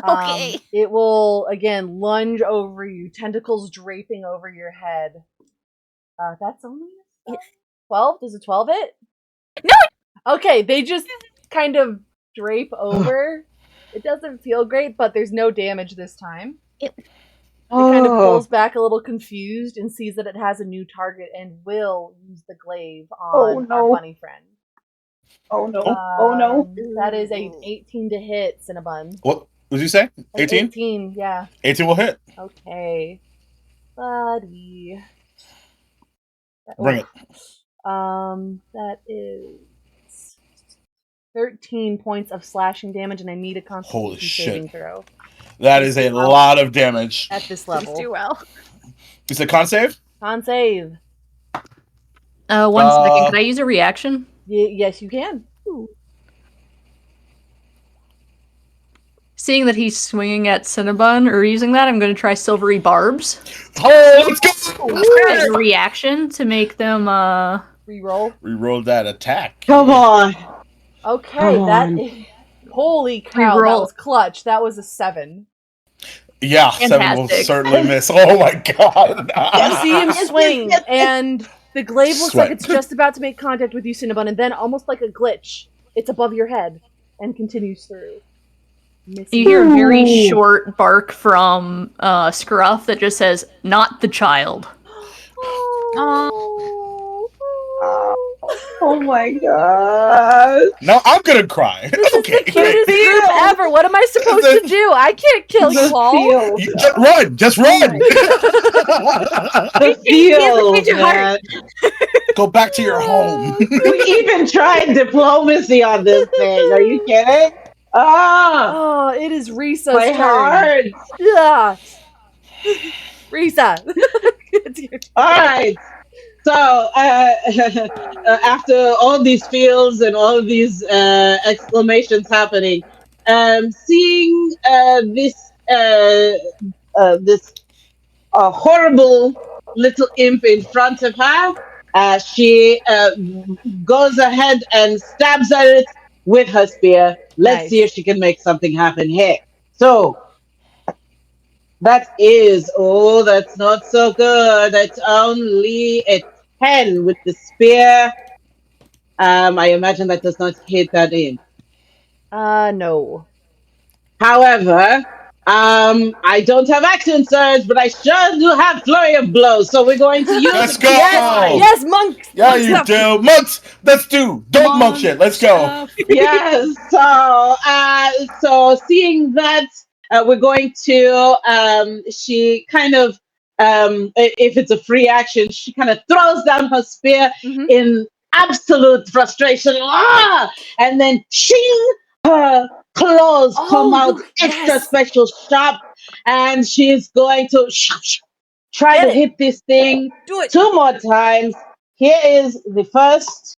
Okay. It will again lunge over you, tentacles draping over your head. That's only a 12. Does a 12 hit? No. Okay, they just kind of drape over. It doesn't feel great, but there's no damage this time. It kind of pulls back a little confused and sees that it has a new target and will use the glaive on our bunny friend. Oh no. Oh no. That is a 18 to hit, Cinnabon. What did you say? 18? 18, yeah. 18 will hit. Okay. Buddy. Bring it. That is 13 points of slashing damage, and I need a Holy Constitution shit. saving throw That is a lot of damage. at this Please level. do well. You said con save? Con save. 1 second. Can I use a reaction? Yes, you can. Seeing that he's swinging at Cinnabon or using that, I'm going to try Silvery Barbs. Oh, let's go! As a reaction to make them, Reroll. Reroll that attack. Come on. Okay, Come that on. is... Holy cow, that Reroll. was clutch. That was a 7. Yeah, 7 will Fantastic. certainly miss. Oh my god. You see him swing, and the glaive looks Sweat. like it's just about to make contact with you, Cinnabon, and then almost like a glitch, it's above your head and continues through. Missing. you hear a very short bark from Scruff that just says, "Not the child." Oh my god. No, I'm gonna cry. This Okay, is the cutest great. group ever. What am I supposed to do? I can't kill you all. Feel. Just run! Just run! The feel, man. Go back to your home. We even tried diplomacy on this thing. Are you kidding? Ah, Oh, it is Risa's my turn. heart. Yeah. Risa. It's your turn. All right. So after all these feels and all these exclamations happening, seeing this horrible little imp in front of her, she goes ahead and stabs at it with her spear. Let's Nice. see if she can make something happen here. So that is, that's not so good. That's only a 10 with the spear. I imagine that does not hit that in. No. However, I don't have action surge, but I sure do have flurry of blows. So we're going to use. Let's go! Yes, monk. Yeah, you do. Monks! Let's do. Don't monk shit. Let's go. Yes. So seeing that, we're going to. She kind of, if it's a free action, she kind of throws down her spear in absolute frustration. And then shing, her claws come out extra special sharp, and she's going to try to hit this thing 2 more times. Here is the first.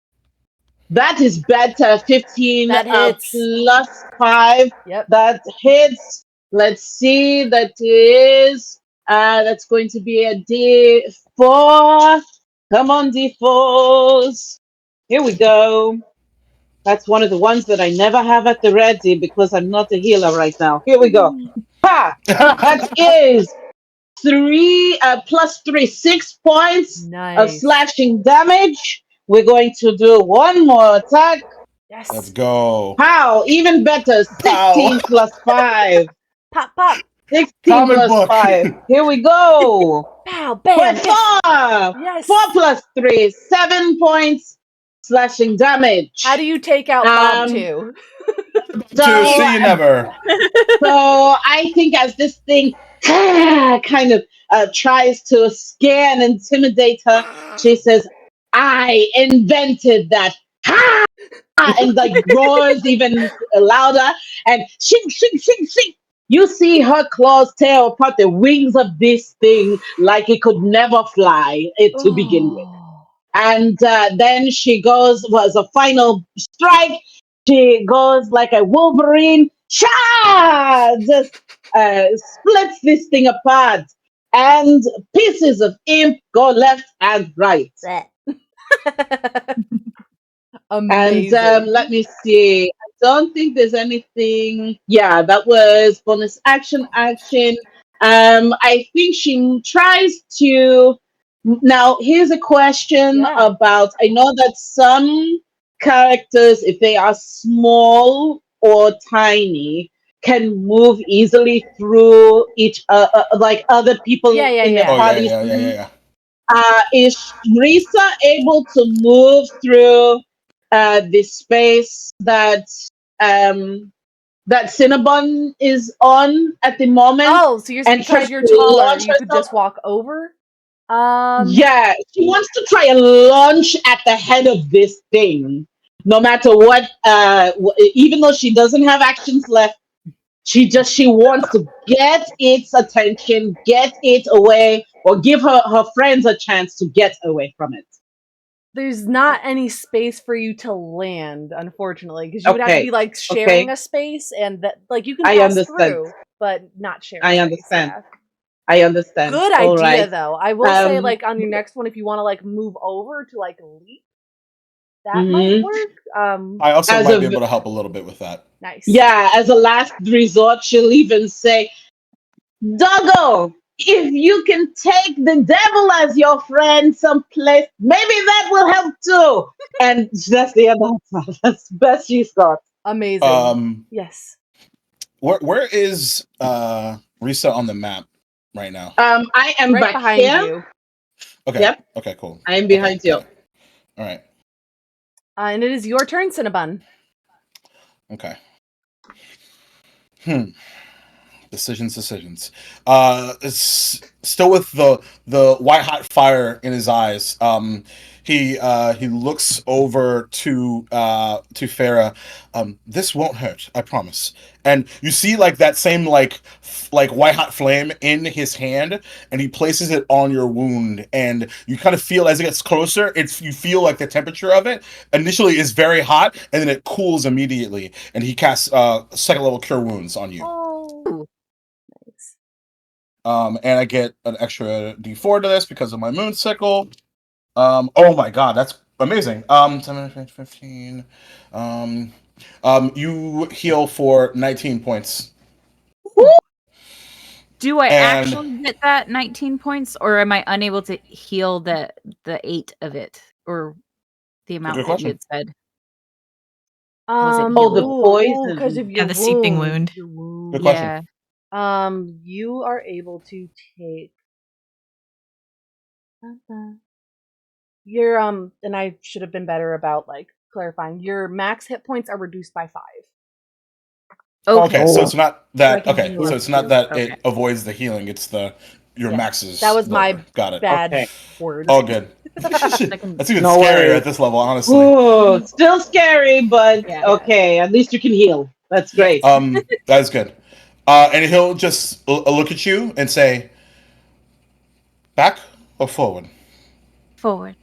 That is better. 15 That hits. plus 5. Yep. That hits. Let's see. That is. That's going to be a D4. Come on, D4s. Here we go. That's one of the ones that I never have at the ready because I'm not a healer right now. Here we go. Ha! That is 3 plus 3, 6 points of slashing damage. We're going to do one more attack. Yes. Let's go. Pow! Even better. 16 plus 5. Pop, pop. 16 Comic plus book. 5. Here we go. Pow, bam. 4. Yes. 4 plus 3, 7 points slashing damage. How do you take out Bob 2? See you never. So I think as this thing kind of tries to scare and intimidate her, she says, "I invented that." And like roars even louder, and shing, shing, shing, shing. You see her claws tear apart the wings of this thing like it could never fly to begin with. And then she goes, was a final strike. She goes like a Wolverine, just splits this thing apart. And pieces of imp go left and right. Amazing. And let me see. I don't think there's anything. Yeah, that was bonus action. I think she tries to. Now, here's a question Yeah. about. I know that some characters, if they are small or tiny, can move easily through like other people Yeah, yeah, in the Oh yeah. yeah, party. yeah, yeah, yeah, yeah. Is Risa able to move through the space um, that Cinnabon is on at the moment Oh, so you're and try because you're to taller, launch you could herself? just walk over? Yeah, she wants to try and launch at the head of this thing, no matter what. Even though she doesn't have actions left, she wants to get its attention, get it away, or give her friends a chance to get away from it. There's not any space for you to land, unfortunately, because you would have to Okay, be like sharing okay, a space, and that like you can I pass understand. through, but not share I space. understand. Yeah. I understand. Good All idea, right. though. I will say, Um. like on your next one, if you want to like move over to like leap, that might Mhm. work. I also As might be a able to help a little bit with that. Nice. Yeah, as a last resort, she'll even say, Doggo, if you can take the devil as your friend someplace, maybe that will help too. And that's the end of that. That's the best she's got. Amazing. Yes. Where is Risa on the map right now? I am Right back behind here. you. Okay. Yep, Okay. Cool. I am Okay. behind you. Got it. All right. And it is your turn, Cinnabon. Okay. Decisions. It's still with the white hot fire in his eyes. He looks over to Farah. This won't hurt, I promise. And you see like that same like white hot flame in his hand, and he places it on your wound, and you kind of feel as it gets closer, you feel like the temperature of it initially is very hot, and then it cools immediately, and he casts second level cure wounds on you. Oh. Nice. And I get an extra D4 to this because of my moon sickle. Oh my god, that's amazing. 10, 15. You heal for 19 points. Do I And actually get that 19 points, or am I unable to heal the 8 of it, or the a good amount that you question. had said? Oh, the healable? Because of poison. your Yeah, the seeping wound. Your Good wound. question. Yeah. You are able to take your and I should have been better about like clarifying. Your max hit points are reduced by 5. Okay, so it's Oh, not So I that. can Okay, heal so up it's not to. that Okay. it avoids the healing. It's your Yeah. max That is was my lower. Got it. bad okay. words. All good. I can. That's even No scarier at worries. this level, honestly. Ooh, still scary, but Yeah. okay. At least you can heal. That's Yes. great. That is good. And he'll just look at you and say, "Back or forward Forward.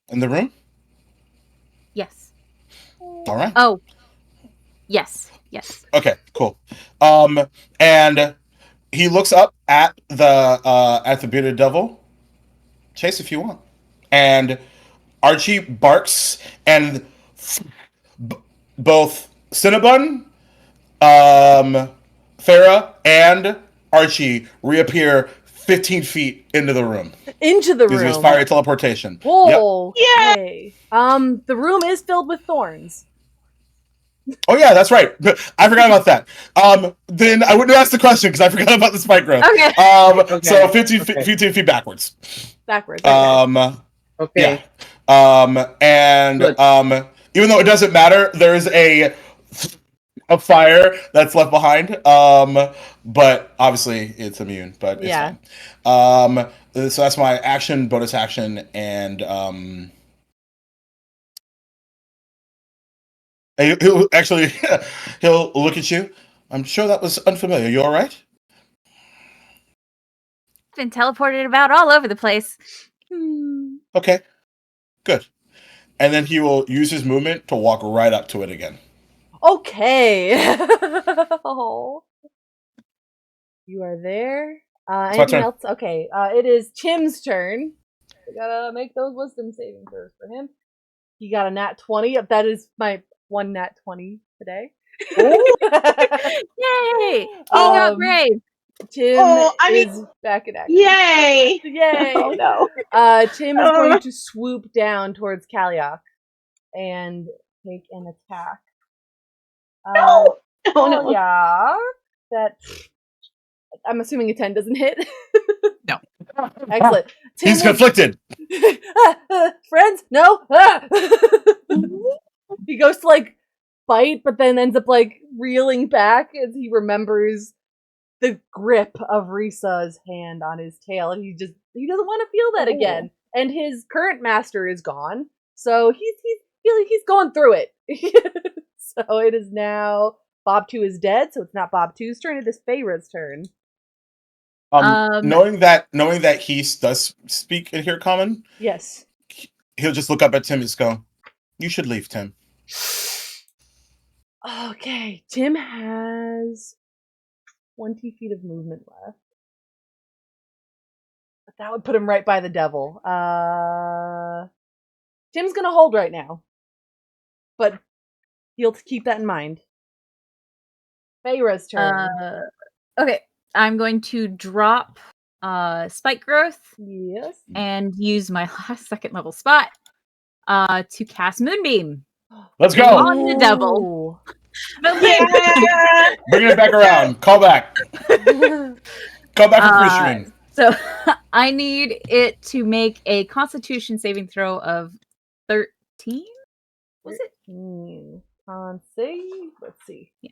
in the room." Yes. All right. Oh, yes. Yes. Okay. Cool. And he looks up at the bearded devil. Chase if you want. And Archie barks, and both Cinnabon, Farah, and Archie reappear 15 feet into the room Into the because of his room. fiery teleportation. Yep. Okay. The room is filled with thorns. Oh yeah, that's right. I forgot about that. Then I wouldn't have asked the question because I forgot about the spike growth. Okay. So Okay. 15 feet backwards. Backwards. Okay. Yeah. Okay. And Good. even though it doesn't matter, there's a fire that's left behind. But obviously it's immune, but it's Yeah. fine. So that's my action, bonus action, and he'll actually he'll look at you. I'm sure that was unfamiliar. You all right? Been teleported about all over the place. Okay, good. And then he will use his movement to walk right up to it again. Okay. Oh. You are there. It's my Anything turn. else? Okay. It is Tim's turn. I gotta make those wisdom saving throws for him. He got a nat 20. That is my 1 nat 20 today. Yay! King up brave. Tim I mean- is back in action. Yay! Yay! Oh no. Tim is going to swoop down towards Kaliak and take an attack. No! Oh no. Kaliak, that I'm assuming a 10 doesn't hit. No. Excellent. Tim He's conflicted. Friends? No. He goes to like bite, but then ends up like reeling back as he remembers the grip of Risa's hand on his tail, and he doesn't want to feel that again. And his current master is gone, so he's going through it. So it is now Bob 2 is dead, so it's not Bob 2's turn, it is Feyre's turn. Knowing that he does speak and hear common, Yes. he'll just look up at Tim and just go, "You should leave, Tim." Okay, Tim has 20 feet of movement left. But that would put him right by the devil. Tim's gonna hold right now. But he'll keep that in mind. Feyre's turn. Okay, I'm going to drop spike growth Yes. and use my last second level spot to cast Moonbeam Let's go. on the devil. Yeah! Bringing it back around. Call back. Call back for Christian. So I need it to make a Constitution saving throw of 13. Was it? Let's see. Yeah.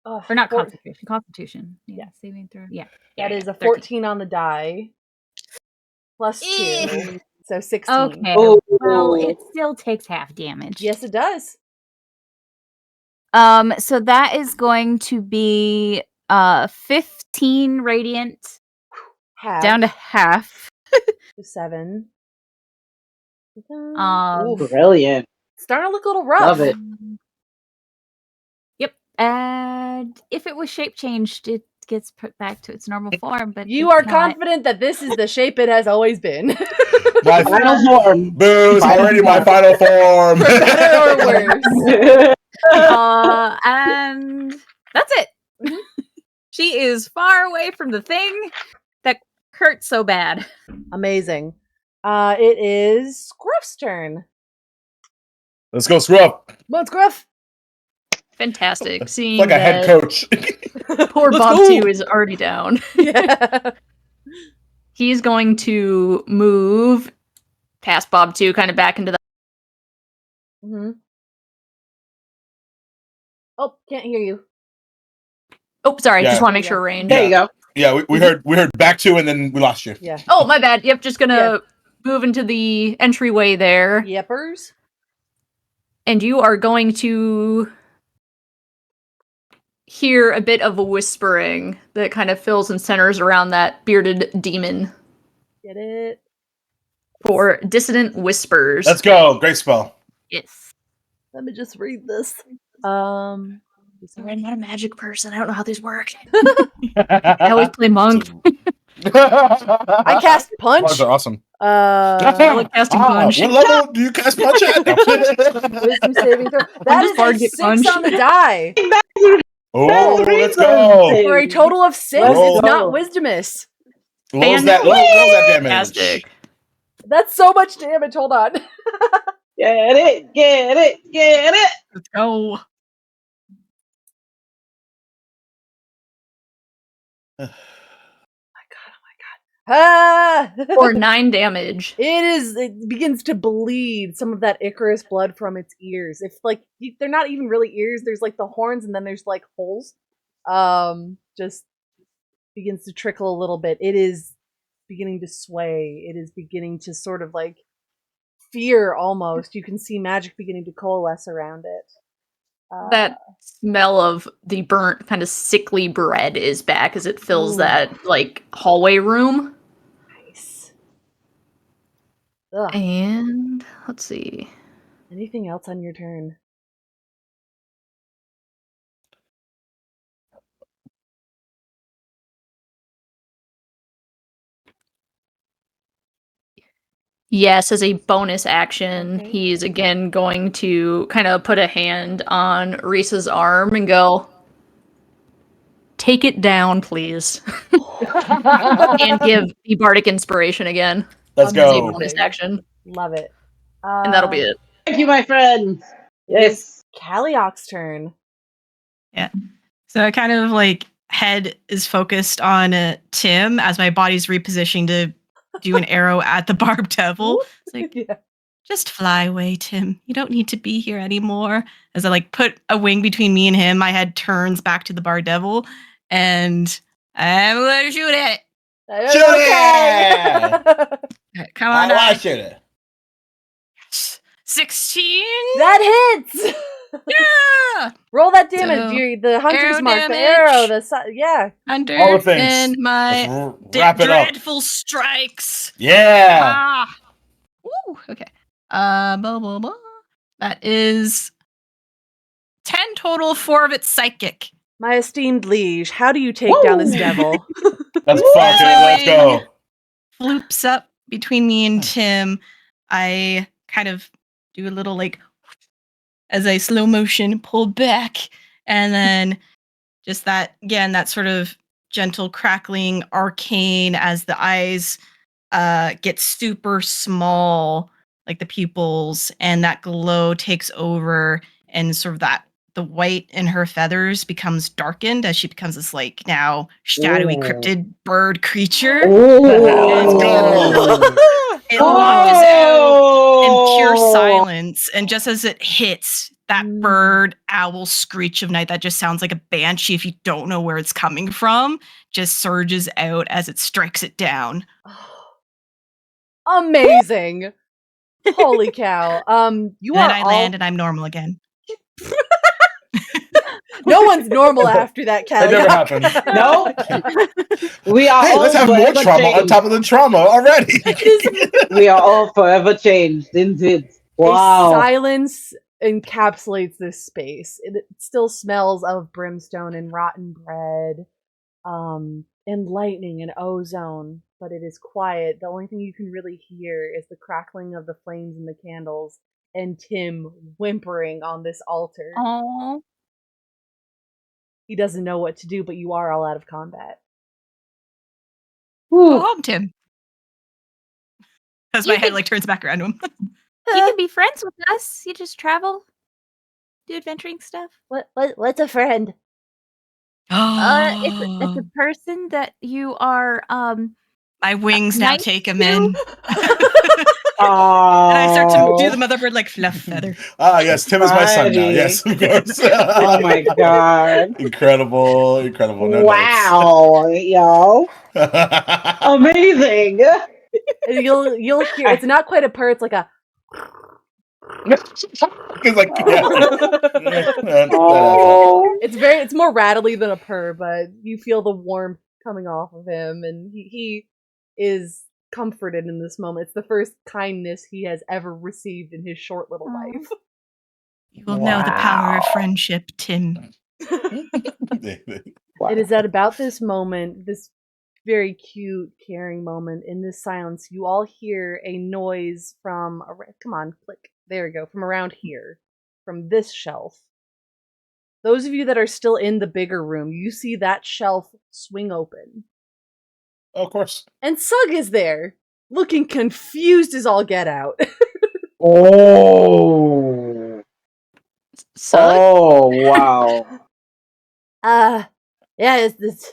Or Or not Constitution. Constitution. Yeah, saving throw. Yeah. That is a 13. 14 on the die. Plus 2. So 16. Okay. Oh. Well, it still takes half damage. Yes, it does. So that is going to be 15 radiant Half. down to half. to 7. Um, Brilliant. Starting to look a little rough. Love it. Yep. And if it was shape changed, it gets put back to its normal form. But You it's are not. confident that this is the shape it has always been. My Final form. booze already my final form. For better or worse. And that's it. She is far away from the thing that hurts so bad. Amazing. It is Scruff's turn. Let's go, Scruff. Come on, Scruff. Fantastic. It's Seeing like a head that coach. poor Let's Bob go. 2 is already down. Yeah. He's going to move past Bob 2, kind of back into the. Mm-hmm. Oh, can't hear you. Oh, sorry. Yeah. Just want to make sure range. There you go. Yeah, we heard back to and then we lost you. Yeah. Oh, my bad. Yep, just gonna move into the entryway there. Yepers. And you are going to hear a bit of a whispering that kind of fills and centers around that bearded demon Get it? for dissonant whispers. Let's go. Great spell. Yes. Let me just read this. Sorry, I'm not a magic person. I don't know how these work. I always play monk. I cast punch. Monks are awesome. I like casting punch. What level do you cast punch at? Wisdom saving throw. That just is hard a to get 6 punched. on the die. Oh, let's go. For a total of 6. Roll. It's not wisdomous. Rolls that damage. Fantastic. That's so much damage. Hold on. Get it, get it, get it. Let's go. Ah! For 9 damage. It begins to bleed some of that Icarus blood from its ears. If they're not even really ears, there's like the horns and then there's like holes. Just begins to trickle a little bit. It is beginning to sway. It is beginning to sort of like fear almost. You can see magic beginning to coalesce around it. That smell of the burnt, kind of sickly bread is back as it fills Ooh. that, like, hallway room. Nice. Ugh. And let's see. Anything else on your turn? Yes, as a bonus action, Okay. he's again going to kind of put a hand on Risa's arm and go, "Take it down, please." And give the bardic inspiration again. Let's As a go. bonus Amazing. action. Love it. And that'll be it. Thank you, my friends. Yes. Calliox's turn. Yeah. So I kind of like head is focused on Tim as my body's repositioning to do an arrow at the barbed devil. It's like, Yeah. just fly away, Tim. You don't need to be here anymore. As I like put a wing between me and him, my head turns back to the barbed devil, and I'm gonna shoot at it. Shoot it! Right, come on, I shoot it. 16. That hits. Yeah. Roll that damage. So, The hunter's arrow mark, damage. the arrow, yeah. Under All the things. and my Let's wrap it up. dreadful strikes. Yeah. Ah. Ooh, okay. Blah, blah, blah. That is 10 total, 4 of it's psychic. My esteemed liege, how do you take down this devil? Let's fucking let's go. Floops up between me and Tim. I kind of do a little like as I slow motion pull back, and then just that again, that sort of gentle crackling arcane as the eyes get super small, like the pupils, and that glow takes over, and sort of that the white in her feathers becomes darkened as she becomes this like now shadowy Ooh. cryptid bird creature. Let's go. It launches out in pure silence, and just as it hits, that bird owl screech of night that just sounds like a banshee if you don't know where it's coming from just surges out as it strikes it down. Amazing. Holy cow. You Then are I all... land and I'm normal again. No one's normal after that, That Callie. never happened. No. We are Hey, all let's have more forever trauma on changed. top of the trauma already. We are all forever changed, indeed. A Wow. silence encapsulates this space. It still smells of brimstone and rotten bread, and lightning and ozone, but it is quiet. The only thing you can really hear is the crackling of the flames and the candles, and Tim whimpering on this altar. Oh, He doesn't know what to do, but you are all out of combat. Go Whew. home, Tim. As You my head could- like turns back around to him. you can be friends with us. You just travel, do adventuring stuff. What's a friend? It's a person that you are My wings now nice take him to. in. Oh. And I start to do the mother-bird like fluff feather. Ah, yes, Tim is my son now. Buddy. Yes, of course. Oh my god. Incredible. No Wow. Yo. notes. Amazing. You'll hear it's not quite a purr, it's like a It's like, yeah. Oh. it's more rattly than a purr, but you feel the warmth coming off of him, and he is comforted in this moment. It's the first kindness he has ever received in his short little life. You will know the power of Wow. friendship, Tim. It is at about this moment, this very cute, caring moment, in this silence, you all hear a noise from, come on, click, there we go, from around here, from this shelf. Those of you that are still in the bigger room, you see that shelf swing open. Oh, of course. And Sug is there, looking confused as all get out. Oh. Oh, wow. Yeah, it's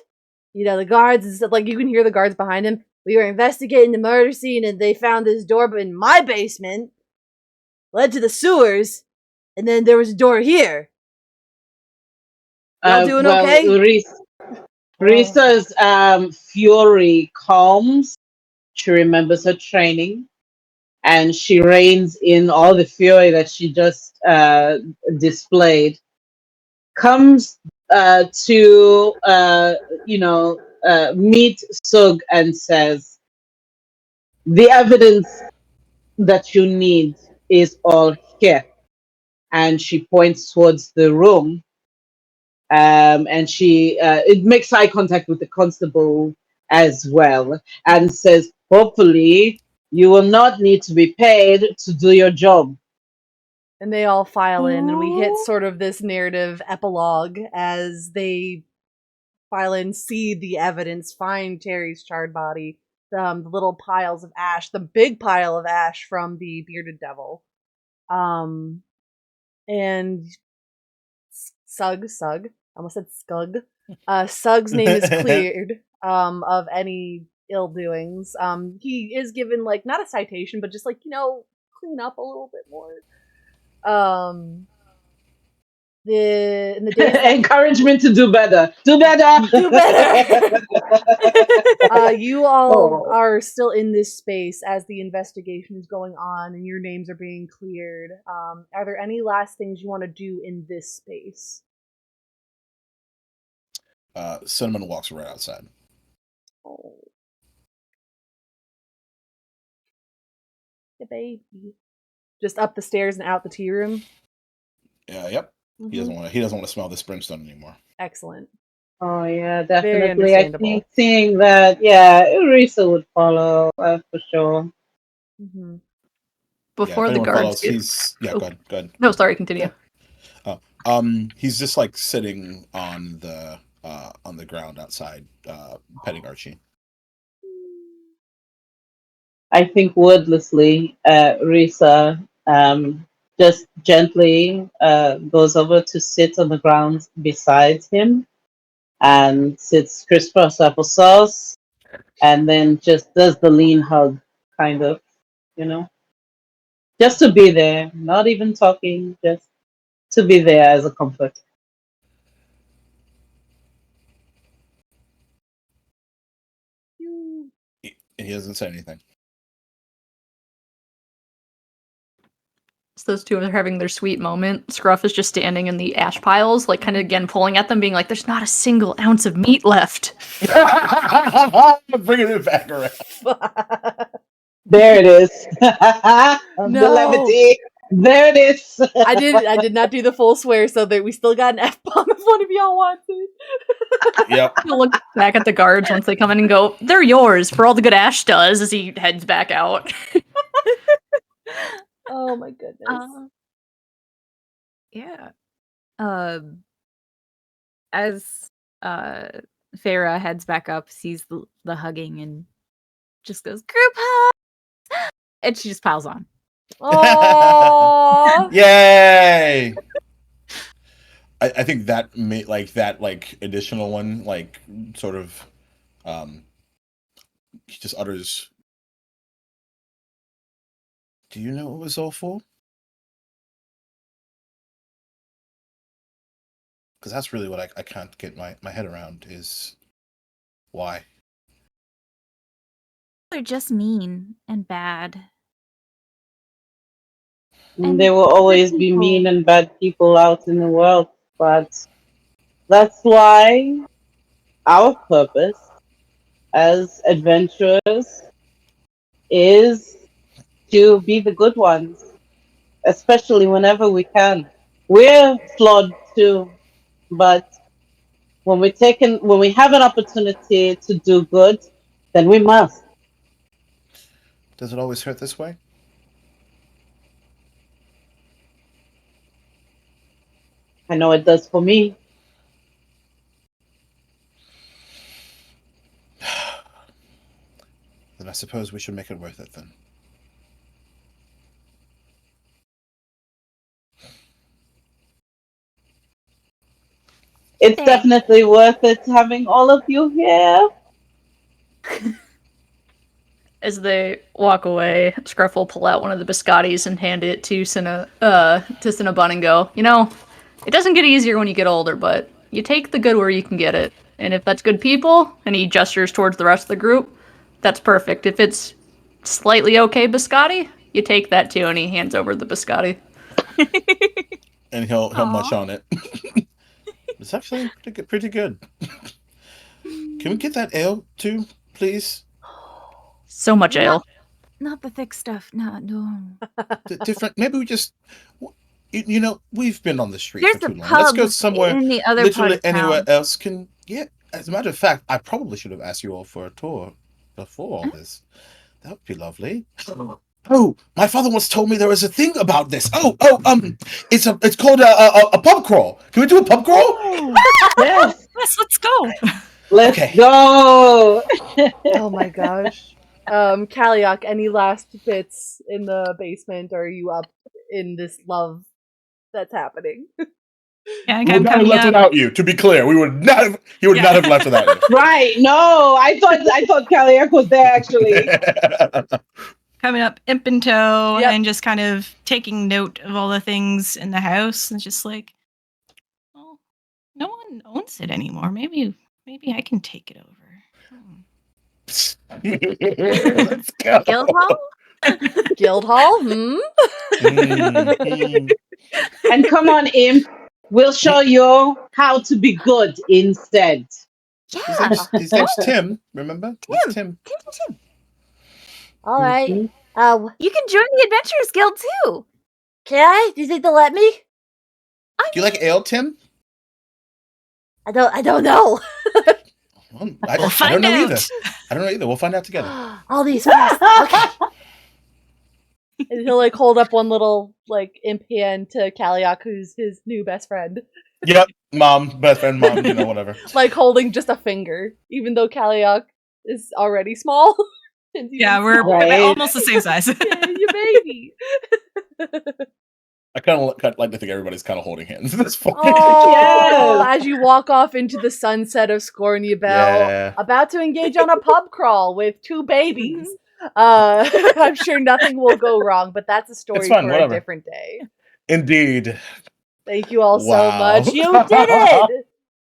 the guards and stuff. Like, you can hear the guards behind him. We were investigating the murder scene, and they found this door in my basement, led to the sewers, and then there was a door here. Y'all doing okay? Risa's fury calms. She remembers her training, and she reins in all the fury that she just displayed. Comes to meet Sug and says, "The evidence that you need is all here." And she points towards the room. And she it makes eye contact with the constable as well, and says, "Hopefully, You will not need to be paid to do your job. And they all file in, and we hit sort of this narrative epilogue as they file in, see the evidence, find Terry's charred body, the little piles of ash, the big pile of ash from the bearded devil. And Sug, I almost said Scug. Sug's name is cleared of any ill doings. He is given like not a citation, but just like clean up a little bit more. In the days Encouragement to do better. Do better. do better. You all are still in this space as the investigation is going on and your names are being cleared. Are there any last things you want to do in this space? Cinnamon walks right outside. Oh. Yeah, baby. Just up the stairs and out the tea room? Yep. Mm-hmm. He doesn't want to smell this brimstone anymore. Excellent. Oh yeah, Very definitely. I understandable. think seeing that, yeah, Risa would follow for sure. Mm-hmm. Before the guards get... Go ahead. No, sorry, continue. He's just like sitting on the ground outside, petting Archie. I think wordlessly, Risa just gently goes over to sit on the ground beside him and sits crisscross applesauce and then just does the lean hug, kind of, just to be there, not even talking, just to be there as a comfort. He doesn't say anything. So those two are having their sweet moment. Scruff is just standing in the ash piles, like kind of again pulling at them, being like, "There's not a single ounce of meat left." Bringing it back around. There it is. No. The levity. There it is. I did not do the full swear, so that we still got an F-bomb if one of y'all wants it. Yep. He'll look back at the guards once they come in and go, "They're yours for all the good Ash does," as he heads back out. Oh my goodness. Yeah. As Farah heads back up, sees the hugging, and just goes, "Group hug!" And she just piles on. Oh, Yay! I think that additional one, sort of, he just utters, "Do you know what it was all for?" Because that's really what I can't get my head around is why. They're just mean and bad. There will always be mean and bad people out in the world, but that's why our purpose as adventurers is to be the good ones, especially whenever we can. We're flawed too, but when we have an opportunity to do good, then we must. Does it always hurt this way? I know it does for me. Then I suppose we should make it worth it then. It's definitely worth it having all of you here. As they walk away, Scruff will pull out one of the biscottis and hand it to Cinnabon and go, "It doesn't get easier when you get older, but you take the good where you can get it. And if that's good people," and he gestures towards the rest of the group, "that's perfect. If it's slightly okay biscotti, you take that too," and he hands over the biscotti. And he'll munch on it. It's actually pretty good. Can we get that ale too, please? So much ale. Not the thick stuff. No. Different. Maybe we just, we've been on the street There's for too a long. Let's go pub somewhere, in the other literally part of anywhere town. else. As a matter of fact, I probably should have asked you all for a tour before all this. That would be lovely. Oh, my father once told me there was a thing about this. It's called a pub crawl. Can we do a pub crawl? Yes. Yes, let's go. Let's Okay. go. Oh my gosh. Kaliak, any last bits in the basement? Or are you up in this love that's happening? Yeah, We would I'm not have coming left up. without you. To be clear, we would not have. You would not have left without you. Right. No, I thought Kaliak was there actually. Coming up imp in tow Yep. and just kind of taking note of all the things in the house and just like, well, no one owns it anymore. Maybe I can take it over. Let's go. Guildhall? Guildhall? And come on, Imp. We'll show you how to be good instead. His name's Tim. Remember? It's Tim. Tim. All right. Mhm. You can join the Adventurers Guild too. Can I? Do you think they'll let me? Do you like ale, Tim? I don't know. Well, We'll I don't find know out. either. I don't know either. We'll find out together. All these fast. Okay. And he'll like hold up one little like imp hand to Kaliak, who's his new best friend. Yep, best friend, mom, whatever. Like holding just a finger, even though Kaliak is already small. And he's Yeah, we're Right. almost the same size. yeah, your baby. I kind of like to think everybody's kind of holding hands at this point. Oh, Yes. as you walk off into the sunset of Scornia Bell, Yeah. about to engage on a pub crawl with two babies. I'm sure nothing will go wrong, but that's a story It's fun, for whatever. a different day. Indeed. Thank you all so Wow. much. You did it!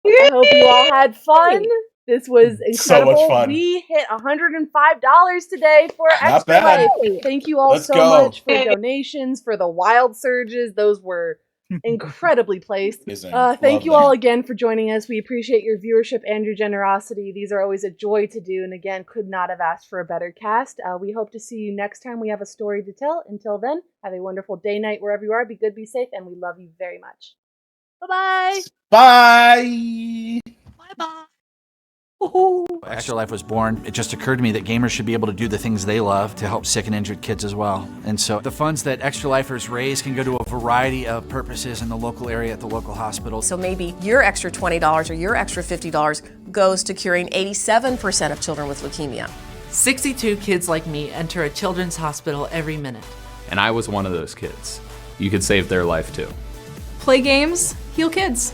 I hope you all had fun. This was So much incredible. fun. We hit $105 today for Not Extra bad. Life. Thank you all Let's so go. much for donations, for the wild surges. Those were incredibly placed. Amazing. Thank Love you all that. again for joining us. We appreciate your viewership and your generosity. These are always a joy to do, and again, could not have asked for a better cast. We hope to see you next time we have a story to tell. Until then, have a wonderful day, night, wherever you are. Be good, be safe, and we love you very much. Bye-bye! Bye. Bye-bye. Extra Life was born. It just occurred to me that gamers should be able to do the things they love to help sick and injured kids as well. And so the funds that Extra Lifers raise can go to a variety of purposes in the local area at the local hospital. So maybe your extra $20 or your extra $50 goes to curing 87% of children with leukemia. 62 kids like me enter a children's hospital every minute. And I was one of those kids. You could save their life too. Play games, heal kids.